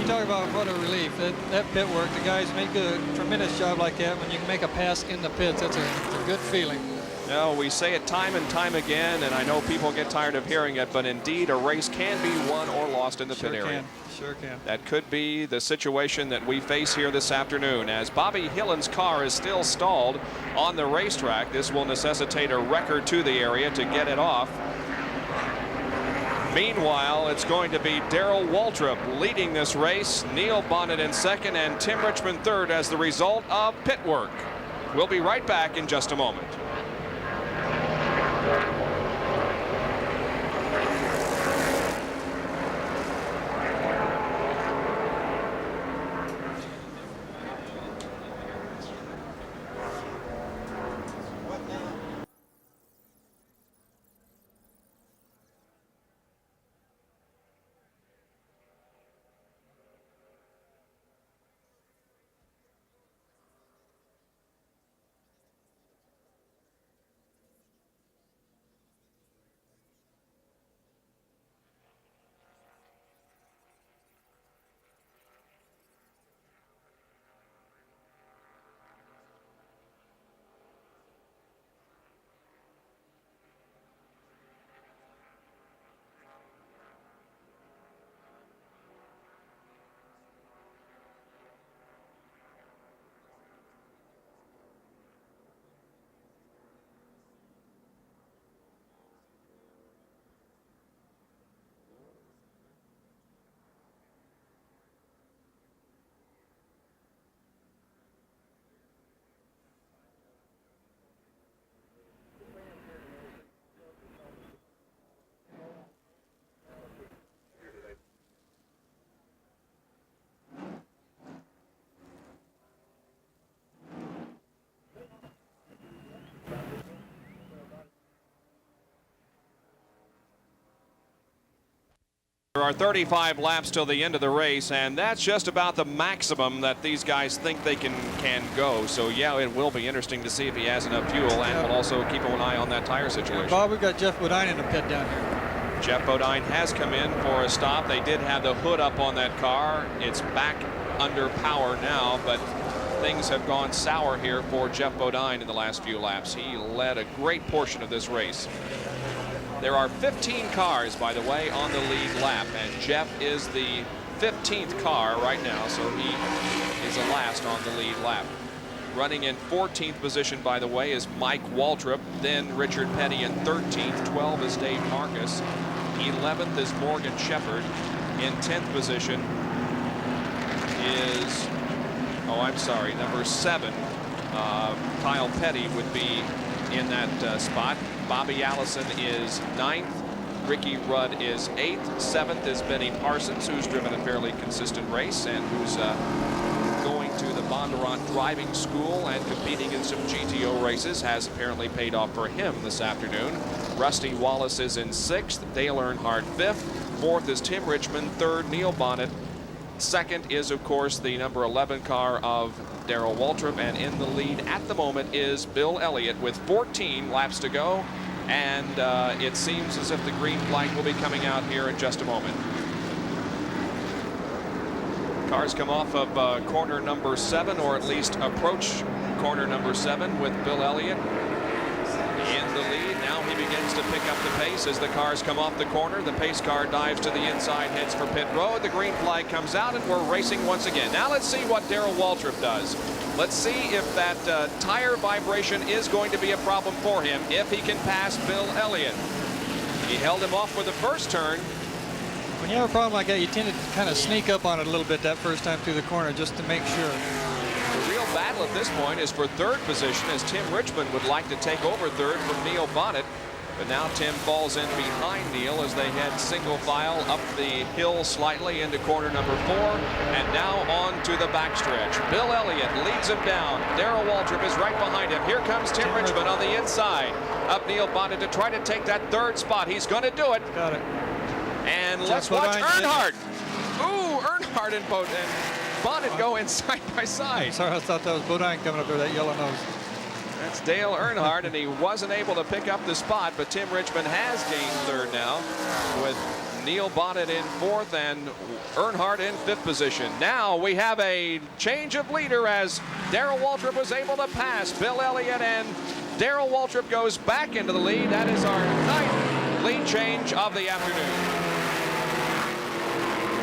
You talk about what a relief. That pit work, the guys make a tremendous job like that. When you can make a pass in the pits, it's a good feeling.
No, we say it time and time again, and I know people get tired of hearing it, but indeed a race can be won or lost in the pit area.
Sure can.
That could be the situation that we face here this afternoon. As Bobby Hillin's car is still stalled on the racetrack, this will necessitate a wrecker to the area to get it off. Meanwhile, it's going to be Darrell Waltrip leading this race, Neil Bonnet in second, and Tim Richmond third as the result of pit work. We'll be right back in just a moment. There are 35 laps till the end of the race, and that's just about the maximum that these guys think they can go. So yeah, it will be interesting to see if he has enough fuel, and we'll also keep an eye on that tire situation.
Bob, we've got Jeff Bodine in the pit down here.
Jeff Bodine has come in for a stop. They did have the hood up on that car. It's back under power now, but things have gone sour here for Jeff Bodine in the last few laps. He led a great portion of this race. There are 15 cars, by the way, on the lead lap, and Jeff is the 15th car right now, so he is the last on the lead lap. Running in 14th position, by the way, is Mike Waltrip, then Richard Petty in 13th, 12 is Dave Marcus, 11th is Morgan Shepherd, in 10th position is, number 7, Kyle Petty would be in that spot. Bobby Allison is 9th. Ricky Rudd is 8th. 7th is Benny Parsons, who's driven a fairly consistent race and who's going to the Bondurant driving school and competing in some GTO races. Has apparently paid off for him this afternoon. Rusty Wallace is in 6th. Dale Earnhardt 5th. 4th is Tim Richmond. 3rd, Neil Bonnet. 2nd is, of course, the number 11 car of Darrell Waltrip, and in the lead at the moment is Bill Elliott with 14 laps to go, and it seems as if the green flag will be coming out here in just a moment. Cars come off of corner number 7, or at least approach corner number 7 with Bill Elliott in the lead. Now he begins to pick up the pace as the cars come off the corner. The pace car dives to the inside, heads for pit road. The green flag comes out, and we're racing once again. Now let's see what Darrell Waltrip does. Let's see if that tire vibration is going to be a problem for him, if he can pass Bill Elliott. He held him off for the first turn.
When you have a problem like that, you tend to kind of sneak up on it a little bit that first time through the corner just to make sure.
The real battle at this point is for 3rd position, as Tim Richmond would like to take over 3rd from Neil Bonnet. But now Tim falls in behind Neil as they head single file up the hill slightly into corner number 4, and now on to the backstretch. Bill Elliott leads him down. Darrell Waltrip is right behind him. Here comes Tim Richmond on the inside of Neil Bonnet to try to take that 3rd spot. He's going to do it.
Got it.
And let's watch Earnhardt. Ooh, Earnhardt and Bonnet go in side by side.
Sorry, I thought that was Bodine coming up there, that yellow nose.
That's Dale Earnhardt, and he wasn't able to pick up the spot, but Tim Richmond has gained 3rd now with Neil Bonnet in 4th and Earnhardt in 5th position. Now we have a change of leader as Darrell Waltrip was able to pass Bill Elliott, and Darrell Waltrip goes back into the lead. That is our 9th lead change of the afternoon.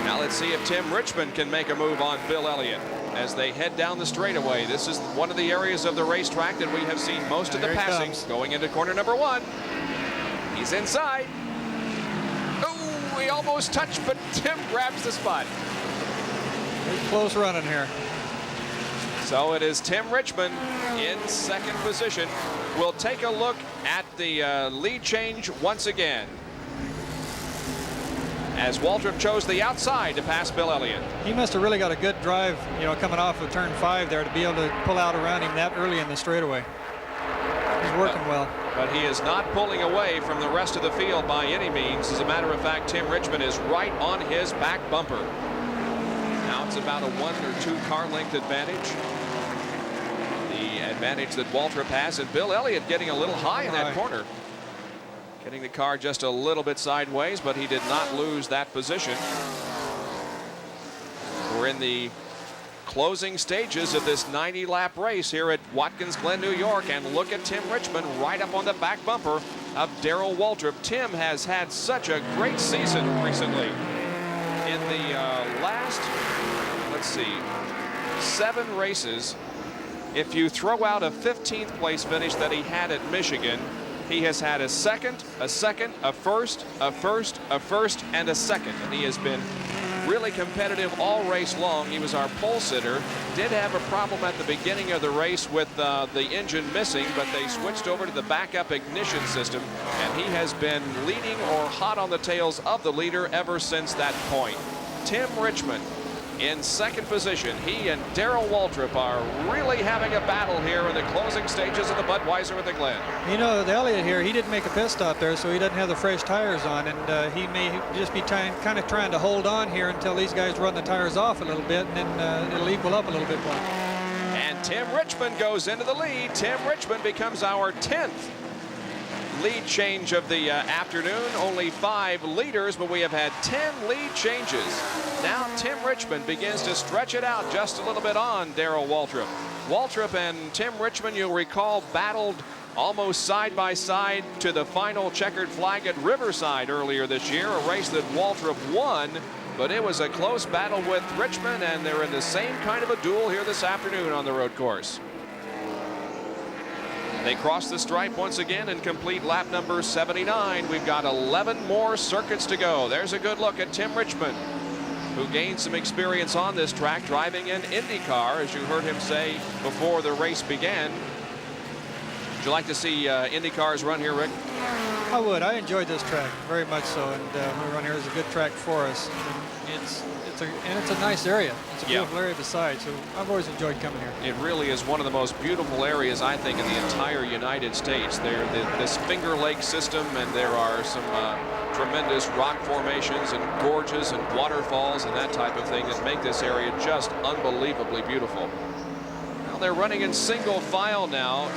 Now let's see if Tim Richmond can make a move on Bill Elliott as they head down the straightaway. This is one of the areas of the racetrack that we have seen most of the passings going into corner number 1. He's inside. Oh, he almost touched, but Tim grabs the spot.
Close running here.
So it is Tim Richmond in 2nd position. We'll take a look at the lead change once again, as Waltrip chose the outside to pass Bill Elliott.
He must have really got a good drive, coming off of turn 5 there to be able to pull out around him that early in the straightaway. He's working well.
But he is not pulling away from the rest of the field by any means. As a matter of fact, Tim Richmond is right on his back bumper. Now it's about a 1 or 2 car length advantage. The advantage that Waltrip has, and Bill Elliott getting a little high in that corner. Getting the car just a little bit sideways, but he did not lose that position. We're in the closing stages of this 90-lap race here at Watkins Glen, New York, and look at Tim Richmond right up on the back bumper of Darrell Waltrip. Tim has had such a great season recently. In the last, 7 races, if you throw out a 15th place finish that he had at Michigan, he has had a second, a first, a first, and a second. And he has been really competitive all race long. He was our pole sitter. Did have a problem at the beginning of the race with the engine missing, but they switched over to the backup ignition system, and he has been leading or hot on the tails of the leader ever since that point. Tim Richmond in second position. He and Darrell Waltrip are really having a battle here in the closing stages of the Budweiser at the Glen.
You know, the Elliott here, he didn't make a pit stop there, so he doesn't have the fresh tires on, and he may just be kind of trying to hold on here until these guys run the tires off a little bit, and then it'll equal up a little bit more.
And Tim Richmond goes into the lead. Tim Richmond becomes our 10th lead change of the afternoon. Only 5 leaders, but we have had 10 lead changes. Now Tim Richmond begins to stretch it out just a little bit on Darrell Waltrip. Waltrip and Tim Richmond, you'll recall, battled almost side by side to the final checkered flag at Riverside earlier this year, a race that Waltrip won, but it was a close battle with Richmond, and they're in the same kind of a duel here this afternoon on the road course. They cross the stripe once again and complete lap number 79. We've got 11 more circuits to go. There's a good look at Tim Richmond, who gained some experience on this track driving an IndyCar, as you heard him say before the race began. Would you like to see IndyCars run here, Rick?
I would. I enjoyed this track very much so, and we run here is a good track for us. And it's a nice area. It's a beautiful area besides, so I've always enjoyed coming here.
It really is one of the most beautiful areas, I think, in the entire United States. This Finger Lake system, and there are some tremendous rock formations and gorges and waterfalls and that type of thing that make this area just unbelievably beautiful. Now they're running in single file now.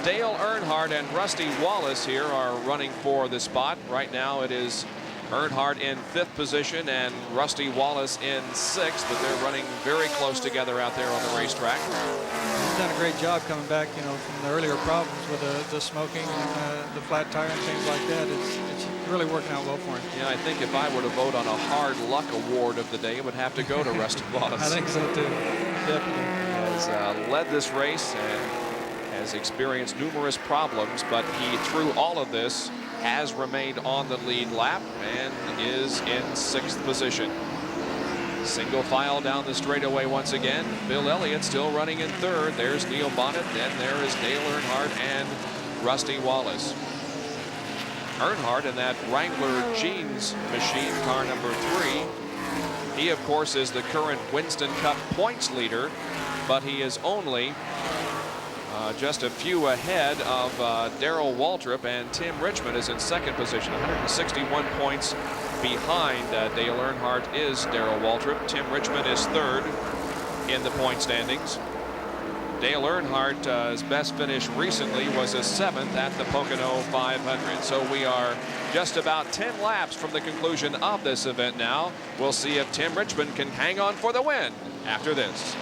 Dale Earnhardt and Rusty Wallace here are running for the spot. Right now it is Earnhardt in 5th position and Rusty Wallace in 6th, but they're running very close together out there on the racetrack.
He's done a great job coming back, you know, from the earlier problems with the smoking and the flat tire and things like that. It's really working out well for him.
Yeah, I think if I were to vote on a hard luck award of the day, it would have to go to Rusty Wallace.
I think so too, definitely.
He has led this race and has experienced numerous problems, but he, through all of this, has remained on the lead lap and is in 6th position. Single file down the straightaway once again. Bill Elliott still running in 3rd. There's Neil Bonnet, and there is Dale Earnhardt and Rusty Wallace. Earnhardt in that Wrangler Jeans machine, car number 3. He, of course, is the current Winston Cup points leader, but he is only just a few ahead of Darrell Waltrip, and Tim Richmond is in 2nd position, 161 points behind Dale Earnhardt is Darrell Waltrip. Tim Richmond is 3rd in the point standings. Dale Earnhardt's best finish recently was a 7th at the Pocono 500. So we are just about 10 laps from the conclusion of this event now. We'll see if Tim Richmond can hang on for the win after this.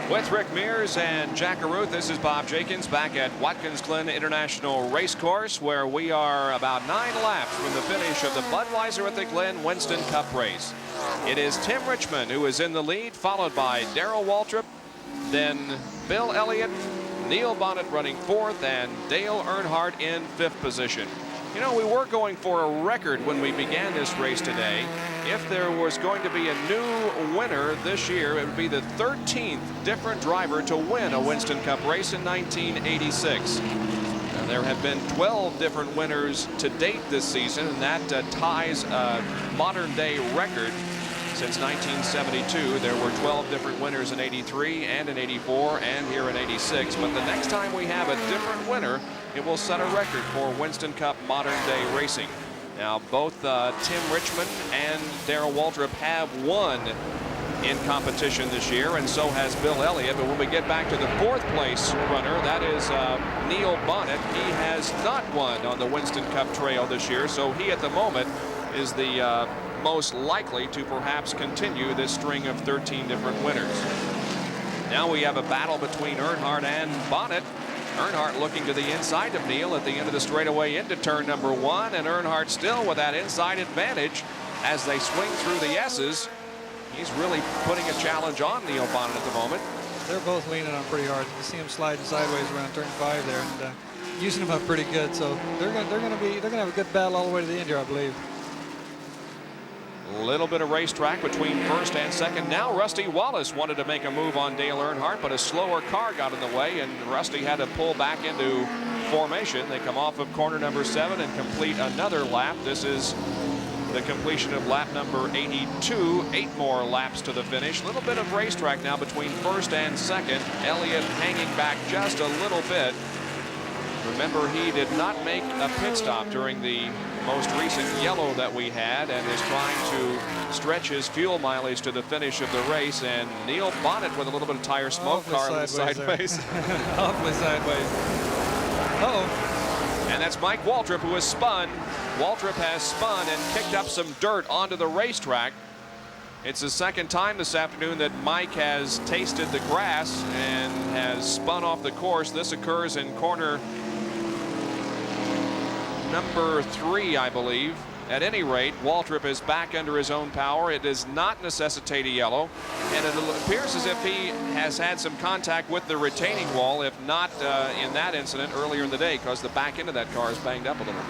With Rick Mears and Jack Aruth, this is Bob Jenkins back at Watkins Glen International Racecourse, where we are about 9 laps from the finish of the Budweiser at the Glen Winston Cup race. It is Tim Richmond who is in the lead, followed by Darrell Waltrip, then Bill Elliott, Neil Bonnet running 4th, and Dale Earnhardt in 5th position. You know, we were going for a record when we began this race today. If there was going to be a new winner this year, it would be the 13th different driver to win a Winston Cup race in 1986. And there have been 12 different winners to date this season, and that ties a modern-day record Since 1972, there were 12 different winners in '83 and in '84 and here in '86. But the next time we have a different winner, it will set a record for Winston Cup modern day racing. Now, both Tim Richmond and Darrell Waltrip have won in competition this year, and so has Bill Elliott. But when we get back to the 4th place runner, that is Neil Bonnet. He has not won on the Winston Cup trail this year, so he at the moment is the most likely to perhaps continue this string of 13 different winners. Now we have a battle between Earnhardt and Bonnet. Earnhardt looking to the inside of Neil at the end of the straightaway into turn number 1, and Earnhardt still with that inside advantage as they swing through the S's. He's really putting a challenge on Neil Bonnet at the moment.
They're both leaning on pretty hard. You see him sliding sideways around turn 5 there, and using him up pretty good. So they're going to have a good battle all the way to the end here, I believe.
A little bit of racetrack between first and second. Now Rusty Wallace wanted to make a move on Dale Earnhardt, but a slower car got in the way, and Rusty had to pull back into formation. They come off of corner number 7 and complete another lap. This is the completion of lap number 82. 8 more laps to the finish. A little bit of racetrack now between first and second. Elliott hanging back just a little bit. Remember, he did not make a pit stop during the most recent yellow that we had, and is trying to stretch his fuel mileage to the finish of the race. And Neil Bonnet with a little bit of tire smoke. Car sideways.
Awfully sideways. Uh-oh.
And that's Mike Waltrip, who has spun. Waltrip has spun and kicked up some dirt onto the racetrack. It's the second time this afternoon that Mike has tasted the grass and has spun off the course. This occurs in corner number 3, I believe. At any rate, Waltrip is back under his own power. It does not necessitate a yellow, and it appears as if he has had some contact with the retaining wall, if not in that incident earlier in the day, because the back end of that car is banged up a little.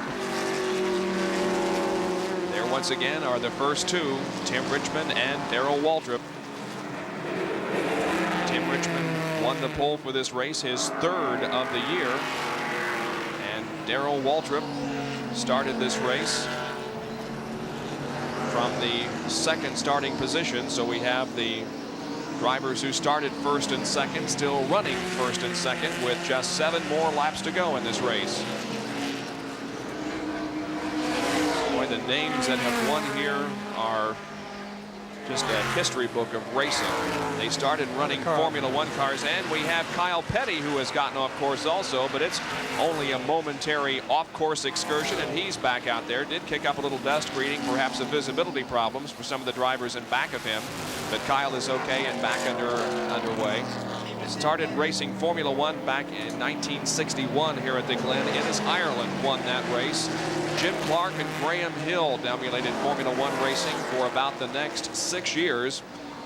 There once again are the first 2, Tim Richmond and Darrell Waltrip. Tim Richmond won the pole for this race, his 3rd of the year, and Darrell Waltrip started this race from the 2nd starting position. So we have the drivers who started 1st and 2nd still running 1st and 2nd with just 7 more laps to go in this race. Boy, the names that have won here are just a history book of racing. They started running Formula One cars, and we have Kyle Petty, who has gotten off course also, but it's only a momentary off-course excursion, and he's back out there. Did kick up a little dust, creating perhaps some visibility problems for some of the drivers in back of him, but Kyle is okay and back underway. Started racing Formula One back in 1961 here at the Glen. Innes, Ireland won that race. Jim Clark and Graham Hill dominated Formula One racing for about the next 6 years.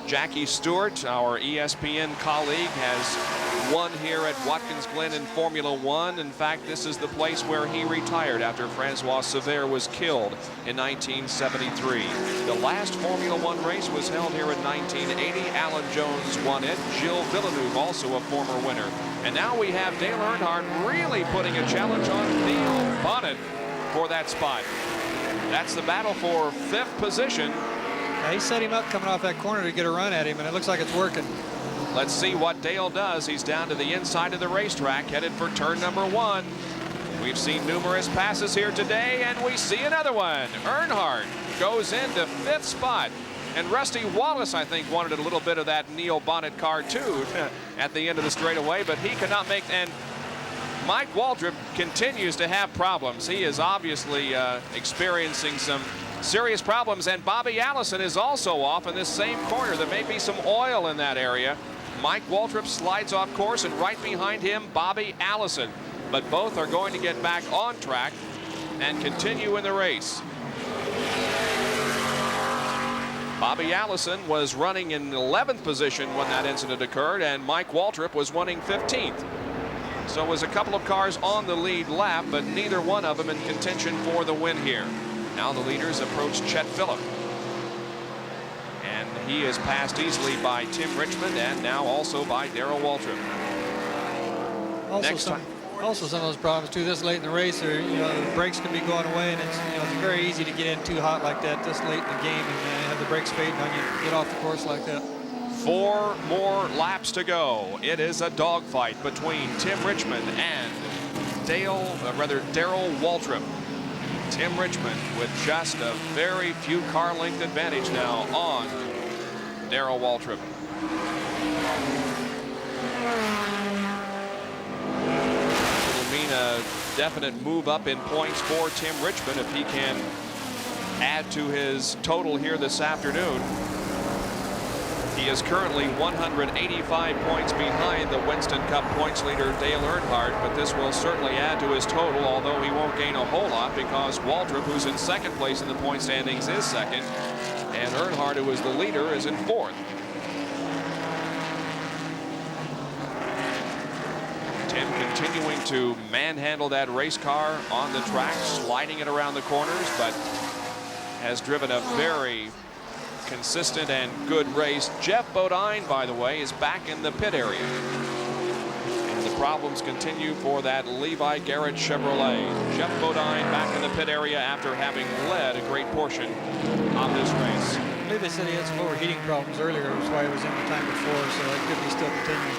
Jackie Stewart, our ESPN colleague, has won here at Watkins Glen in Formula One. In fact, this is the place where he retired after Francois Sever was killed in 1973. The last Formula One race was held here in 1980. Alan Jones won it. Gilles Villeneuve, also a former winner. And now we have Dale Earnhardt really putting a challenge on Neil Bonnet for that spot. That's the battle for 5th position.
He set him up coming off that corner to get a run at him, and it looks like it's working.
Let's see what Dale does. He's down to the inside of the racetrack, headed for turn number 1. We've seen numerous passes here today, and we see another one. Earnhardt goes into 5th spot. And Rusty Wallace, I think, wanted a little bit of that Neil Bonnet car, too, at the end of the straightaway, but he could not make... And Mike Waltrip continues to have problems. He is obviously experiencing some serious problems, and Bobby Allison is also off in this same corner. There may be some oil in that area. Mike Waltrip slides off course, and right behind him, Bobby Allison. But both are going to get back on track and continue in the race. Bobby Allison was running in 11th position when that incident occurred, and Mike Waltrip was running 15th. So it was a couple of cars on the lead lap, but neither one of them in contention for the win here. Now the leaders approach Chet Phillip. And he is passed easily by Tim Richmond and now also by Darrell Waltrip.
Also, some Also, some of those problems too. This late in the race, or the brakes can be going away, and it's it's very easy to get in too hot like that this late in the game, and have the brakes fading on you, get off the course like that.
4 more laps to go. It is a dogfight between Tim Richmond and Darrell Waltrip. Tim Richmond with just a very few car length advantage now on Darrell Waltrip. It'll mean a definite move up in points for Tim Richmond if he can add to his total here this afternoon. He is currently 185 points behind the Winston Cup points leader Dale Earnhardt, but this will certainly add to his total, although he won't gain a whole lot because Waltrip, who's in second place in the point standings, is second, and Earnhardt, who is the leader, is in fourth. Tim continuing to manhandle that race car on the track, sliding it around the corners, but has driven a very consistent and good race. Jeff Bodine, by the way, is back in the pit area. And the problems continue for that Levi Garrett Chevrolet. Jeff Bodine back in the pit area after having led a great portion of this race.
I believe they said he had some overheating problems earlier. That's why he was in the time before, so it could be still continuing.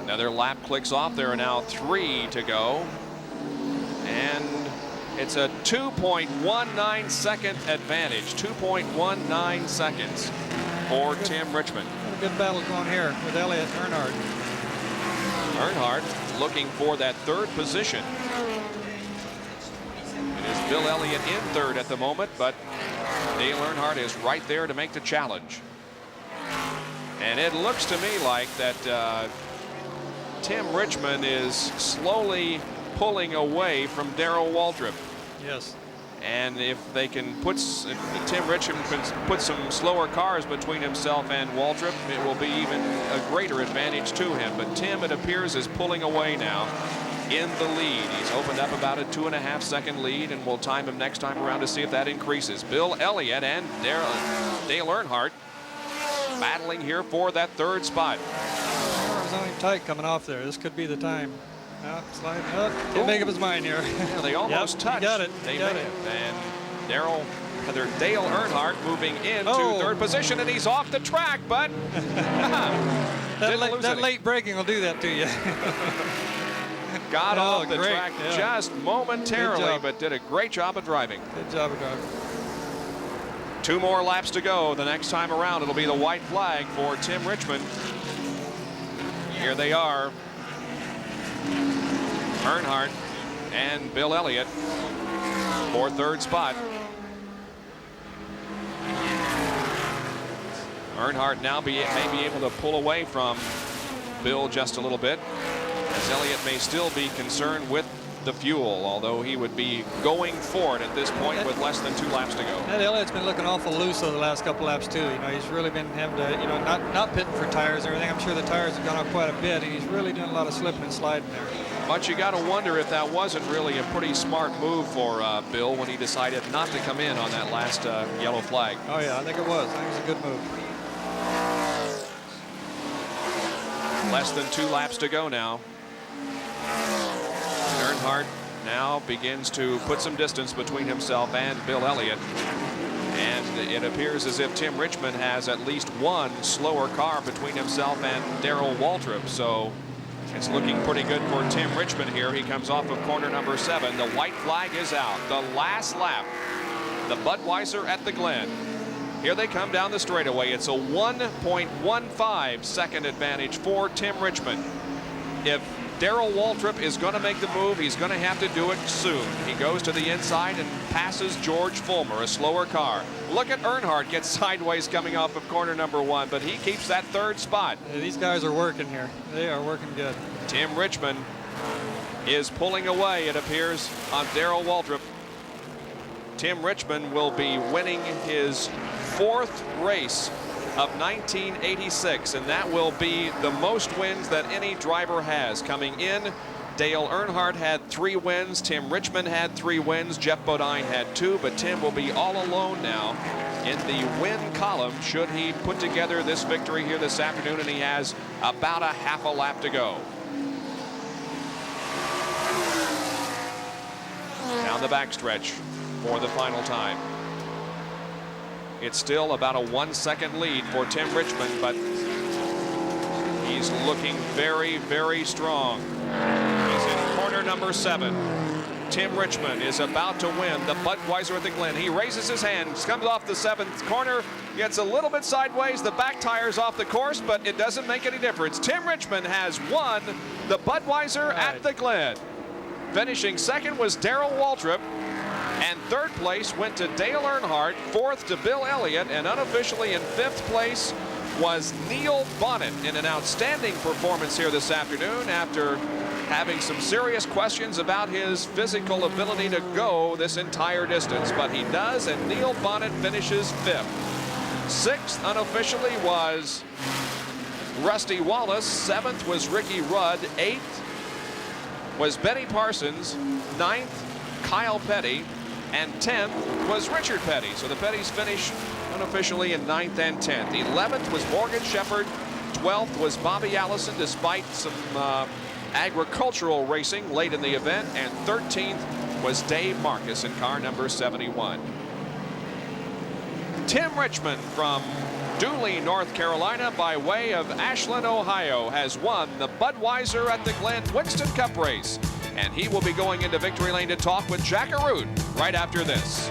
Another lap clicks off. There are now 3 to go. And it's a 2.19 second advantage. 2.19 seconds for Tim Richmond.
A good battle going here with Elliott and Earnhardt.
Earnhardt looking for that third position. It is Bill Elliott in third at the moment, but Dale Earnhardt is right there to make the challenge. And it looks to me like that Tim Richmond is slowly pulling away from Darrell Waltrip.
Yes.
And if they can if Tim Richmond can put some slower cars between himself and Waltrip, it will be even a greater advantage to him. But Tim, it appears, is pulling away now in the lead. He's opened up about a 2.5 second lead, and we'll time him next time around to see if that increases. Bill Elliott and Dale Earnhardt battling here for that third spot.
It was only tight coming off there. This could be the time. Sliding up. Didn't make up his mind here.
Yeah, they almost touched.
Got it.
They got it. And Dale Earnhardt moving into third position, and he's off the track, but
that late braking will do that to you.
Got off the track just momentarily, but did a great job of driving.
Good job of driving.
2 more laps to go. The next time around, it'll be the white flag for Tim Richmond. Here they are. Earnhardt and Bill Elliott for third spot. Earnhardt now may be able to pull away from Bill just a little bit, as Elliott may still be concerned with the fuel, although he would be going for it at this point with less than 2 laps to go.
That Elliott's been looking awful loose over the last couple laps too. He's really been having to, not pitting for tires and everything. I'm sure the tires have gone up quite a bit, and he's really doing a lot of slipping and sliding there.
But you got to wonder if that wasn't really a pretty smart move for Bill when he decided not to come in on that last yellow flag.
Oh yeah, I think it was. I think it was a good move.
Less than 2 laps to go now. Earnhardt now begins to put some distance between himself and Bill Elliott. And it appears as if Tim Richmond has at least one slower car between himself and Darrell Waltrip. So it's looking pretty good for Tim Richmond here. He comes off of corner number 7. The white flag is out. The last lap. The Budweiser at the Glen. Here they come down the straightaway. It's a 1.15 second advantage for Tim Richmond. If Darrell Waltrip is going to make the move, he's going to have to do it soon. He goes to the inside and passes George Fulmer, a slower car. Look at Earnhardt get sideways coming off of corner number 1, but he keeps that third spot.
Yeah, these guys are working here. They are working good.
Tim Richmond is pulling away, it appears, on Darrell Waltrip. Tim Richmond will be winning his 4th race of 1986, and that will be the most wins that any driver has. Coming in, Dale Earnhardt had 3 wins, Tim Richmond had 3 wins, Jeff Bodine had 2, but Tim will be all alone now in the win column should he put together this victory here this afternoon, and he has about a half a lap to go. on the backstretch for the final time. It's still about a 1 second lead for Tim Richmond, but he's looking very, very strong. He's in corner number 7. Tim Richmond is about to win the Budweiser at the Glen. He raises his hands, comes off the 7th corner, gets a little bit sideways. The back tire's off the course, but it doesn't make any difference. Tim Richmond has won the Budweiser at the Glen. Finishing second was Darrell Waltrip, and third place went to Dale Earnhardt, fourth to Bill Elliott, and unofficially in 5th place was Neil Bonnet in an outstanding performance here this afternoon after having some serious questions about his physical ability to go this entire distance, but he does, and Neil Bonnet finishes 5th. 6th unofficially was Rusty Wallace. 7th was Ricky Rudd. 8th was Benny Parsons. 9th, Kyle Petty. And 10th was Richard Petty. So the Pettys finished unofficially in 9th and 10th. 11th was Morgan Shepherd. 12th was Bobby Allison, despite some agricultural racing late in the event. And 13th was Dave Marcus in car number 71. Tim Richmond from Dooley, North Carolina, by way of Ashland, Ohio, has won the Budweiser at the Glen Winston Cup race. And he will be going into victory lane to talk with Jack Arute right after this.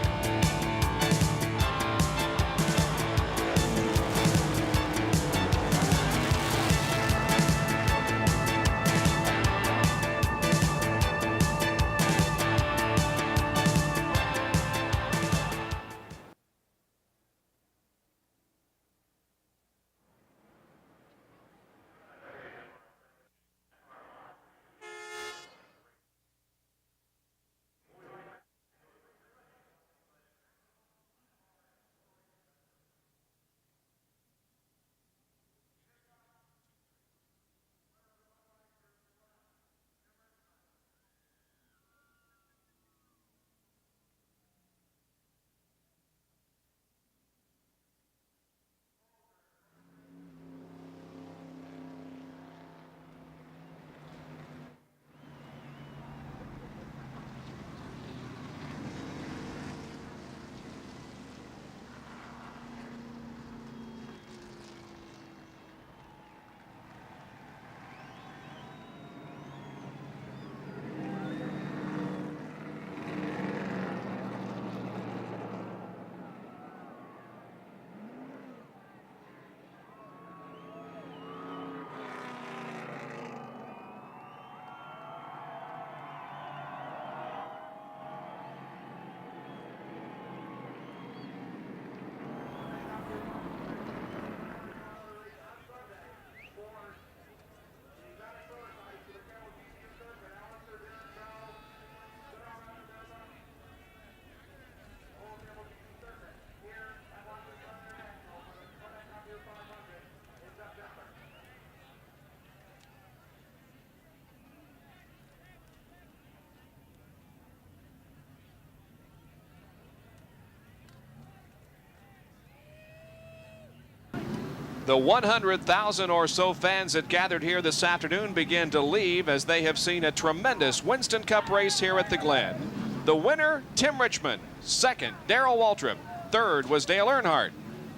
The 100,000 or so fans that gathered here this afternoon begin to leave as they have seen a tremendous Winston Cup race here at the Glen. The winner, Tim Richmond. Second, Darrell Waltrip. Third was Dale Earnhardt.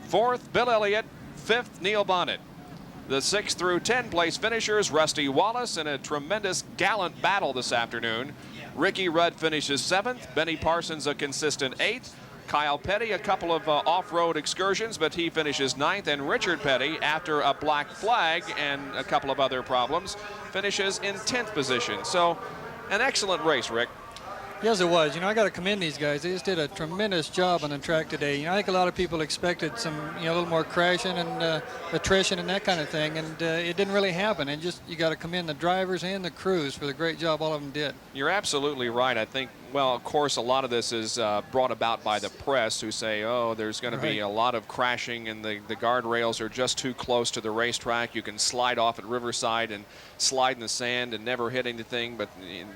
Fourth, Bill Elliott. Fifth, Neil Bonnet. The 6 through 10 place finishers, Rusty Wallace in a tremendous gallant battle this afternoon. Ricky Rudd finishes 7th. Benny Parsons a consistent 8th. Kyle Petty, a couple of off-road excursions, but he finishes 9th. And Richard Petty, after a black flag and a couple of other problems, finishes in 10th position. So an excellent race, Rick.
Yes, it was. You know, I got to commend these guys. They just did a tremendous job on the track today. You know, I think a lot of people expected some, a little more crashing and attrition and that kind of thing, and it didn't really happen. And just, you got to commend the drivers and the crews for the great job all of them did.
You're absolutely right. I think, well, of course, a lot of this is brought about by the press who say, oh, there's going to be a lot of crashing and the guardrails are just too close to the racetrack. You can slide off at Riverside and slide in the sand and never hit anything, but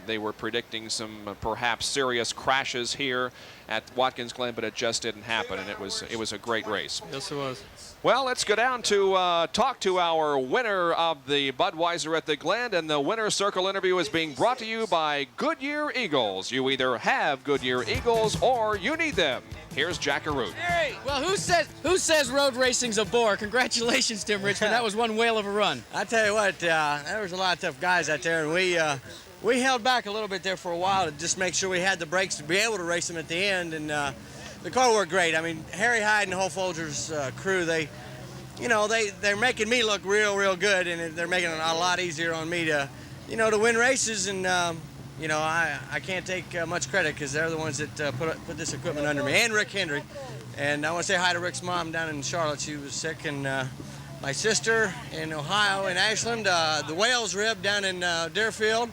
they were predicting some perhaps serious crashes here at Watkins Glen, but it just didn't happen, and it was a great race.
Yes, it was.
Well, let's go down to talk to our winner of the Budweiser at the Glen, and the winner's circle interview is being brought to you by Goodyear Eagles. You either either have Goodyear Eagles or you need them. Here's Jack Arute.
Well, who says road racing's a bore? Congratulations, Tim Richmond. That was one whale of a run.
I tell you what, there was a lot of tough guys out there, and we held back a little bit there for a while to just make sure we had the brakes to be able to race them at the end, and the car worked great. I mean, Harry Hyde and the whole Folgers crew, they're making me look real good, and they're making it a lot easier on me to win races, and I can't take much credit because they're the ones that put this equipment under me, and Rick Hendry. And I want to say hi to Rick's mom down in Charlotte. She was sick, and my sister in Ohio, in Ashland, the Wales rib down in Deerfield,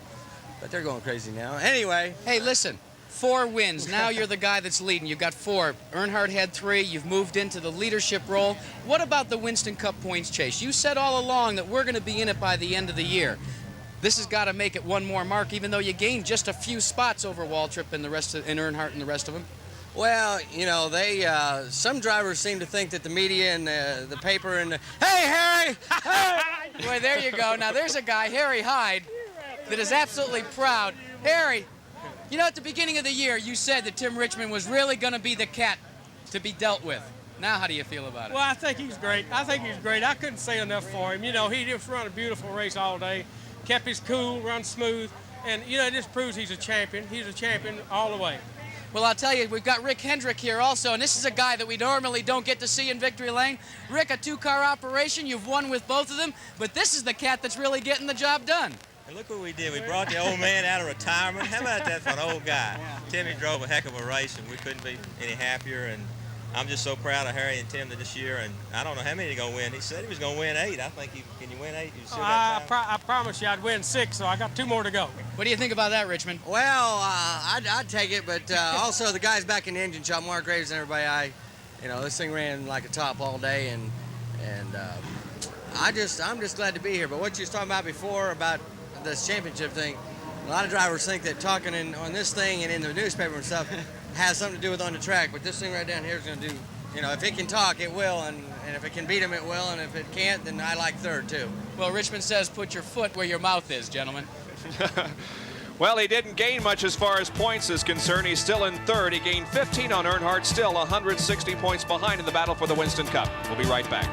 but they're going crazy now. Anyway.
Hey, listen, 4 wins. Now you're the guy that's leading. You've got 4. Earnhardt had 3. You've moved into the leadership role. What about the Winston Cup points chase? You said all along that we're going to be in it by the end of the year. This has got to make it one more mark, even though you gained just a few spots over Waltrip and Earnhardt and the rest of them.
Well, some drivers seem to think that the media and the paper and hey, Harry! Hey!
Boy, there you go. Now, there's a guy, Harry Hyde, that is absolutely proud. Harry, at the beginning of the year, you said that Tim Richmond was really going to be the cat to be dealt with. Now, how do you feel about it?
Well, I think he's great. I couldn't say enough for him. He just run a beautiful race all day, kept his cool, run smooth, and, it just proves he's a champion. He's a champion all the way.
Well, I'll tell you, we've got Rick Hendrick here also, and this is a guy that we normally don't get to see in victory lane. Rick, a 2-car operation, you've won with both of them, but this is the cat that's really getting the job done.
And look what we did. We brought the old man out of retirement. How about that for an old guy? Timmy drove a heck of a race, and we couldn't be any happier. And I'm just so proud of Harry and Tim this year. And I don't know how many he's going to win. He said he was going to win 8. I think can you win 8? You still got time?
I promise you I'd win 6, so I got 2 more to go.
What do you think about that, Richmond?
Well, I'd take it, but also the guys back in the engine shop, Mark Graves and everybody, this thing ran like a top all day, and I'm just glad to be here. But what you was talking about before about this championship thing, a lot of drivers think that talking on this thing and in the newspaper and stuff has something to do with on the track, but this thing right down here is going to do, if it can talk, it will, and if it can beat them, it will, and if it can't, then I like third, too.
Well, Richmond says put your foot where your mouth is, gentlemen.
Well, he didn't gain much as far as points is concerned. He's still in third. He gained 15 on Earnhardt, still 160 points behind in the battle for the Winston Cup. We'll be right back.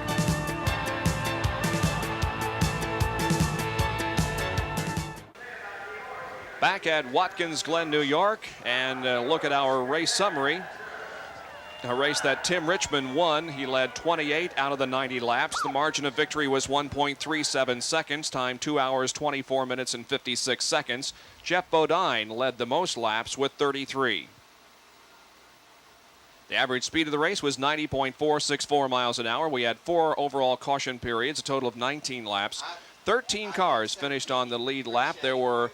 Back at Watkins, Glen, New York, and look at our race summary. A race that Tim Richmond won. He led 28 out of the 90 laps. The margin of victory was 1.37 seconds. Time 2 hours, 24 minutes, and 56 seconds. Jeff Bodine led the most laps with 33. The average speed of the race was 90.464 miles an hour. We had 4 overall caution periods, a total of 19 laps. 13 cars finished on the lead lap. There were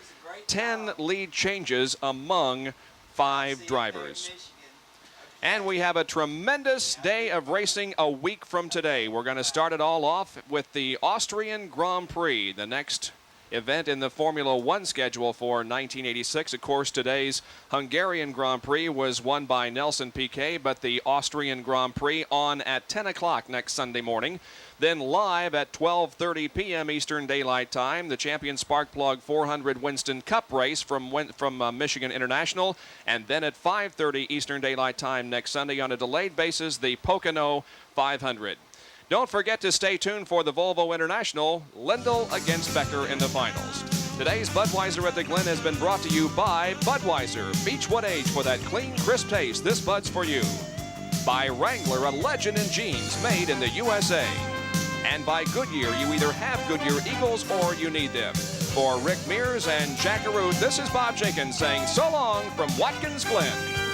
10 lead changes among 5 drivers. And we have a tremendous day of racing a week from today. We're going to start it all off with the Austrian Grand Prix, the next event in the Formula One schedule for 1986. Of course, today's Hungarian Grand Prix was won by Nelson Piquet, but the Austrian Grand Prix on at 10 o'clock next Sunday morning. Then live at 12:30 p.m. Eastern Daylight Time, the Champion Sparkplug 400 Winston Cup race from Michigan International. And then at 5:30 Eastern Daylight Time next Sunday on a delayed basis, the Pocono 500. Don't forget to stay tuned for the Volvo International, Lindell against Becker in the finals. Today's Budweiser at the Glen has been brought to you by Budweiser, Beechwood Age for that clean, crisp taste. This Bud's for you. By Wrangler, a legend in jeans made in the USA. And by Goodyear, you either have Goodyear Eagles or you need them. For Rick Mears and Jack Arute, this is Bob Jenkins saying so long from Watkins, Glen.